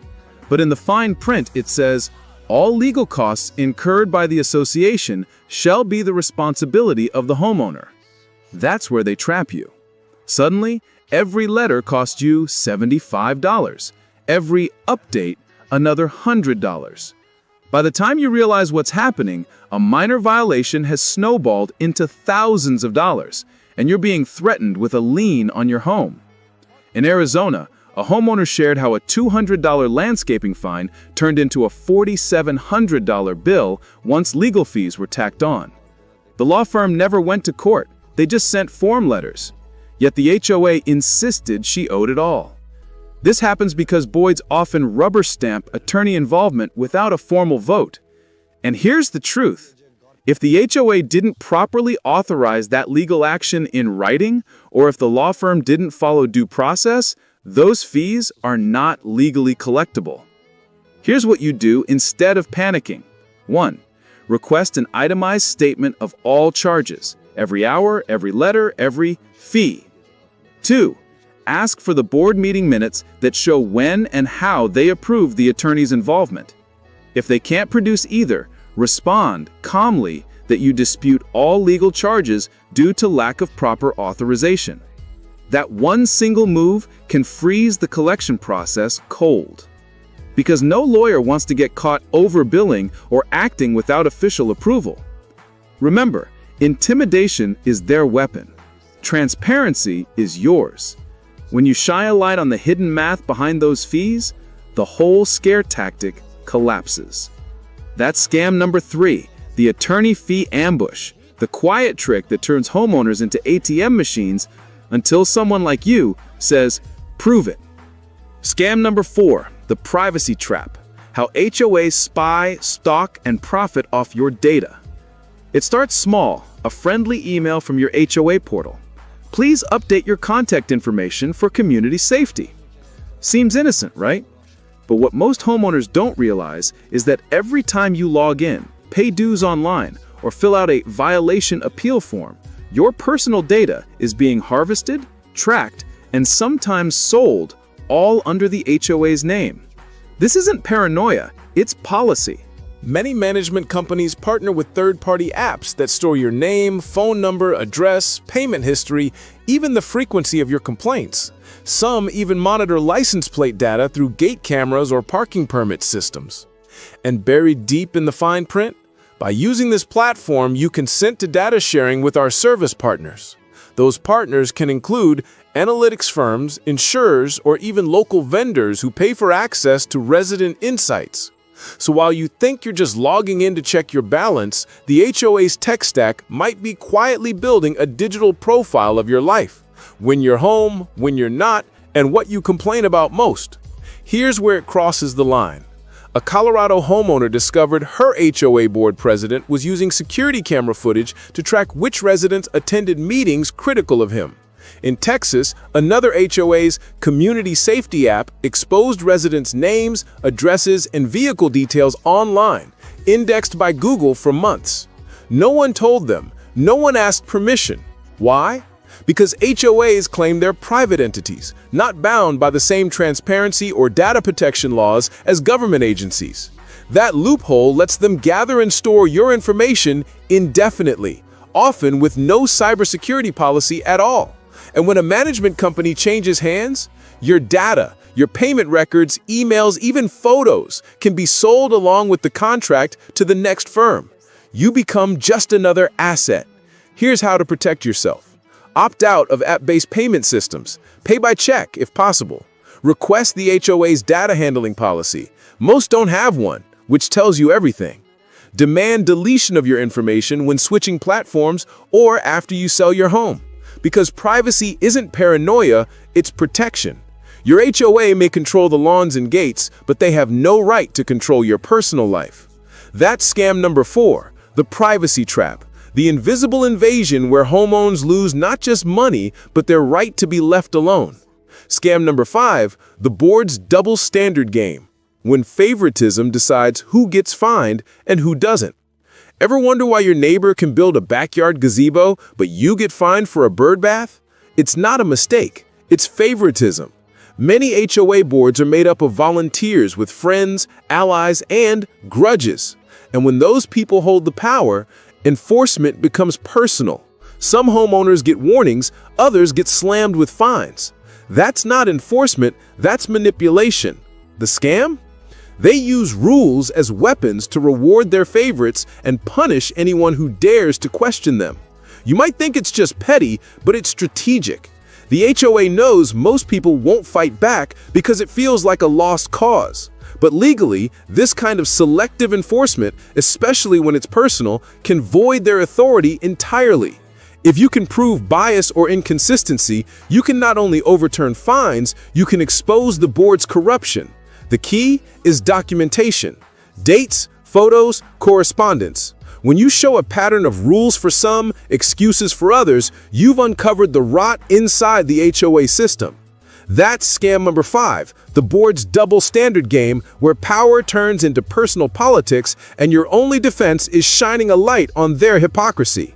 But in the fine print, it says, all legal costs incurred by the association shall be the responsibility of the homeowner. That's where they trap you. Suddenly, Every letter cost you $75. Every update, another $100. By the time you realize what's happening, a minor violation has snowballed into thousands of dollars, and you're being threatened with a lien on your home. In Arizona, a homeowner shared how a $200 landscaping fine turned into a $4,700 bill once legal fees were tacked on. The law firm never went to court, they just sent form letters. Yet the HOA insisted she owed it all. This happens because Boyds often rubber stamp attorney involvement without a formal vote. And here's the truth. If the HOA didn't properly authorize that legal action in writing, or if the law firm didn't follow due process, those fees are not legally collectible. Here's what you do instead of panicking. 1. Request an itemized statement of all charges, every hour, every letter, every fee. 2. Ask for the board meeting minutes that show when and how they approved the attorney's involvement. If they can't produce either, respond calmly that you dispute all legal charges due to lack of proper authorization. That one single move can freeze the collection process cold. Because no lawyer wants to get caught overbilling or acting without official approval. Remember, intimidation is their weapon. Transparency is yours. When you shine a light on the hidden math behind those fees, the whole scare tactic collapses. That's scam number 3, the attorney fee ambush, the quiet trick that turns homeowners into ATM machines until someone like you says, "Prove it." Scam number 4, the privacy trap, how HOAs spy, stalk, and profit off your data. It starts small, a friendly email from your HOA portal. Please update your contact information for community safety. Seems innocent, right? But what most homeowners don't realize is that every time you log in, pay dues online, or fill out a violation appeal form, your personal data is being harvested, tracked, and sometimes sold, all under the HOA's name. This isn't paranoia, it's policy.
Many management companies partner with third-party apps that store your name, phone number, address, payment history, even the frequency of your complaints. Some even monitor license plate data through gate cameras or parking permit systems. And buried deep in the fine print, by using this platform, you consent to data sharing with our service partners. Those partners can include analytics firms, insurers, or even local vendors who pay for access to resident insights. So while you think you're just logging in to check your balance, the HOA's tech stack might be quietly building a digital profile of your life, when you're home, when you're not, and what you complain about most. Here's where it crosses the line. A Colorado homeowner discovered her HOA board president was using security camera footage to track which residents attended meetings critical of him. In Texas, another HOA's community safety app exposed residents' names, addresses, and vehicle details online, indexed by Google for months. No one told them, no one asked permission. Why? Because HOAs claim they're private entities, not bound by the same transparency or data protection laws as government agencies. That loophole lets them gather and store your information indefinitely, often with no cybersecurity policy at all. And when a management company changes hands, your data, your payment records, emails, even photos can be sold along with the contract to the next firm. You become just another asset. Here's how to protect yourself. Opt out of app-based payment systems. Pay by check if possible. Request the HOA's data handling policy. Most don't have one, which tells you everything. Demand deletion of your information when switching platforms or after you sell your home. Because privacy isn't paranoia, it's protection. Your HOA may control the lawns and gates, but they have no right to control your personal life. That's scam number 4, the privacy trap. The invisible invasion where homeowners lose not just money, but their right to be left alone. Scam number 5, the board's double standard game, when favoritism decides who gets fined and who doesn't. Ever wonder why your neighbor can build a backyard gazebo, but you get fined for a bird bath? It's not a mistake, it's favoritism. Many HOA boards are made up of volunteers with friends, allies, and grudges. And when those people hold the power, enforcement becomes personal. Some homeowners get warnings, others get slammed with fines.
That's not enforcement, that's manipulation. The scam? They use rules as weapons to reward their favorites and punish anyone who dares to question them. You might think it's just petty, but it's strategic. The HOA knows most people won't fight back because it feels like a lost cause. But legally, this kind of selective enforcement, especially when it's personal, can void their authority entirely. If you can prove bias or inconsistency, you can not only overturn fines, you can expose the board's corruption. The key is documentation. Dates, photos, correspondence. When you show a pattern of rules for some, excuses for others, you've uncovered the rot inside the HOA system. That's scam number 5, the board's double standard game where power turns into personal politics and your only defense is shining a light on their hypocrisy.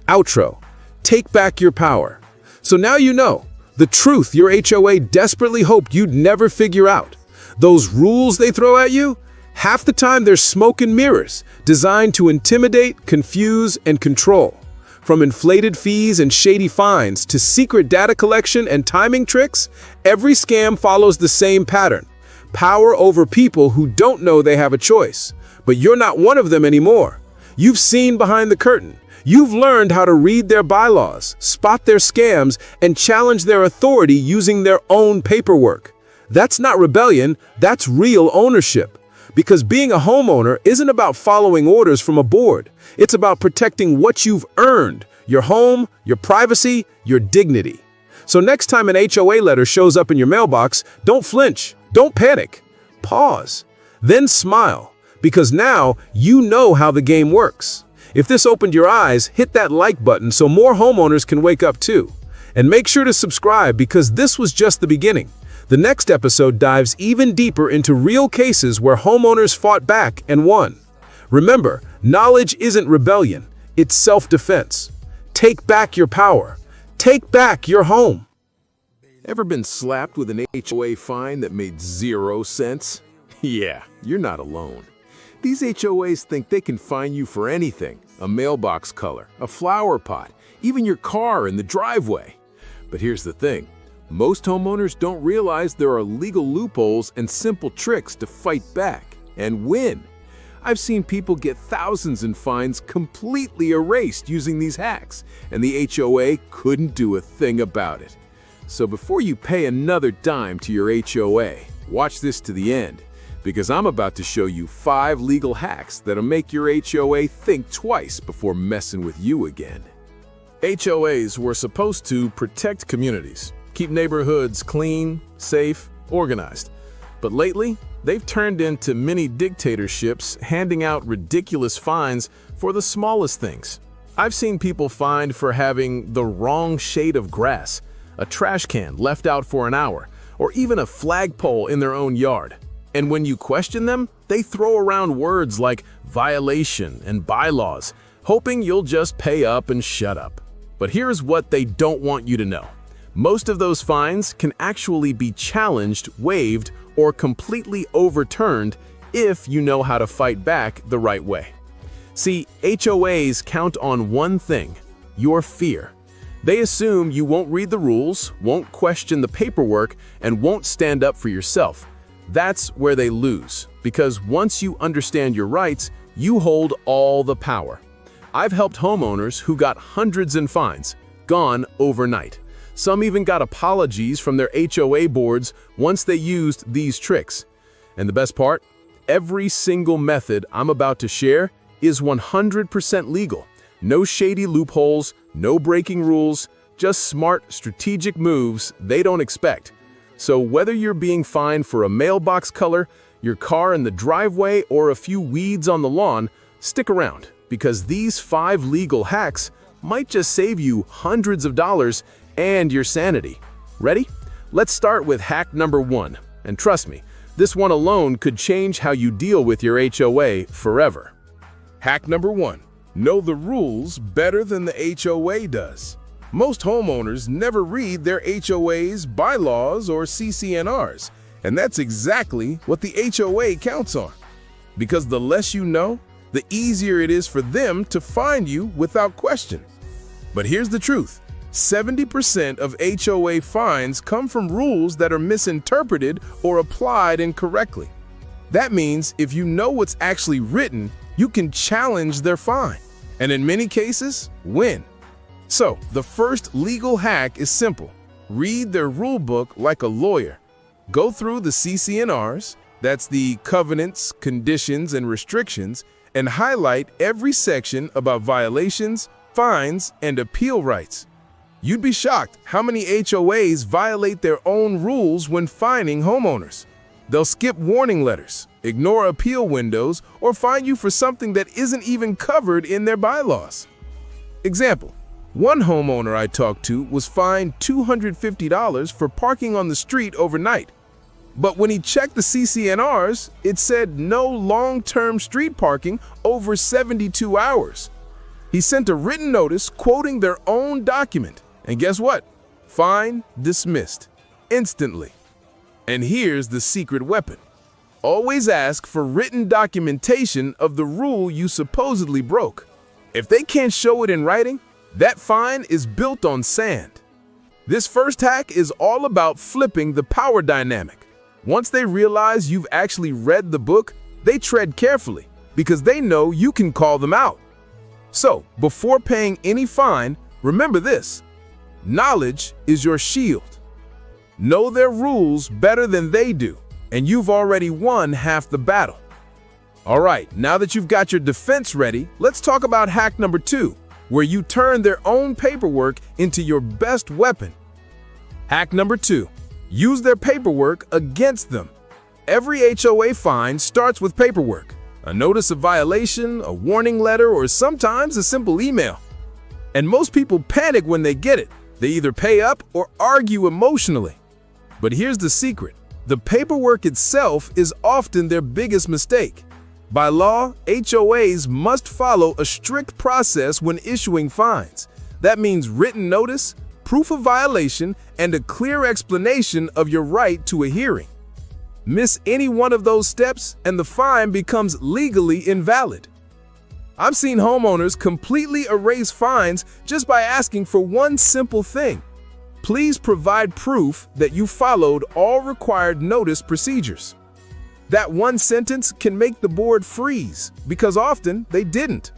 Outro. Take back your power. So now you know the truth your HOA desperately hoped you'd never figure out. Those rules they throw at you, half the time they're smoke and mirrors, designed to intimidate, confuse, and control. From inflated fees and shady fines to secret data collection and timing tricks, every scam follows the same pattern. Power over people who don't know they have a choice. But you're not one of them anymore. You've seen behind the curtain. You've learned how to read their bylaws, spot their scams, and challenge their authority using their own paperwork. That's not rebellion, that's real ownership. Because being a homeowner isn't about following orders from a board. It's about protecting what you've earned, your home, your privacy, your dignity. So next time an HOA letter shows up in your mailbox, don't flinch, don't panic. Pause, then smile, because now you know how the game works. If this opened your eyes, hit that like button so more homeowners can wake up too. And make sure to subscribe because this was just the beginning. The next episode dives even deeper into real cases where homeowners fought back and won. Remember, knowledge isn't rebellion, it's self-defense. Take back your power. Take back your home.
Ever been slapped with an HOA fine that made 0 sense? Yeah, you're not alone. These HOAs think they can fine you for anything. A mailbox color, a flower pot, even your car in the driveway. But here's the thing. Most homeowners don't realize there are legal loopholes and simple tricks to fight back and win. I've seen people get thousands in fines completely erased using these hacks, and the HOA couldn't do a thing about it. So before you pay another dime to your HOA, watch this to the end, because I'm about to show you 5 legal hacks that'll make your HOA think twice before messing with you again. HOAs were supposed to protect communities, keep neighborhoods clean, safe, organized. But lately, they've turned into mini dictatorships, handing out ridiculous fines for the smallest things. I've seen people fined for having the wrong shade of grass, a trash can left out for an hour, or even a flagpole in their own yard. And when you question them, they throw around words like violation and bylaws, hoping you'll just pay up and shut up. But here's what they don't want you to know. Most of those fines can actually be challenged, waived, or completely overturned if you know how to fight back the right way. See, HOAs count on one thing, your fear. They assume you won't read the rules, won't question the paperwork, and won't stand up for yourself. That's where they lose, because once you understand your rights, you hold all the power. I've helped homeowners who got hundreds in fines, gone overnight. Some even got apologies from their HOA boards once they used these tricks. And the best part? Every single method I'm about to share is 100% legal. No shady loopholes, no breaking rules, just smart, strategic moves they don't expect. So whether you're being fined for a mailbox color, your car in the driveway, or a few weeds on the lawn, stick around, because these 5 legal hacks might just save you hundreds of dollars and your sanity. Ready? Let's start with hack number 1. And trust me, this one alone could change how you deal with your HOA forever.
Hack number 1. Know the rules better than the HOA does. Most homeowners never read their HOA's bylaws or CCNRs, and that's exactly what the HOA counts on. Because the less you know, the easier it is for them to find you without question. But here's the truth. 70% of HOA fines come from rules that are misinterpreted or applied incorrectly. That means if you know what's actually written, you can challenge their fine, and in many cases, win. So, the first legal hack is simple. Read their rule book like a lawyer. Go through the CC&Rs, that's the covenants, conditions, and restrictions, and highlight every section about violations, fines, and appeal rights. You'd be shocked how many HOAs violate their own rules when fining homeowners. They'll skip warning letters, ignore appeal windows, or fine you for something that isn't even covered in their bylaws. Example, one homeowner I talked to was fined $250 for parking on the street overnight. But when he checked the CC&Rs, it said no long-term street parking over 72 hours. He sent a written notice quoting their own document. And guess what? Fine dismissed. Instantly. And here's the secret weapon. Always ask for written documentation of the rule you supposedly broke. If they can't show it in writing, that fine is built on sand. This first hack is all about flipping the power dynamic. Once they realize you've actually read the book, they tread carefully because they know you can call them out. So, before paying any fine, remember this. Knowledge is your shield. Know their rules better than they do, and you've already won half the battle. All right, now that you've got your defense ready, let's talk about hack number 2, where you turn their own paperwork into your best weapon. Hack number 2, use their paperwork against them. Every HOA fine starts with paperwork, a notice of violation, a warning letter, or sometimes a simple email. And most people panic when they get it. They either pay up or argue emotionally. But here's the secret. The paperwork itself is often their biggest mistake. By law, HOAs must follow a strict process when issuing fines. That means written notice, proof of violation, and a clear explanation of your right to a hearing. Miss any one of those steps and the fine becomes legally invalid. I've seen homeowners completely erase fines just by asking for one simple thing. Please provide proof that you followed all required notice procedures. That one sentence can make the board freeze because often they didn't.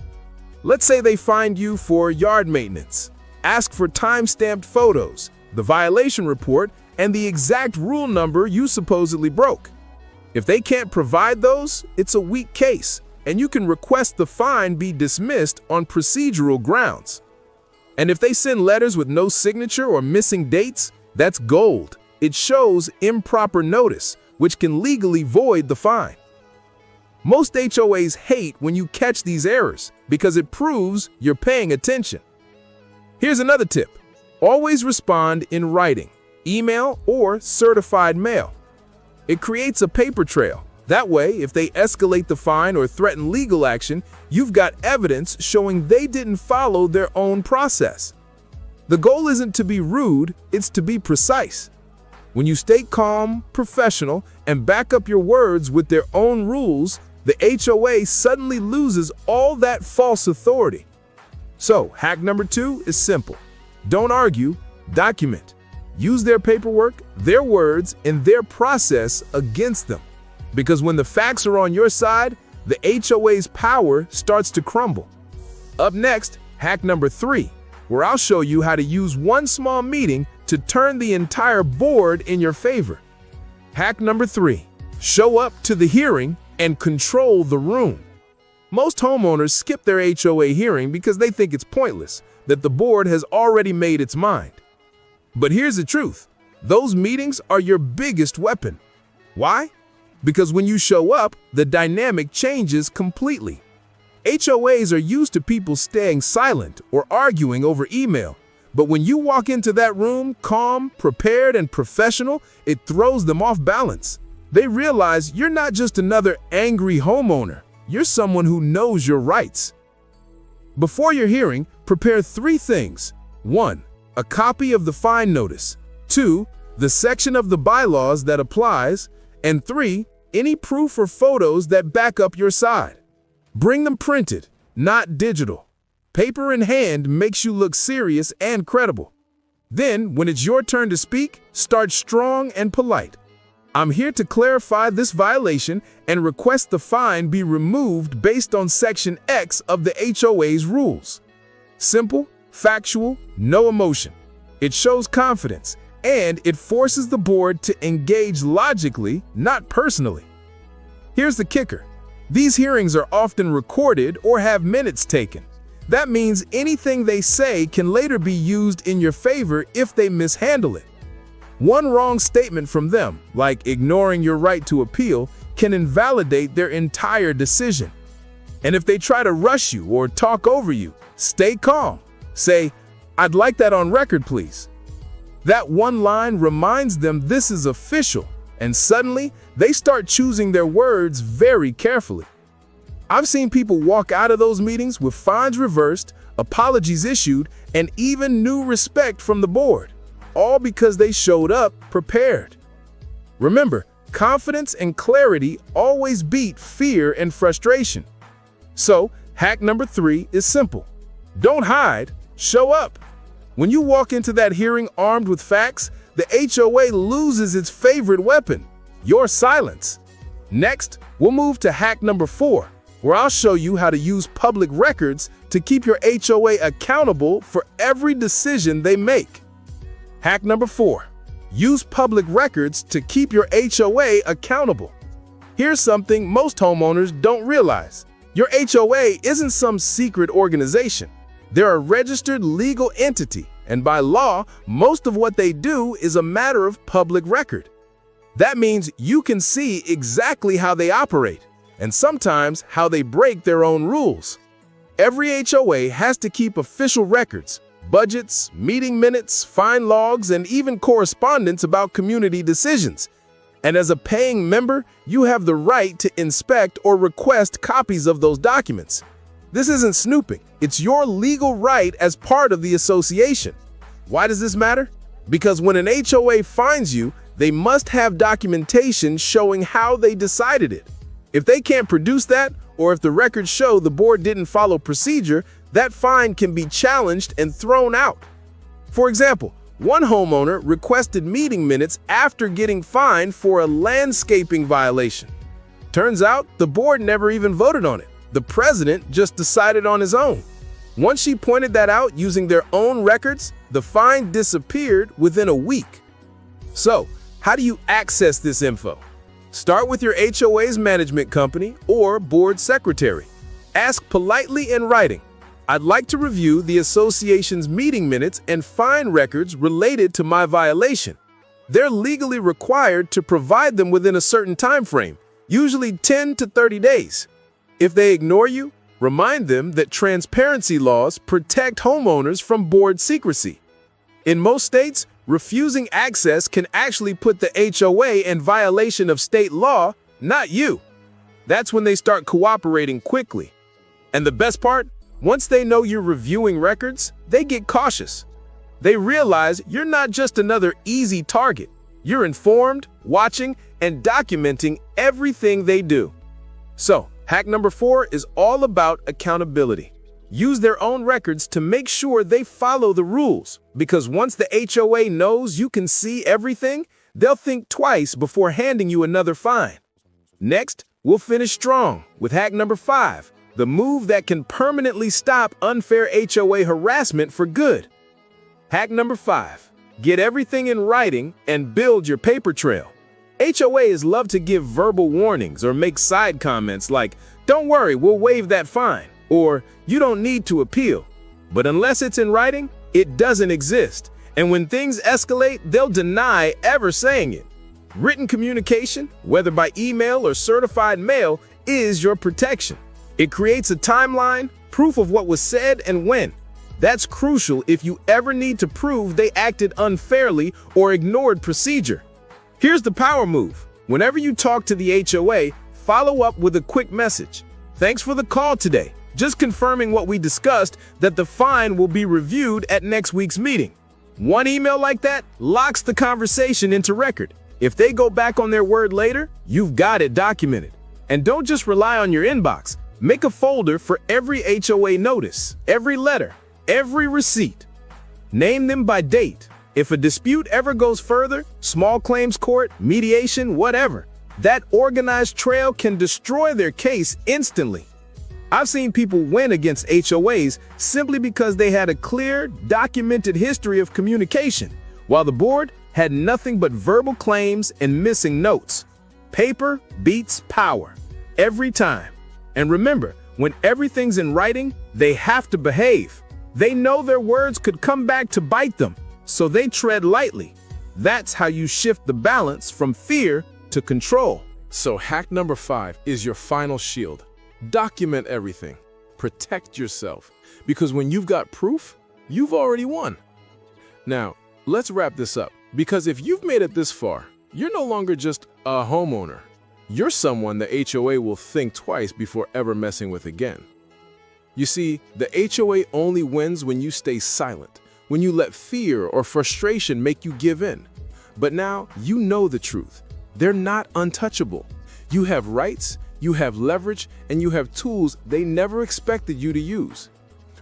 Let's say they fined you for yard maintenance. Ask for time-stamped photos, the violation report, and the exact rule number you supposedly broke. If they can't provide those, it's a weak case, and you can request the fine be dismissed on procedural grounds. And if they send letters with no signature or missing dates, that's gold. It shows improper notice, which can legally void the fine. Most HOAs hate when you catch these errors because it proves you're paying attention. Here's another tip. Always respond in writing, email, or certified mail. It creates a paper trail. That way, if they escalate the fine or threaten legal action, you've got evidence showing they didn't follow their own process. The goal isn't to be rude, it's to be precise. When you stay calm, professional, and back up your words with their own rules, the HOA suddenly loses all that false authority. So, hack number 2 is simple. Don't argue, document. Use their paperwork, their words, and their process against them. Because when the facts are on your side, the HOA's power starts to crumble. Up next, hack number 3, where I'll show you how to use one small meeting to turn the entire board in your favor. Hack number 3, show up to the hearing and control the room. Most homeowners skip their HOA hearing because they think it's pointless, that the board has already made its mind. But here's the truth. Those meetings are your biggest weapon. Why? Because when you show up, the dynamic changes completely. HOAs are used to people staying silent or arguing over email. But when you walk into that room calm, prepared, and professional, it throws them off balance. They realize you're not just another angry homeowner. You're someone who knows your rights. Before your hearing, prepare 3 things. 1. A copy of the fine notice. 2. The section of the bylaws that applies. And 3. Any proof or photos that back up your side. Bring them printed, not digital. Paper in hand makes you look serious and credible. Then, when it's your turn to speak, start strong and polite. I'm here to clarify this violation and request the fine be removed based on Section X of the HOA's rules. Simple, factual, no emotion. It shows confidence, and it forces the board to engage logically, not personally. Here's the kicker. These hearings are often recorded or have minutes taken. That means anything they say can later be used in your favor if they mishandle it. One wrong statement from them, like ignoring your right to appeal, can invalidate their entire decision. And if they try to rush you or talk over you, stay calm. Say, "I'd like that on record, please." That one line reminds them this is official, and suddenly they start choosing their words very carefully. I've seen people walk out of those meetings with fines reversed, apologies issued, and even new respect from the board, all because they showed up prepared. Remember, confidence and clarity always beat fear and frustration. So, hack number 3 is simple. Don't hide, show up. When you walk into that hearing armed with facts, the HOA loses its favorite weapon, your silence. Next, we'll move to hack number 4, where I'll show you how to use public records to keep your HOA accountable for every decision they make. Hack number 4, use public records to keep your HOA accountable. Here's something most homeowners don't realize. Your HOA isn't some secret organization. They're a registered legal entity, and by law, most of what they do is a matter of public record. That means you can see exactly how they operate, and sometimes how they break their own rules. Every HOA has to keep official records, budgets, meeting minutes, fine logs, and even correspondence about community decisions. And as a paying member, you have the right to inspect or request copies of those documents. This isn't snooping. It's your legal right as part of the association. Why does this matter? Because when an HOA fines you, they must have documentation showing how they decided it. If they can't produce that, or if the records show the board didn't follow procedure, that fine can be challenged and thrown out. For example, one homeowner requested meeting minutes after getting fined for a landscaping violation. Turns out the board never even voted on it. The president just decided on his own. Once she pointed that out using their own records, the fine disappeared within a week. So, how do you access this info? Start with your HOA's management company or board secretary. Ask politely in writing, "I'd like to review the association's meeting minutes and fine records related to my violation." They're legally required to provide them within a certain time frame, usually 10 to 30 days. If they ignore you, remind them that transparency laws protect homeowners from board secrecy. In most states, refusing access can actually put the HOA in violation of state law, not you. That's when they start cooperating quickly. And the best part? Once they know you're reviewing records, they get cautious. They realize you're not just another easy target. You're informed, watching, and documenting everything they do. So, hack number 4 is all about accountability. Use their own records to make sure they follow the rules, because once the HOA knows you can see everything, they'll think twice before handing you another fine. Next, we'll finish strong with hack number 5, the move that can permanently stop unfair HOA harassment for good. Hack number 5, get everything in writing and build your paper trail. HOAs love to give verbal warnings or make side comments like, "Don't worry, we'll waive that fine," or "You don't need to appeal." But unless it's in writing, it doesn't exist. And when things escalate, they'll deny ever saying it. Written communication, whether by email or certified mail, is your protection. It creates a timeline, proof of what was said and when. That's crucial if you ever need to prove they acted unfairly or ignored procedure. Here's the power move. Whenever you talk to the HOA, follow up with a quick message. "Thanks for the call today. Just confirming what we discussed, that the fine will be reviewed at next week's meeting." One email like that locks the conversation into record. If they go back on their word later, you've got it documented. And don't just rely on your inbox. Make a folder for every HOA notice, every letter, every receipt. Name them by date. If a dispute ever goes further, small claims court, mediation, whatever, that organized trail can destroy their case instantly. I've seen people win against HOAs simply because they had a clear, documented history of communication, while the board had nothing but verbal claims and missing notes. Paper beats power every time. And remember, when everything's in writing, they have to behave. They know their words could come back to bite them, so they tread lightly. That's how you shift the balance from fear to control.
So hack number 5 is your final shield. Document everything. Protect yourself. Because when you've got proof, you've already won. Now, let's wrap this up. Because if you've made it this far, you're no longer just a homeowner. You're someone the HOA will think twice before ever messing with again. You see, the HOA only wins when you stay silent, when you let fear or frustration make you give in. But now you know the truth. They're not untouchable. You have rights, you have leverage, and you have tools they never expected you to use.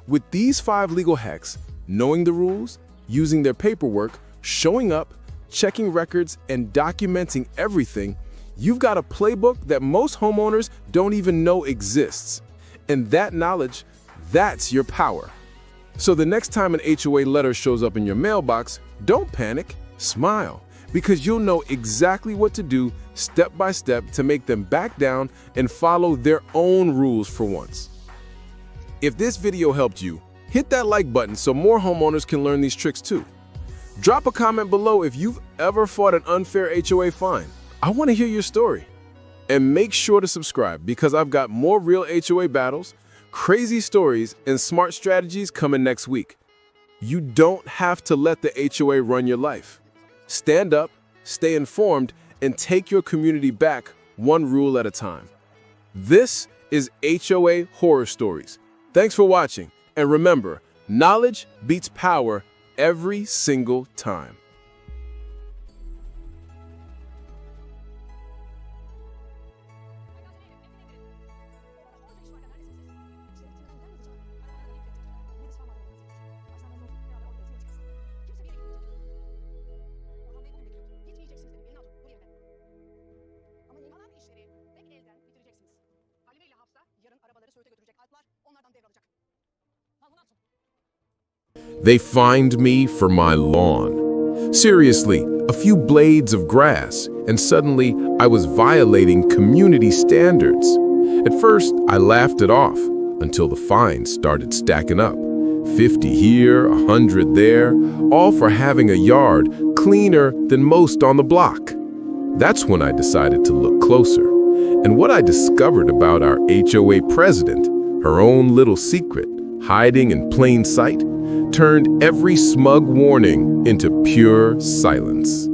With these 5 legal hacks, knowing the rules, using their paperwork, showing up, checking records, and documenting everything, you've got a playbook that most homeowners don't even know exists. And that knowledge, that's your power. So the next time an HOA letter shows up in your mailbox, don't panic, smile, because you'll know exactly what to do step by step to make them back down and follow their own rules for once. If this video helped you, hit that like button so more homeowners can learn these tricks too. Drop a comment below if you've ever fought an unfair HOA fine. I want to hear your story. And make sure to subscribe because I've got more real HOA battles, crazy stories, and smart strategies coming next week. You don't have to let the HOA run your life. Stand up, stay informed, and take your community back one rule at a time. This is HOA Horror Stories. Thanks for watching, and remember, knowledge beats power every single time. They fined me for my lawn. Seriously, a few blades of grass, and suddenly I was violating community standards. At first, I laughed it off until the fines started stacking up. 50 here, 100 there, all for having a yard cleaner than most on the block. That's when I decided to look closer. And what I discovered about our HOA president, her own little secret, hiding in plain sight, turned every smug warning into pure silence.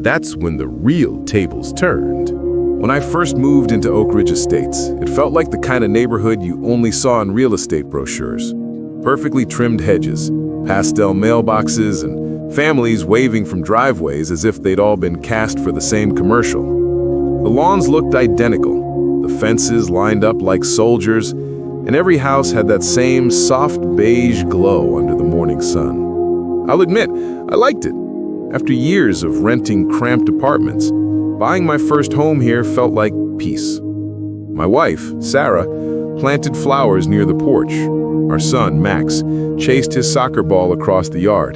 That's when the real tables turned. When I first moved into Oak Ridge Estates, it felt like the kind of neighborhood you only saw in real estate brochures. Perfectly trimmed hedges, pastel mailboxes, and families waving from driveways as if they'd all been cast for the same commercial. The lawns looked identical, the fences lined up like soldiers, and every house had that same soft beige glow under the morning sun. I'll admit, I liked it. After years of renting cramped apartments, buying my first home here felt like peace. My wife, Sarah, planted flowers near the porch. Our son, Max, chased his soccer ball across the yard.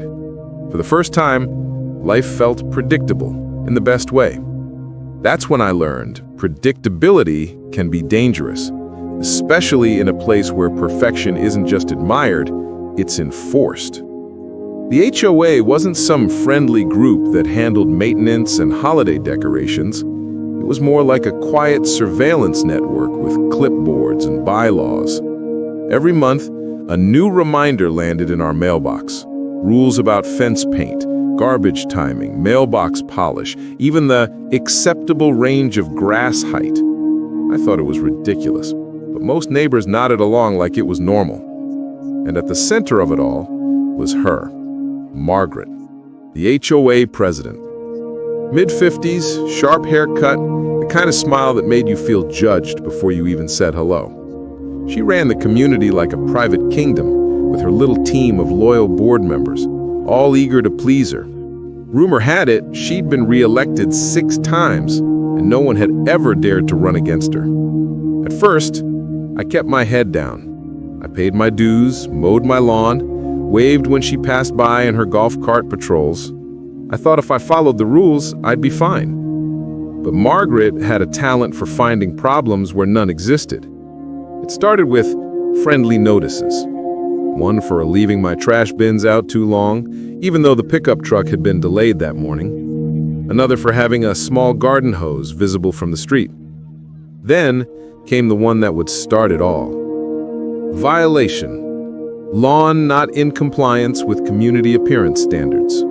For the first time, life felt predictable in the best way. That's when I learned predictability can be dangerous, especially in a place where perfection isn't just admired, it's enforced. The HOA wasn't some friendly group that handled maintenance and holiday decorations. It was more like a quiet surveillance network with clipboards and bylaws. Every month, a new reminder landed in our mailbox. Rules about fence paint, garbage timing, mailbox polish, even the acceptable range of grass height. I thought it was ridiculous, but most neighbors nodded along like it was normal. And at the center of it all was her, Margaret, the HOA president. Mid-50s, sharp haircut, the kind of smile that made you feel judged before you even said hello. She ran the community like a private kingdom with her little team of loyal board members, all eager to please her.
Rumor had it she'd been re-elected 6 times, and no one had ever dared to run against her. At first, I kept my head down. I paid my dues, mowed my lawn, waved when she passed by in her golf cart patrols. I thought if I followed the rules, I'd be fine. But Margaret had a talent for finding problems where none existed. It started with friendly notices. One for leaving my trash bins out too long, even though the pickup truck had been delayed that morning. Another for having a small garden hose visible from the street. Then came the one that would start it all. Violation. Lawn not in compliance with community appearance standards.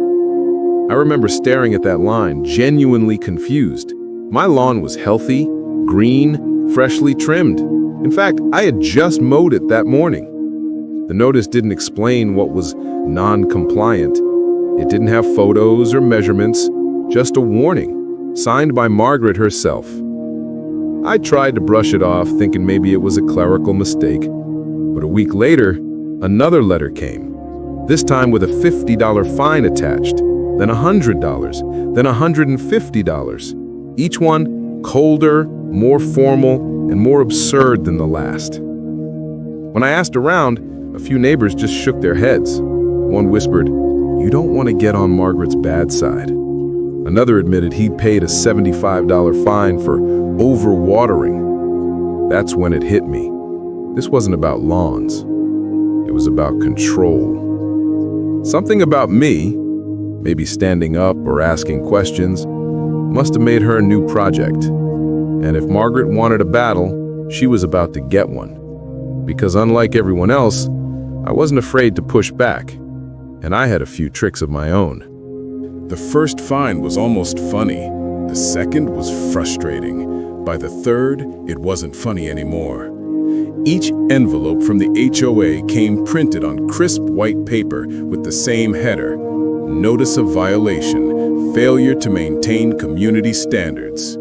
I remember staring at that line, genuinely confused. My lawn was healthy, green, freshly trimmed. In fact, I had just mowed it that morning. The notice didn't explain what was non-compliant. It didn't have photos or measurements, just a warning, signed by Margaret herself. I tried to brush it off, thinking maybe it was a clerical mistake. But a week later, another letter came, this time with a $50 fine attached, then $100, then $150. Each one colder, more formal, and more absurd than the last. When I asked around, a few neighbors just shook their heads. One whispered, "You don't want to get on Margaret's bad side." Another admitted he'd paid a $75 fine for overwatering. That's when it hit me. This wasn't about lawns. It was about control. Something about me, maybe standing up or asking questions, must have made her a new project. And if Margaret wanted a battle, she was about to get one. Because unlike everyone else, I wasn't afraid to push back, and I had a few tricks of my own.
The first fine was almost funny. The second was frustrating. By the third, it wasn't funny anymore. Each envelope from the HOA came printed on crisp white paper with the same header: Notice of Violation, Failure to Maintain Community Standards.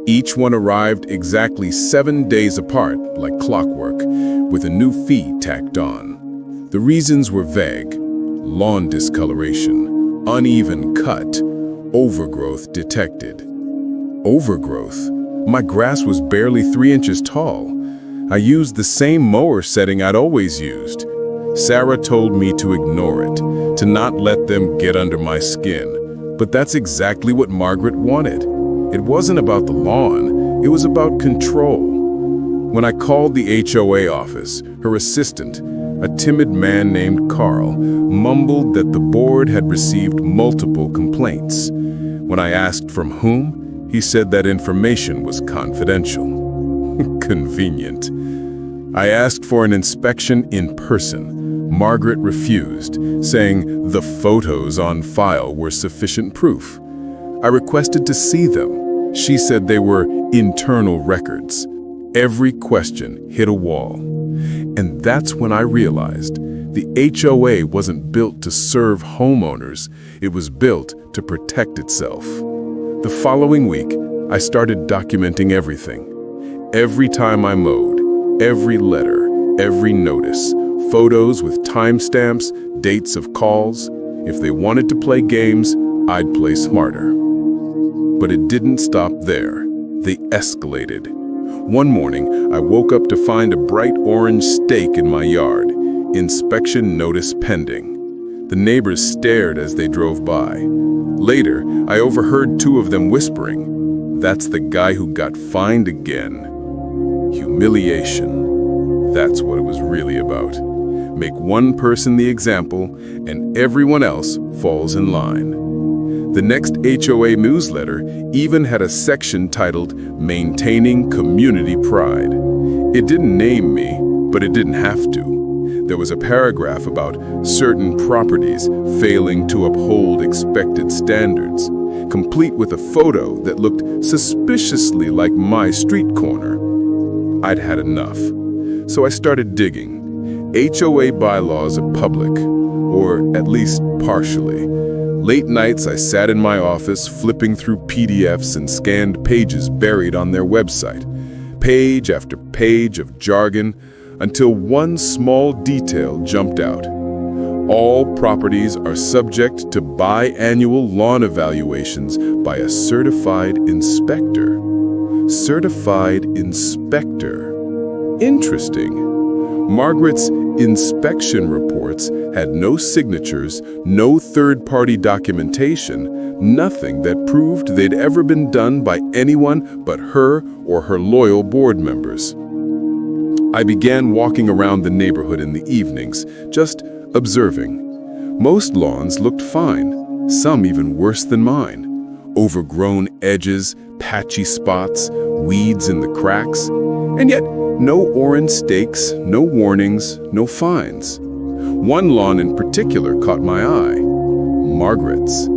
Each one arrived exactly 7 days apart, like clockwork, with a new fee tacked on. The reasons were vague: lawn discoloration, uneven cut, overgrowth detected. Overgrowth? My grass was barely 3 inches tall. I used the same mower setting I'd always used. Sarah told me to ignore it, to not let them get under my skin. But that's exactly what Margaret wanted. It wasn't about the lawn, it was about control. When I called the HOA office, her assistant, a timid man named Carl, mumbled that the board had received multiple complaints. When I asked from whom, he said that information was confidential. Convenient. I asked for an inspection in person. Margaret refused, saying the photos on file were sufficient proof. I requested to see them. She said they were internal records. Every question hit a wall. And that's when I realized the HOA wasn't built to serve homeowners, it was built to protect itself. The following week, I started documenting everything. Every time I mowed, every letter, every notice, photos with timestamps, dates of calls. If they wanted to play games, I'd play smarter. But it didn't stop there. They escalated. One morning, I woke up to find a bright orange stake in my yard. Inspection notice pending. The neighbors stared as they drove by. Later, I overheard 2 of them whispering, "That's the guy who got fined again." Humiliation. That's what it was really about. Make one person the example, and everyone else falls in line. The next HOA newsletter even had a section titled Maintaining Community Pride. It didn't name me, but it didn't have to. There was a paragraph about certain properties failing to uphold expected standards, complete with a photo that looked suspiciously like my street corner. I'd had enough, so I started digging. HOA bylaws are public, or at least partially. Late nights, I sat in my office flipping through PDFs and scanned pages buried on their website, page after page of jargon, until one small detail jumped out.
All properties are subject to biannual lawn evaluations by a certified inspector. Certified inspector. Interesting. Margaret's inspection reports had no signatures, no third-party documentation, nothing that proved they'd ever been done by anyone but her or her loyal board members. I began walking around the neighborhood in the evenings, just observing. Most lawns looked fine, some even worse than mine. Overgrown edges, patchy spots, weeds in the cracks, and yet no orange stakes, no warnings, no fines. One lawn in particular caught my eye, Margaret's.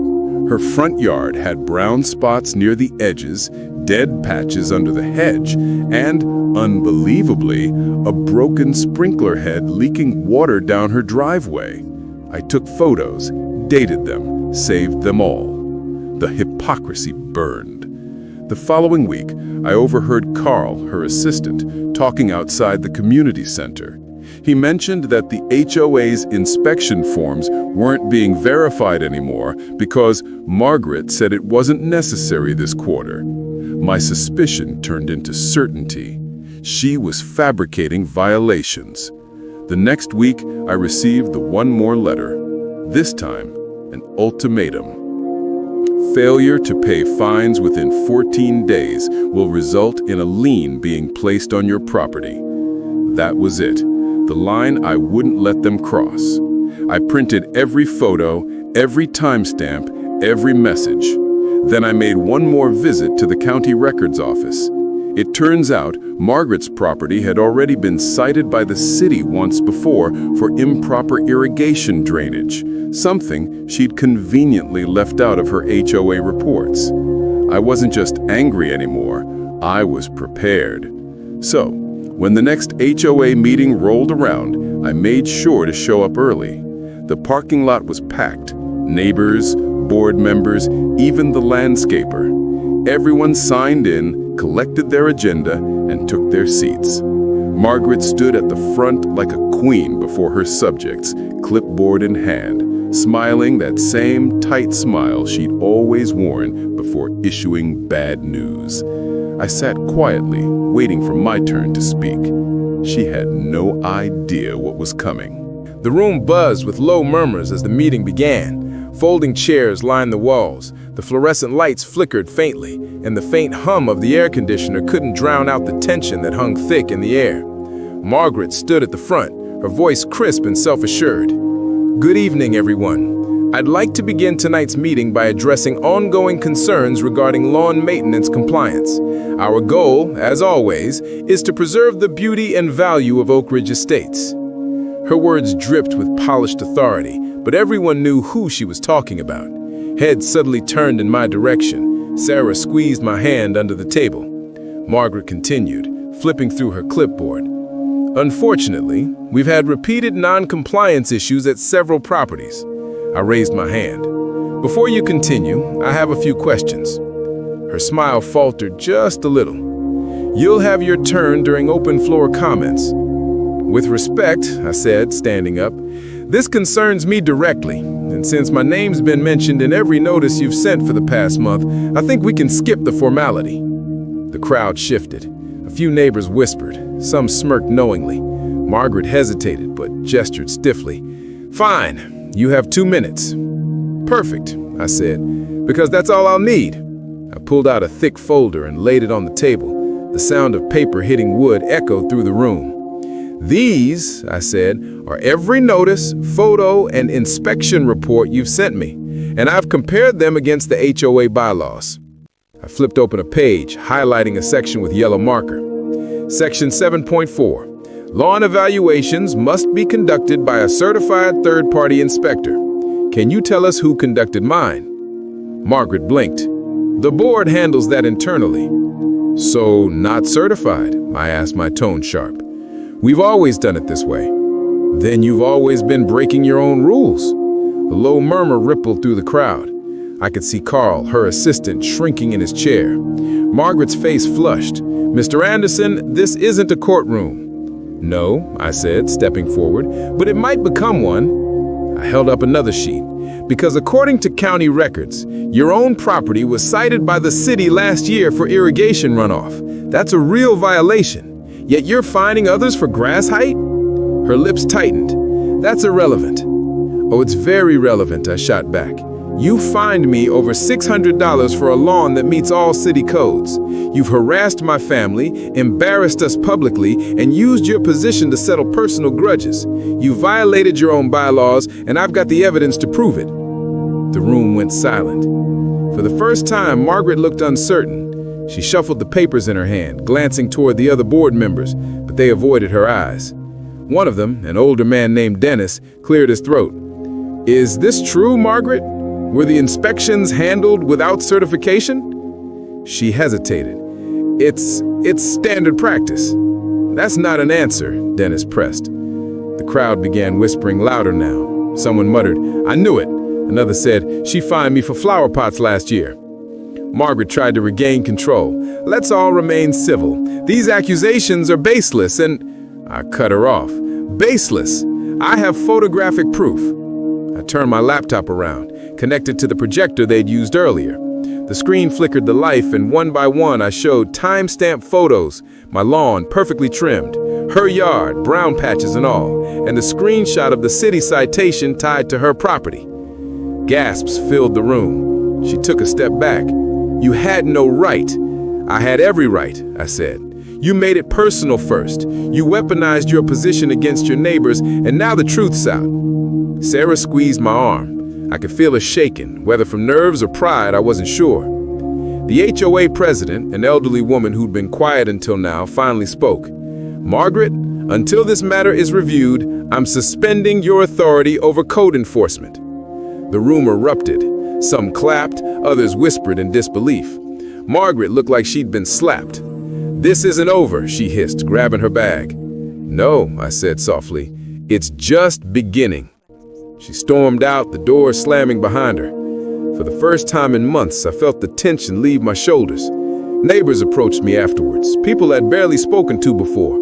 Her front yard had brown spots near the edges, dead patches under the hedge, and, unbelievably, a broken sprinkler head leaking water down her driveway. I took photos, dated them, saved them all. The hypocrisy burned. The following week, I overheard Carl, her assistant, talking outside the community center. He mentioned that the HOA's inspection forms weren't being verified anymore because Margaret said it wasn't necessary this quarter. My suspicion turned into certainty. She was fabricating violations. The next week, I received the one more letter. This time, an ultimatum. Failure to pay fines within 14 days will result in a lien being placed on your property. That was it, the line I wouldn't let them cross. I printed every photo, every timestamp, every message. Then I made one more visit to the county records office. It turns out Margaret's property had already been cited by the city once before for improper irrigation drainage, something she'd conveniently left out of her HOA reports. I wasn't just angry anymore, I was prepared. So, when the next HOA meeting rolled around, I made sure to show up early. The parking lot was packed. Neighbors, board members, even the landscaper. Everyone signed in, collected their agenda, and took their seats. Margaret stood at the front like a queen before her subjects, clipboard in hand, smiling that same tight smile she'd always worn before issuing bad news. I sat quietly, waiting for my turn to speak. She had no idea what was coming.
The room buzzed with low murmurs as the meeting began. Folding chairs lined the walls. The fluorescent lights flickered faintly, and the faint hum of the air conditioner couldn't drown out the tension that hung thick in the air. Margaret stood at the front, her voice crisp and self-assured. Good evening, everyone. I'd like to begin tonight's meeting by addressing ongoing concerns regarding lawn maintenance compliance. Our goal, as always, is to preserve the beauty and value of Oak Ridge Estates. Her words dripped with polished authority, but everyone knew who she was talking about. Heads suddenly turned in my direction. Sarah squeezed my hand under the table. Margaret continued, flipping through her clipboard. Unfortunately, we've had repeated non-compliance issues at several properties. I raised my hand. Before you continue, I have a few questions. Her smile faltered just a little. You'll have your turn during open floor comments. With respect, I said, standing up, this concerns me directly, and since my name's been mentioned in every notice you've sent for the past month, I think we can skip the formality. The crowd shifted. A few neighbors whispered. Some smirked knowingly. Margaret hesitated, but gestured stiffly. Fine, you have 2 minutes. Perfect, I said, because that's all I'll need. I pulled out a thick folder and laid it on the table. The sound of paper hitting wood echoed through the room. These, I said, are every notice, photo, and inspection report you've sent me, and I've compared them against the HOA bylaws. I flipped open a page, highlighting a section with yellow marker. Section 7.4. Lawn evaluations must be conducted by a certified third-party inspector. Can you tell us who conducted mine? Margaret blinked. The board handles that internally. So, not certified? I asked, my tone sharp. We've always done it this way. Then you've always been breaking your own rules. A low murmur rippled through the crowd. I could see Carl, her assistant, shrinking in his chair. Margaret's face flushed. Mr. Anderson, this isn't a courtroom. No, I said, stepping forward, but it might become one.
I held up another sheet. Because according to county records, your own property was cited by the city last year for irrigation runoff. That's a real violation. Yet you're fining others for grass height? Her lips tightened. That's irrelevant. Oh, it's very relevant, I shot back. You fined me over $600 for a lawn that meets all city codes. You've harassed my family, embarrassed us publicly, and used your position to settle personal grudges. You violated your own bylaws, and I've got the evidence to prove it. The room went silent. For the first time, Margaret looked uncertain. She shuffled the papers in her hand, glancing toward the other board members, but they avoided her eyes. One of them, an older man named Dennis, cleared his throat. Is this true, Margaret? Were the inspections handled without certification? She hesitated. It's standard practice. That's not an answer, Dennis pressed. The crowd began whispering louder now. Someone muttered, I knew it. Another said, she fined me for flower pots last year. Margaret tried to regain control. Let's all remain civil. These accusations are baseless and... I cut her off. Baseless. I have photographic proof. I turned my laptop around, connected to the projector they'd used earlier. The screen flickered the life, and one by one I showed time-stamped photos, my lawn perfectly trimmed, her yard, brown patches and all, and a screenshot of the city citation tied to her property. Gasps filled the room. She took a step back. You had no right. I had every right, I said. You made it personal first. You weaponized your position against your neighbors, and now the truth's out. Sarah squeezed my arm. I could feel her shaking, whether from nerves or pride, I wasn't sure. The HOA president, an elderly woman who'd been quiet until now, finally spoke. Margaret, until this matter is reviewed, I'm suspending your authority over code enforcement. The room erupted. Some clapped, others whispered in disbelief. Margaret looked like she'd been slapped. This isn't over, she hissed, grabbing her bag. No, I said softly, it's just beginning. She stormed out, the door slamming behind her. For the first time in months, I felt the tension leave my shoulders. Neighbors approached me afterwards, people I'd barely spoken to before.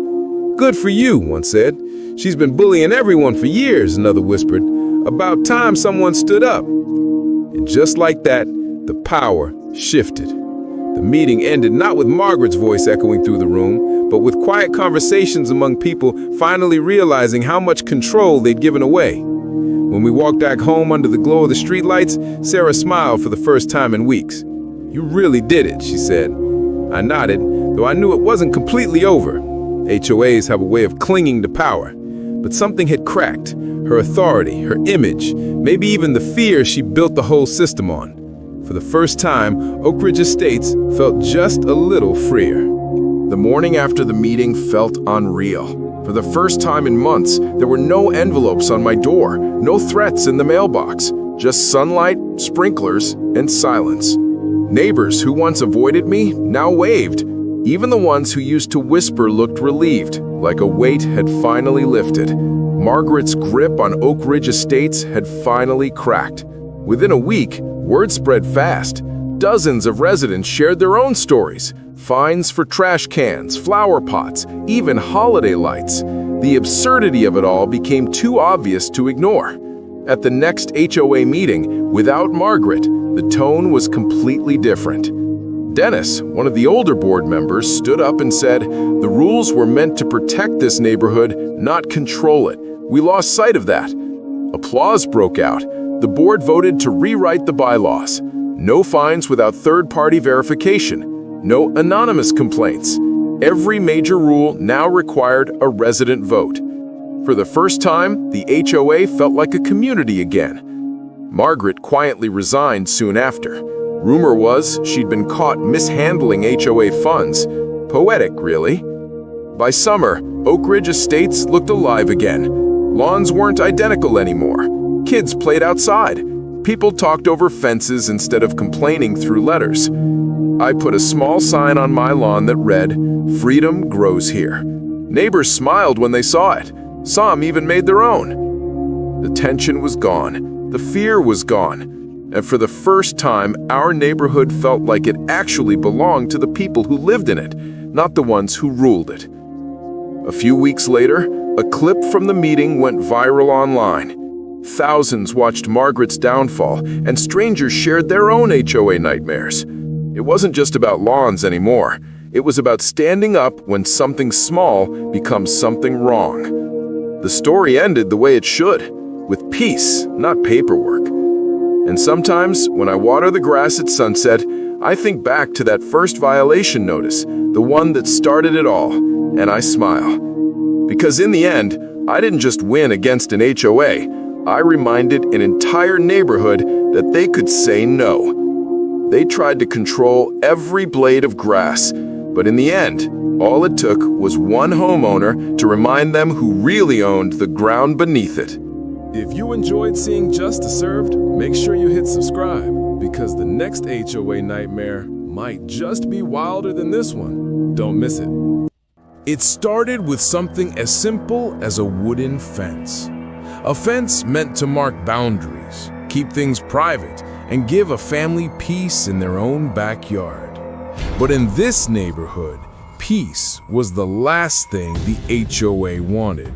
Good for you, one said. She's been bullying everyone for years, another whispered. About time someone stood up. And just like that, the power shifted. The meeting ended not with Margaret's voice echoing through the room, but with quiet conversations among people finally realizing how much control they'd given away. When we walked back home under the glow of the streetlights, Sarah smiled for the first time in weeks. You really did it, she said. I nodded, though I knew it wasn't completely over. HOAs have a way of clinging to power. But something had cracked. Her authority, her image, maybe even the fear she built the whole system on. For the first time, Oak Ridge Estates felt just a little freer.
The morning after the meeting felt unreal. For the first time in months, there were no envelopes on my door, no threats in the mailbox, just sunlight, sprinklers, and silence. Neighbors who once avoided me now waved. Even the ones who used to whisper looked relieved, like a weight had finally lifted. Margaret's grip on Oak Ridge Estates had finally cracked. Within a week, word spread fast. Dozens of residents shared their own stories. Fines for trash cans, flower pots, even holiday lights. The absurdity of it all became too obvious to ignore. At the next HOA meeting, without Margaret, the tone was completely different. Dennis, one of the older board members, stood up and said, "The rules were meant to protect this neighborhood, not control it. We lost sight of that." Applause broke out. The board voted to rewrite the bylaws. No fines without third-party verification. No anonymous complaints. Every major rule now required a resident vote. For the first time, the HOA felt like a community again. Margaret quietly resigned soon after. Rumor was she'd been caught mishandling HOA funds. Poetic, really. By summer, Oak Ridge Estates looked alive again. Lawns weren't identical anymore. Kids played outside. People talked over fences instead of complaining through letters. I put a small sign on my lawn that read, "Freedom grows here." Neighbors smiled when they saw it. Some even made their own. The tension was gone. The fear was gone. And for the first time, our neighborhood felt like it actually belonged to the people who lived in it, not the ones who ruled it. A few weeks later, a clip from the meeting went viral online. Thousands watched Margaret's downfall, and strangers shared their own HOA nightmares. It wasn't just about lawns anymore. It was about standing up when something small becomes something wrong. The story ended the way it should, with peace, not paperwork. And sometimes, when I water the grass at sunset, I think back to that first violation notice, the one that started it all, and I smile. Because in the end, I didn't just win against an HOA, I reminded an entire neighborhood that they could say no. They tried to control every blade of grass, but in the end, all it took was one homeowner to remind them who really owned the ground beneath it.
If you enjoyed seeing justice served, make sure you hit subscribe, because the next HOA nightmare might just be wilder than this one. Don't miss it.
It started with something as simple as a wooden fence. A fence meant to mark boundaries, keep things private, and give a family peace in their own backyard. But in this neighborhood, peace was the last thing the HOA wanted.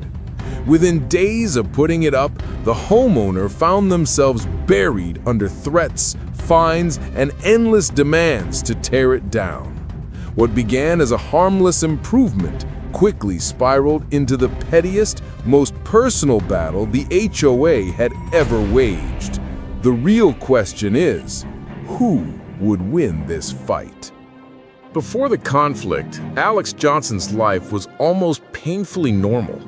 Within days of putting it up, the homeowner found themselves buried under threats, fines, and endless demands to tear it down. What began as a harmless improvement quickly spiraled into the pettiest, most personal battle the HOA had ever waged. The real question is, who would win this fight? Before the conflict, Alex Johnson's life was almost painfully normal.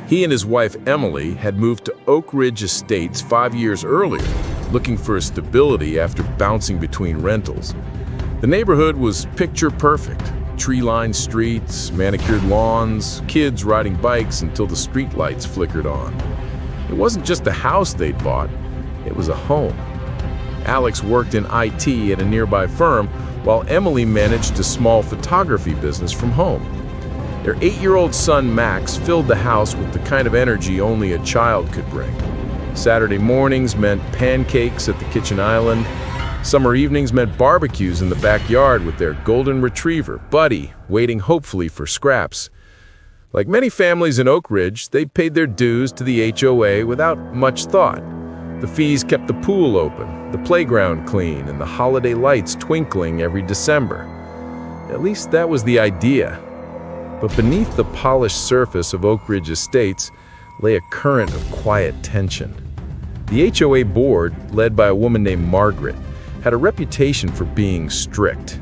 He and his wife Emily had moved to Oak Ridge Estates 5 years earlier, looking for stability after bouncing between rentals. The neighborhood was picture perfect. Tree-lined streets, manicured lawns, kids riding bikes until the streetlights flickered on. It wasn't just a house they'd bought, it was a home. Alex worked in IT at a nearby firm, while Emily managed a small photography business from home. Their 8-year-old son Max filled the house with the kind of energy only a child could bring. Saturday mornings meant pancakes at the kitchen island. Summer evenings meant barbecues in the backyard with their golden retriever, Buddy, waiting hopefully for scraps. Like many families in Oak Ridge, they paid their dues to the HOA without much thought. The fees kept the pool open, the playground clean, and the holiday lights twinkling every December. At least that was the idea. But beneath the polished surface of Oak Ridge Estates lay a current of quiet tension. The HOA board, led by a woman named Margaret, had a reputation for being strict.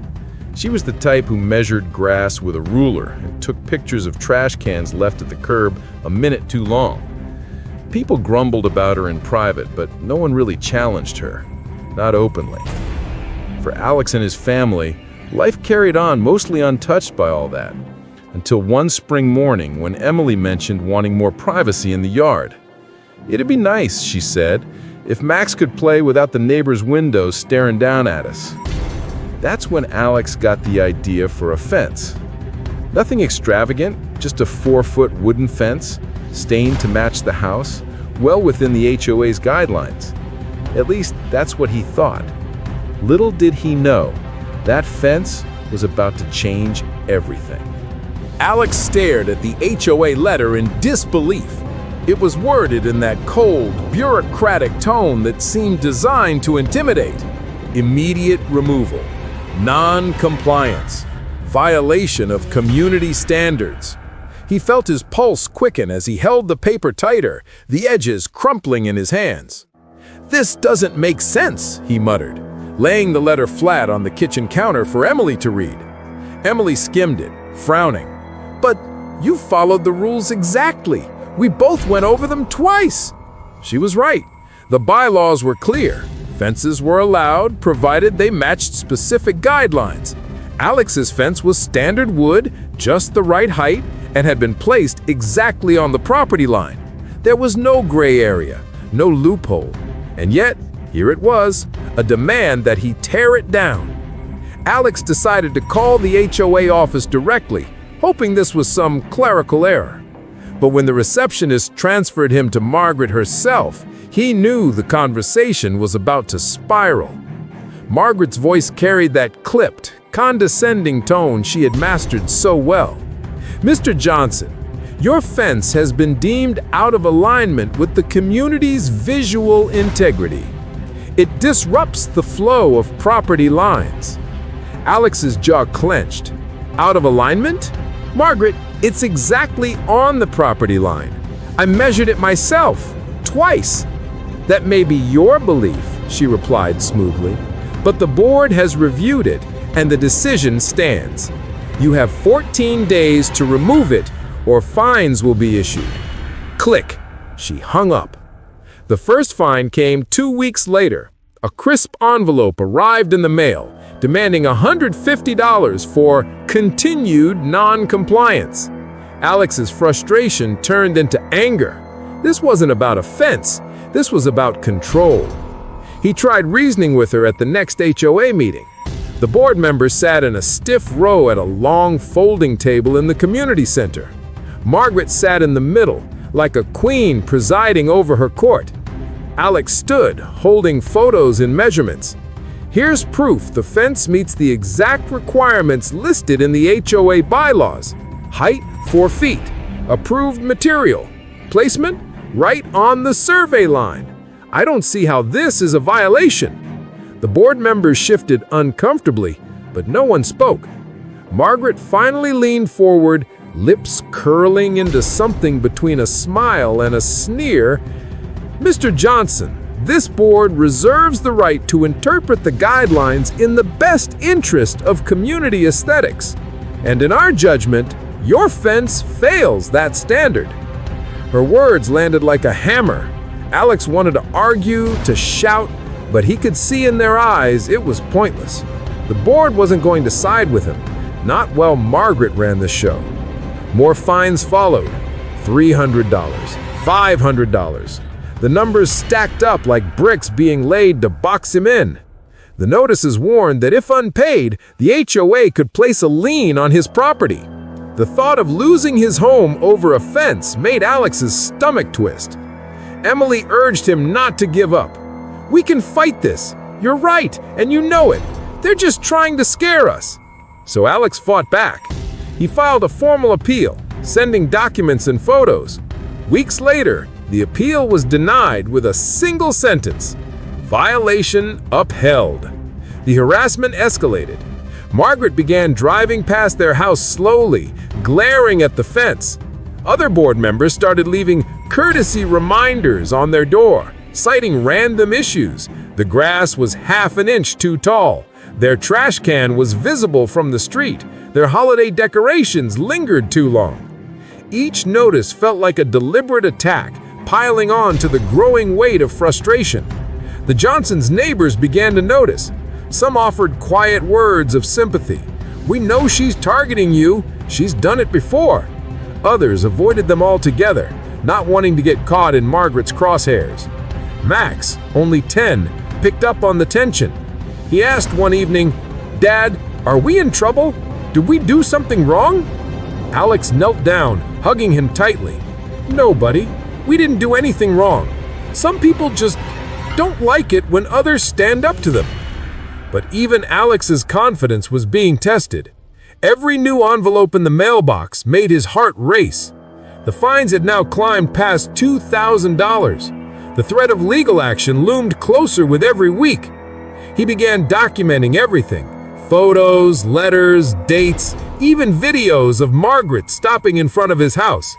She was the type who measured grass with a ruler and took pictures of trash cans left at the curb a minute too long. People grumbled about her in private, but no one really challenged her, not openly. For Alex and his family, life carried on mostly untouched by all that, until one spring morning when Emily mentioned wanting more privacy in the yard. It'd be nice, she said, if Max could play without the neighbor's windows staring down at us. That's when Alex got the idea for a fence. Nothing extravagant, just a 4-foot wooden fence, stained to match the house, well within the HOA's guidelines. At least, that's what he thought. Little did he know, that fence was about to change everything. Alex stared at the HOA letter in disbelief. It was worded in that cold, bureaucratic tone that seemed designed to intimidate. Immediate removal, non-compliance, violation of community standards. He felt his pulse quicken as he held the paper tighter, the edges crumpling in his hands. "This doesn't make sense," he muttered, laying the letter flat on the kitchen counter for Emily to read. Emily skimmed it, frowning. "But you followed the rules exactly. We both went over them twice." She was right. The bylaws were clear. Fences were allowed, provided they matched specific guidelines. Alex's fence was standard wood, just the right height, and had been placed exactly on the property line. There was no gray area, no loophole. And yet, here it was, a demand that he tear it down. Alex decided to call the HOA office directly, hoping this was some clerical error. But when the receptionist transferred him to Margaret herself, he knew the conversation was about to spiral. Margaret's voice carried that clipped, condescending tone she had mastered so well. "Mr. Johnson,
Your fence has been deemed out of alignment with the community's visual integrity. It disrupts the flow of property lines. Alex's jaw clenched. Out of alignment? Margaret, it's exactly on the property line. I measured it myself, twice. That may be your belief, she replied smoothly, but the board has reviewed it and the decision stands. You have 14 days to remove it or fines will be issued. Click. She hung up. The first fine came 2 weeks later. A crisp envelope arrived in the mail, demanding $150 for continued non-compliance. Alex's frustration turned into anger. This wasn't about offense. This was about control. He tried reasoning with her at the next HOA meeting. The board members sat in a stiff row at a long folding table in the community center. Margaret sat in the middle, like a queen presiding over her court. Alex stood, holding photos and measurements. Here's proof the fence meets the exact requirements listed in the HOA bylaws. Height, 4 feet. Approved material. Placement, right on the survey line. I don't see how this is a violation. The board members shifted uncomfortably, but no one spoke. Margaret finally leaned forward, lips curling into something between a smile and a sneer. Mr. Johnson, this board reserves the right to interpret the guidelines in the best interest of community aesthetics. And in our judgment, your fence fails that standard. Her words landed like a hammer. Alex wanted to argue, to shout, but he could see in their eyes it was pointless. The board wasn't going to side with him, not while Margaret ran the show. More fines followed. $300, $500. The numbers stacked up like bricks being laid to box him in. The notices warned that if unpaid, the HOA could place a lien on his property. The thought of losing his home over a fence made Alex's stomach twist. Emily urged him not to give up. We can fight this. You're right, and you know it. They're just trying to scare us. So Alex fought back. He filed a formal appeal, sending documents and photos. Weeks later, the appeal was denied with a single sentence: violation upheld. The harassment escalated. Margaret began driving past their house slowly, glaring at the fence. Other board members started leaving courtesy reminders on their door, citing random issues. The grass was half an inch too tall. Their trash can was visible from the street. Their holiday decorations lingered too long. Each notice felt like a deliberate attack, piling on to the growing weight of frustration. The Johnsons' neighbors began to notice. Some offered quiet words of sympathy. "We know she's targeting you. She's done it before." Others avoided them altogether, not wanting to get caught in Margaret's crosshairs. Max, only 10, picked up on the tension. He asked one evening, "Dad, are we in trouble? Did we do something wrong?" Alex knelt down, hugging him tightly. "No, buddy, we didn't do anything wrong. Some people just don't like it when others stand up to them." But even Alex's confidence was being tested. Every new envelope in the mailbox made his heart race. The fines had now climbed past $2,000. The threat of legal action loomed closer with every week. He began documenting everything: photos, letters, dates, even videos of Margaret stopping in front of his house.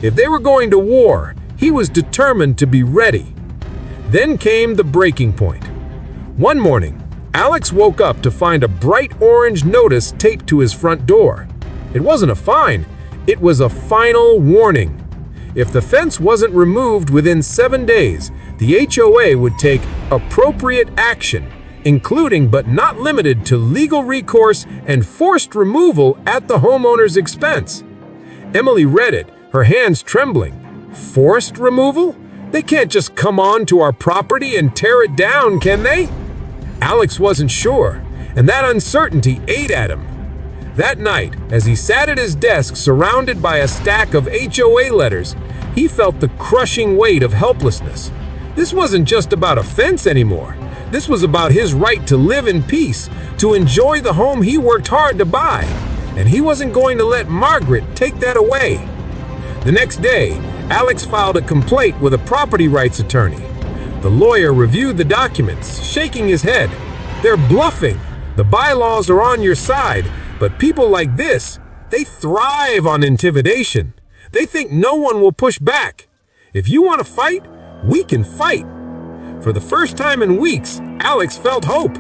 If they were going to war, he was determined to be ready. Then came the breaking point. One morning, Alex woke up to find a bright orange notice taped to his front door. It wasn't a fine, it was a final warning. If the fence wasn't removed within 7 days, the HOA would take appropriate action, including but not limited to legal recourse and forced removal at the homeowner's expense. Emily read it, her hands trembling. Forced removal? They can't just come on to our property and tear it down, can they? Alex wasn't sure, and that uncertainty ate at him. That night, as he sat at his desk surrounded by a stack of HOA letters, he felt the crushing weight of helplessness. This wasn't just about a fence anymore. This was about his right to live in peace, to enjoy the home he worked hard to buy. And he wasn't going to let Margaret take that away.
The next day, Alex filed a complaint with a property rights attorney. The lawyer reviewed the documents, shaking his head. They're bluffing. The bylaws are on your side, but people like this, they thrive on intimidation. They think no one will push back. If you want to fight, we can fight. For the first time in weeks, Alex felt hope.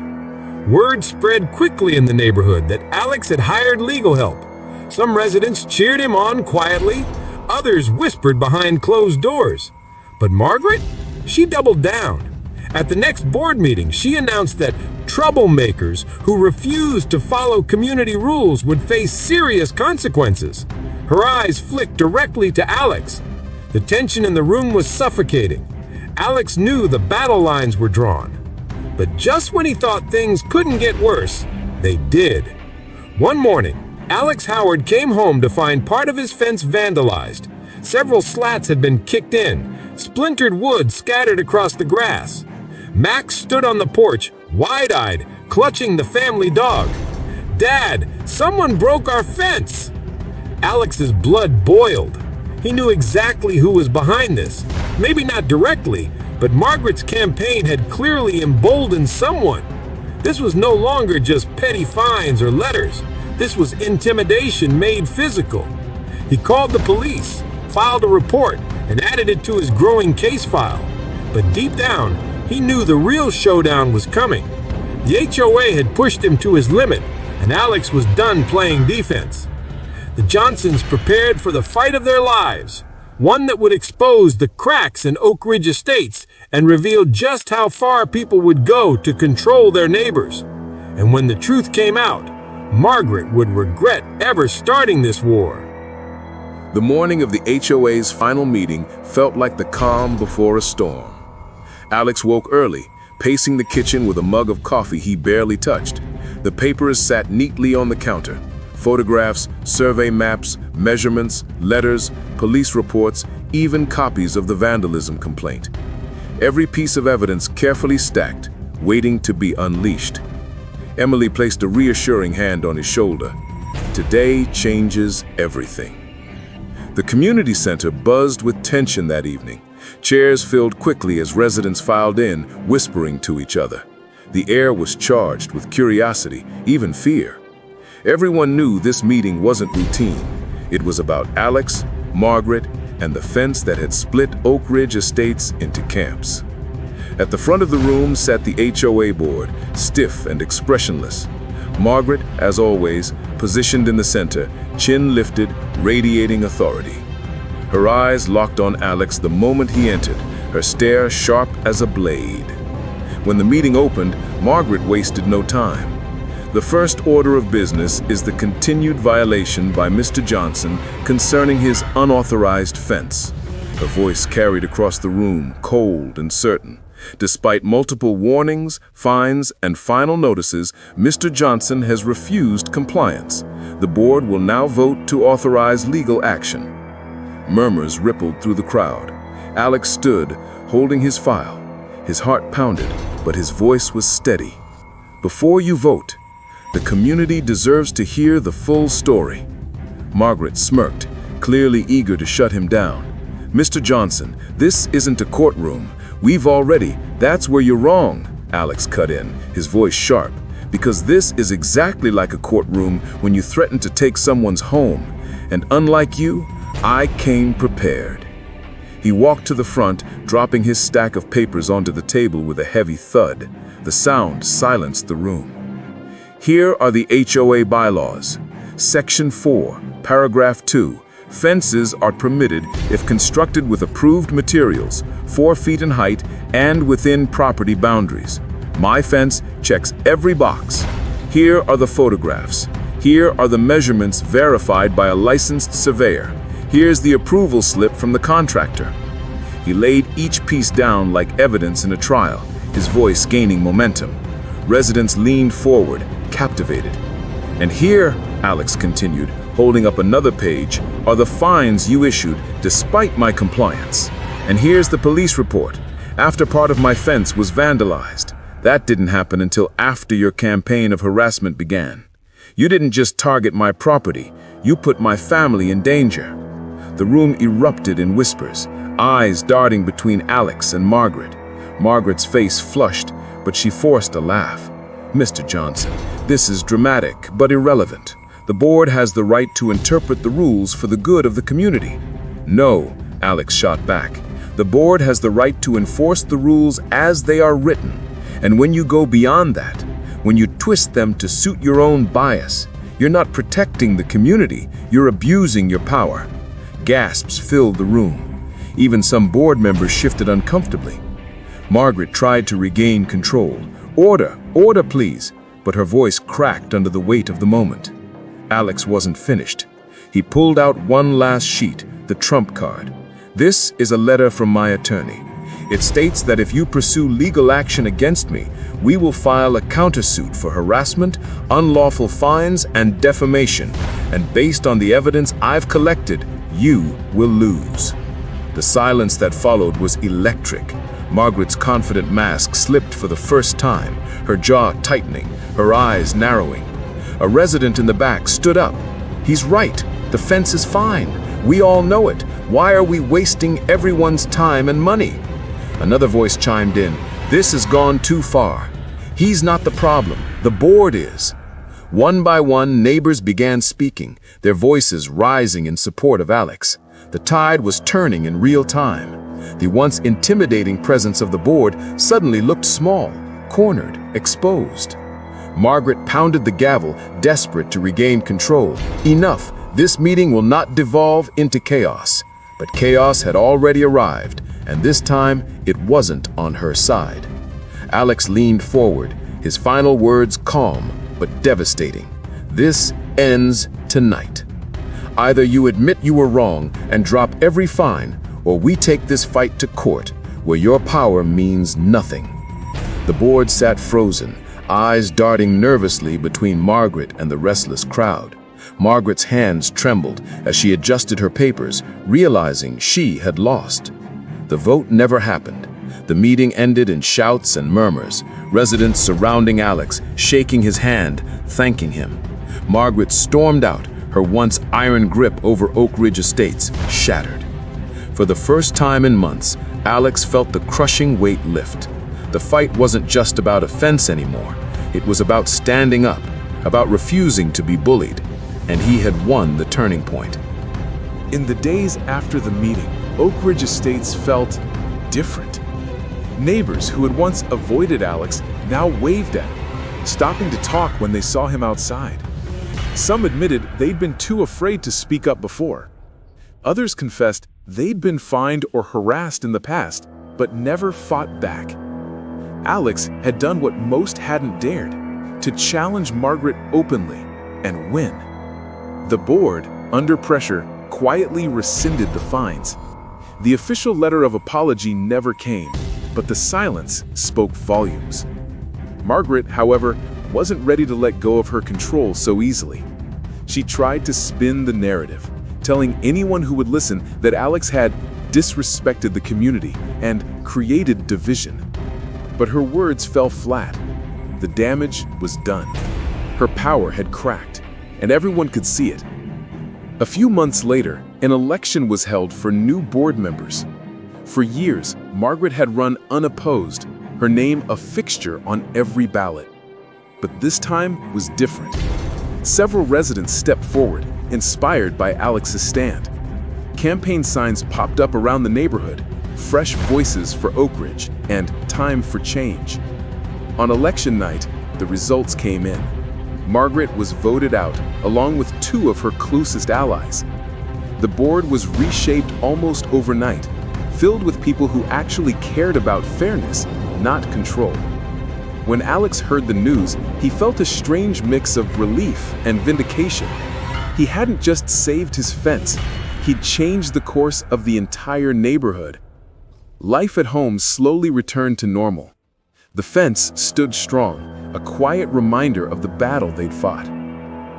Word spread quickly in the neighborhood that Alex had hired legal help. Some residents cheered him on quietly, others whispered behind closed doors. But Margaret? She doubled down. At the next board meeting, she announced that troublemakers who refused to follow community rules would face serious consequences. Her eyes flicked directly to Alex. The tension in the room was suffocating. Alex knew the battle lines were drawn. But just when he thought things couldn't get worse, they did. One morning, Alex Howard came home to find part of his fence vandalized. Several slats had been kicked in, splintered wood scattered across the grass. Max stood on the porch, wide-eyed, clutching the family dog. "Dad, someone broke our fence!" Alex's blood boiled. He knew exactly who was behind this. Maybe not directly, but Margaret's campaign had clearly emboldened someone. This was no longer just petty fines or letters. This was intimidation made physical. He called the police, filed a report, and added it to his growing case file. But deep down, he knew the real showdown was coming. The HOA had pushed him to his limit, and Alex was done playing defense. The Johnsons prepared for the fight of their lives, one that would expose the cracks in Oak Ridge Estates and reveal just how far people would go to control their neighbors. And when the truth came out, Margaret would regret ever starting this war.
The morning of the HOA's final meeting felt like the calm before a storm. Alex woke early, pacing the kitchen with a mug of coffee he barely touched. The papers sat neatly on the counter. Photographs, survey maps, measurements, letters, police reports, even copies of the vandalism complaint. Every piece of evidence carefully stacked, waiting to be unleashed. Emily placed a reassuring hand on his shoulder. Today changes everything. The community center buzzed with tension that evening. Chairs filled quickly as residents filed in, whispering to each other. The air was charged with curiosity, even fear. Everyone knew this meeting wasn't routine. It was about Alex, Margaret, and the fence that had split Oak Ridge Estates into camps. At the front of the room sat the HOA board, stiff and expressionless. Margaret, as always, positioned in the center, chin lifted, radiating authority. Her eyes locked on Alex the moment he entered, her stare sharp as a blade. When the meeting opened, Margaret wasted no time. The first order of business is the continued violation by Mr. Johnson concerning his unauthorized fence. Her voice carried across the room, cold and certain. Despite multiple warnings, fines, and final notices, Mr. Johnson has refused compliance. The board will now vote to authorize legal action. Murmurs rippled through the crowd. Alex stood, holding his file. His heart pounded, but his voice was steady. Before you vote, the community deserves to hear the full story. Margaret smirked, clearly eager to shut him down. Mr. Johnson, this isn't a courtroom. That's where you're wrong, Alex cut in, his voice sharp, because this is exactly like a courtroom when you threaten to take someone's home. And unlike you, I came prepared. He walked to the front, dropping his stack of papers onto the table with a heavy thud. The sound silenced the room. Here are the HOA bylaws. Section 4, Paragraph 2. Fences are permitted if constructed with approved materials, 4 feet in height, and within property boundaries. My fence checks every box. Here are the photographs. Here are the measurements verified by a licensed surveyor. Here's the approval slip from the contractor. He laid each piece down like evidence in a trial, his voice gaining momentum. Residents leaned forward, captivated. And here, Alex continued, holding up another page, are the fines you issued despite my compliance. And here's the police report. After part of my fence was vandalized. That didn't happen until after your campaign of harassment began. You didn't just target my property, you put my family in danger. The room erupted in whispers, eyes darting between Alex and Margaret. Margaret's face flushed, but she forced a laugh. "Mr. Johnson, this is dramatic but irrelevant. The board has the right to interpret the rules for the good of the community." "No," Alex shot back. "The board has the right to enforce the rules as they are written. And when you go beyond that, when you twist them to suit your own bias, you're not protecting the community, you're abusing your power." Gasps filled the room. Even some board members shifted uncomfortably. Margaret tried to regain control. "Order, order please," but her voice cracked under the weight of the moment. Alex wasn't finished. He pulled out one last sheet, the trump card. "This is a letter from my attorney. It states that if you pursue legal action against me, we will file a countersuit for harassment, unlawful fines, and defamation. And based on the evidence I've collected, you will lose." The silence that followed was electric. Margaret's confident mask slipped for the first time, her jaw tightening, her eyes narrowing. A resident in the back stood up. "He's right. The fence is fine. We all know it. Why are we wasting everyone's time and money?" Another voice chimed in. "This has gone too far. He's not the problem. The board is." One by one, neighbors began speaking, their voices rising in support of Alex. The tide was turning in real time. The once intimidating presence of the board suddenly looked small, cornered, exposed. Margaret pounded the gavel, desperate to regain control. "Enough! This meeting will not devolve into chaos." But chaos had already arrived, and this time it wasn't on her side. Alex leaned forward, his final words calm but devastating. "This ends tonight. Either you admit you were wrong and drop every fine, or we take this fight to court, where your power means nothing." The board sat frozen, eyes darting nervously between Margaret and the restless crowd. Margaret's hands trembled as she adjusted her papers, realizing she had lost. The vote never happened. The meeting ended in shouts and murmurs, residents surrounding Alex, shaking his hand, thanking him. Margaret stormed out, her once iron grip over Oak Ridge Estates shattered. For the first time in months, Alex felt the crushing weight lift. The fight wasn't just about a fence anymore. It was about standing up, about refusing to be bullied, and he had won the turning point.
In the days after the meeting, Oak Ridge Estates felt different. Neighbors who had once avoided Alex now waved at him, stopping to talk when they saw him outside. Some admitted they'd been too afraid to speak up before. Others confessed they'd been fined or harassed in the past, but never fought back. Alex had done what most hadn't dared, to challenge Margaret openly and win. The board, under pressure, quietly rescinded the fines. The official letter of apology never came, but the silence spoke volumes. Margaret, however, wasn't ready to let go of her control so easily. She tried to spin the narrative, telling anyone who would listen that Alex had disrespected the community and created division. But her words fell flat. The damage was done. Her power had cracked, and everyone could see it. A few months later, an election was held for new board members. For years, Margaret had run unopposed, her name a fixture on every ballot. But this time was different. Several residents stepped forward, inspired by Alex's stand. Campaign signs popped up around the neighborhood, fresh voices for Oak Ridge and time for change. On election night, the results came in. Margaret was voted out, along with two of her closest allies. The board was reshaped almost overnight, filled with people who actually cared about fairness, not control. When Alex heard the news, he felt a strange mix of relief and vindication. He hadn't just saved his fence, he'd changed the course of the entire neighborhood. Life at home slowly returned to normal. The fence stood strong, a quiet reminder of the battle they'd fought.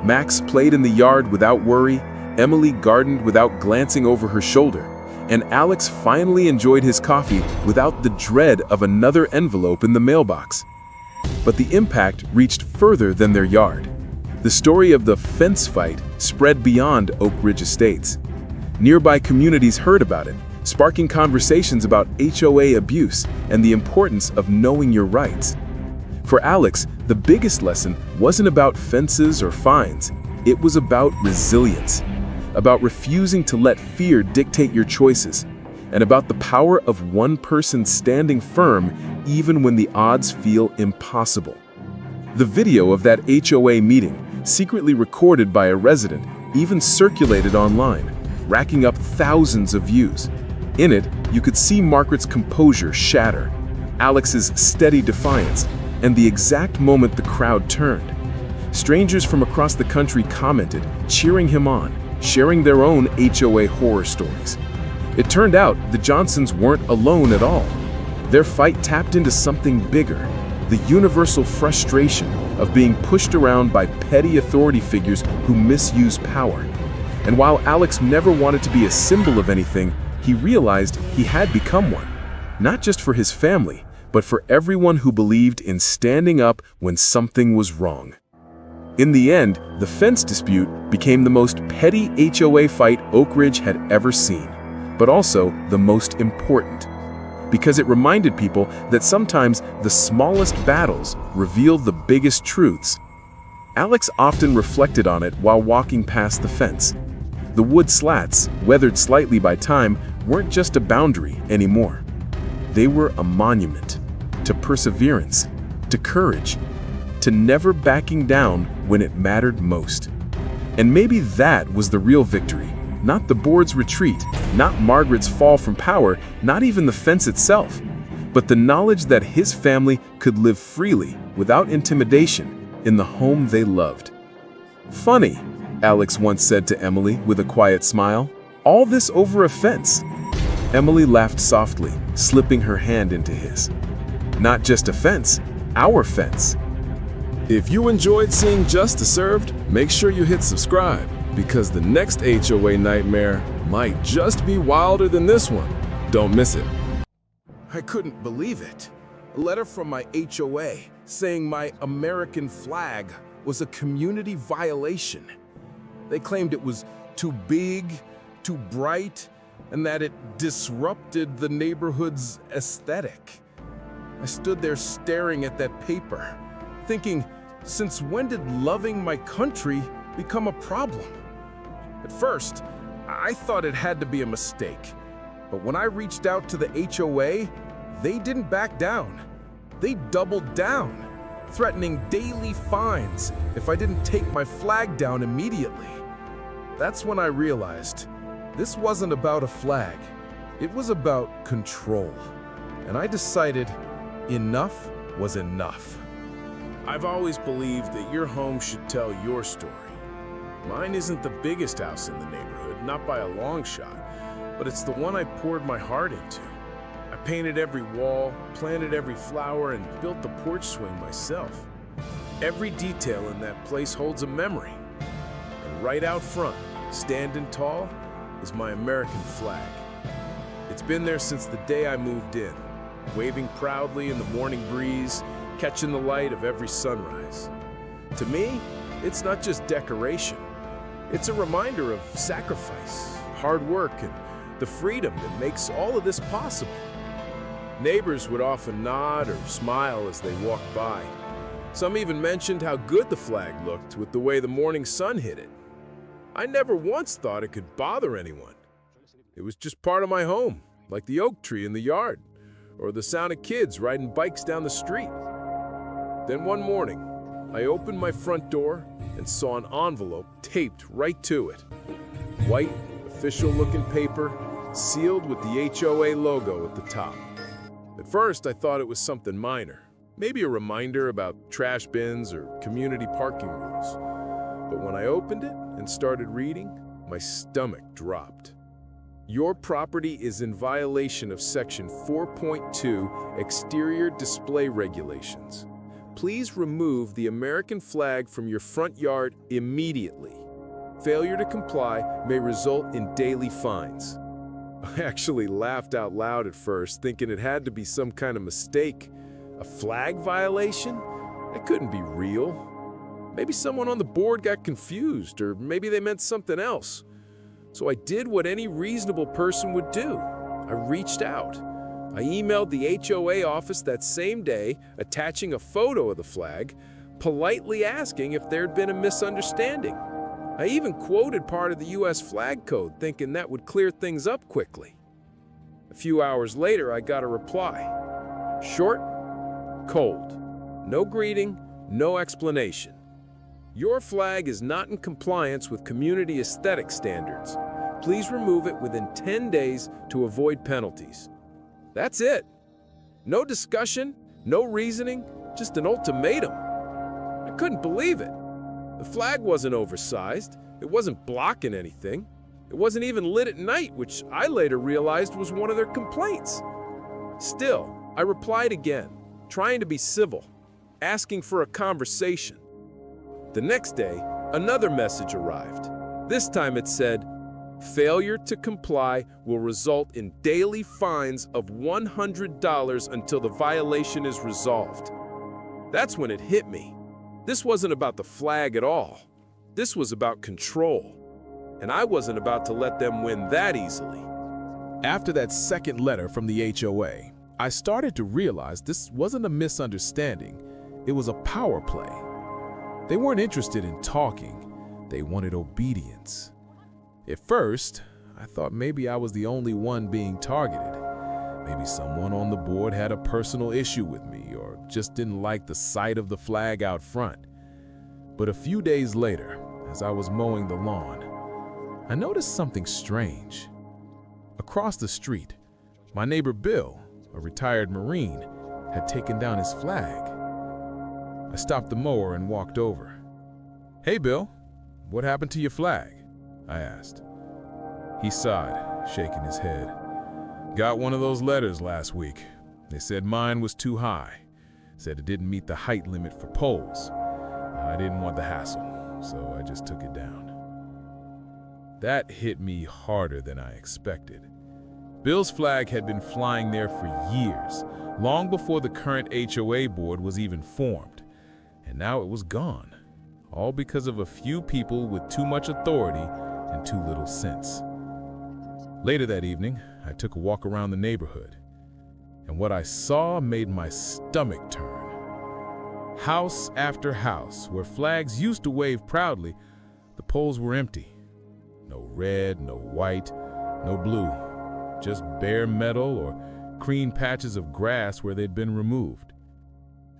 Max played in the yard without worry, Emily gardened without glancing over her shoulder, and Alex finally enjoyed his coffee without the dread of another envelope in the mailbox. But the impact reached further than their yard. The story of the fence fight spread beyond Oak Ridge Estates. Nearby communities heard about it, sparking conversations about HOA abuse and the importance of knowing your rights. For Alex, the biggest lesson wasn't about fences or fines. It was about resilience, about refusing to let fear dictate your choices, and about the power of one person standing firm even when the odds feel impossible. The video of that HOA meeting, secretly recorded by a resident, even circulated online, racking up thousands of views. In it, you could see Margaret's composure shatter, Alex's steady defiance, and the exact moment the crowd turned. Strangers from across the country commented, cheering him on, sharing their own HOA horror stories. It turned out the Johnsons weren't alone at all. Their fight tapped into something bigger, the universal frustration of being pushed around by petty authority figures who misuse power. And while Alex never wanted to be a symbol of anything, he realized he had become one, not just for his family, but for everyone who believed in standing up when something was wrong. In the end, the fence dispute became the most petty HOA fight Oak Ridge had ever seen, but also the most important, because it reminded people that sometimes the smallest battles reveal the biggest truths. Alex often reflected on it while walking past the fence. The wood slats, weathered slightly by time, weren't just a boundary anymore. They were a monument to perseverance, to courage, to never backing down when it mattered most. And maybe that was the real victory. Not the board's retreat, not Margaret's fall from power, not even the fence itself, but the knowledge that his family could live freely, without intimidation, in the home they loved. "Funny," Alex once said to Emily with a quiet smile, "all this over a fence." Emily laughed softly, slipping her hand into his. "Not just a fence, our fence."
If you enjoyed seeing justice served, make sure you hit subscribe, because the next HOA nightmare might just be wilder than this one. Don't miss it.
I couldn't believe it. A letter from my HOA saying my American flag was a community violation. They claimed it was too big, too bright, and that it disrupted the neighborhood's aesthetic. I stood there staring at that paper, thinking, since when did loving my country become a problem? At first, I thought it had to be a mistake. But when I reached out to the HOA, they didn't back down. They doubled down, threatening daily fines if I didn't take my flag down immediately. That's when I realized this wasn't about a flag. It was about control. And I decided enough was enough.
I've always believed that your home should tell your story. Mine isn't the biggest house in the neighborhood, not by a long shot, but it's the one I poured my heart into. I painted every wall, planted every flower, and built the porch swing myself. Every detail in that place holds a memory. And right out front, standing tall, is my American flag. It's been there since the day I moved in, waving proudly in the morning breeze, catching the light of every sunrise. To me, it's not just decoration. It's a reminder of sacrifice, hard work, and the freedom that makes all of this possible. Neighbors would often nod or smile as they walked by. Some even mentioned how good the flag looked with the way the morning sun hit it. I never once thought it could bother anyone. It was just part of my home, like the oak tree in the yard, or the sound of kids riding bikes down the street. Then one morning, I opened my front door and saw an envelope taped right to it. White, official-looking paper, sealed with the HOA logo at the top. At first, I thought it was something minor, maybe a reminder about trash bins or community parking rules. But when I opened it and started reading, my stomach dropped. Your property is in violation of Section 4.2 Exterior Display Regulations. Please remove the American flag from your front yard immediately. Failure to comply may result in daily fines. I actually laughed out loud at first, thinking it had to be some kind of mistake. A flag violation? That couldn't be real. Maybe someone on the board got confused, or maybe they meant something else.
So I did what any reasonable person would do. I reached out. I emailed the HOA office that same day, attaching a photo of the flag, politely asking if there'd been a misunderstanding. I even quoted part of the US flag code, thinking that would clear things up quickly. A few hours later, I got a reply. Short, cold. No greeting, no explanation. Your flag is not in compliance with community aesthetic standards. Please remove it within 10 days to avoid penalties. That's it. No discussion, no reasoning, just an ultimatum. I couldn't believe it. The flag wasn't oversized. It wasn't blocking anything. It wasn't even lit at night, which I later realized was one of their complaints. Still, I replied again, trying to be civil, asking for a conversation. The next day, another message arrived. This time it said, failure to comply will result in daily fines of $100 until the violation is resolved. That's when it hit me. This wasn't about the flag at all. This was about control. And I wasn't about to let them win that easily.
After that second letter from the HOA, I started to realize this wasn't a misunderstanding. It was a power play. They weren't interested in talking. They wanted obedience. At first, I thought maybe I was the only one being targeted. Maybe someone on the board had a personal issue with me or just didn't like the sight of the flag out front. But a few days later, as I was mowing the lawn, I noticed something strange. Across the street, my neighbor Bill, a retired Marine, had taken down his flag. I stopped the mower and walked over. "Hey Bill, what happened to your flag?" I asked. He sighed, shaking his head. "Got one of those letters last week. They said mine was too high. Said it didn't meet the height limit for poles. I didn't want the hassle, so I just took it down." That hit me harder than I expected. Bill's flag had been flying there for years, long before the current HOA board was even formed. And now it was gone, all because of a few people with too much authority and too little sense. Later that evening, I took a walk around the neighborhood, and what I saw made my stomach turn. House after house, where flags used to wave proudly, the poles were empty. No red, no white, no blue, just bare metal or green patches of grass where they'd been removed.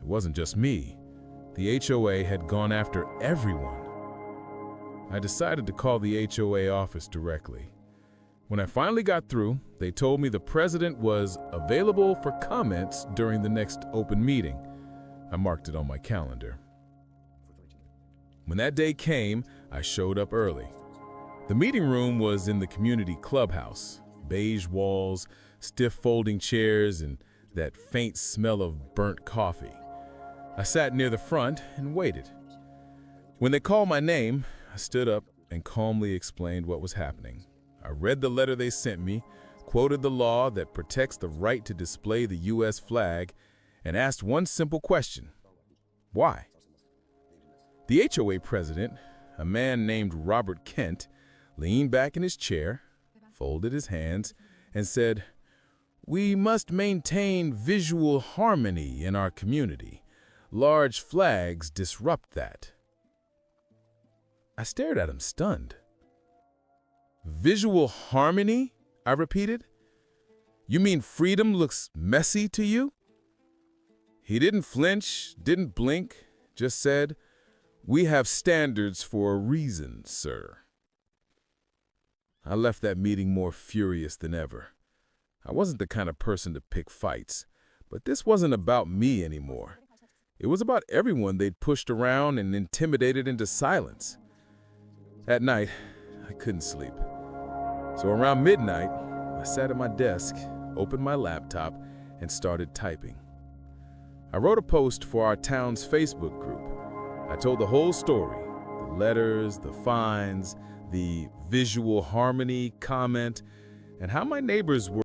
It wasn't just me. The HOA had gone after everyone. I decided to call the HOA office directly. When I finally got through, they told me the president was available for comments during the next open meeting. I marked it on my calendar. When that day came, I showed up early. The meeting room was in the community clubhouse. Beige walls, stiff folding chairs, and that faint smell of burnt coffee. I sat near the front and waited. When they called my name, I stood up and calmly explained what was happening. I read the letter they sent me, quoted the law that protects the right to display the U.S. flag, and asked one simple question: why? The HOA president, a man named Robert Kent, leaned back in his chair, folded his hands, and said, "We must maintain visual harmony in our community. Large flags disrupt that." I stared at him, stunned. "Visual harmony?" I repeated. "You mean freedom looks messy to you?" He didn't flinch, didn't blink, just said, "We have standards for a reason, sir." I left that meeting more furious than ever. I wasn't the kind of person to pick fights, but this wasn't about me anymore. It was about everyone they'd pushed around and intimidated into silence. At night, I couldn't sleep. So around midnight, I sat at my desk, opened my laptop, and started typing. I wrote a post for our town's Facebook group. I told the whole story, the letters, the fines, the visual harmony comment, and how my neighbors were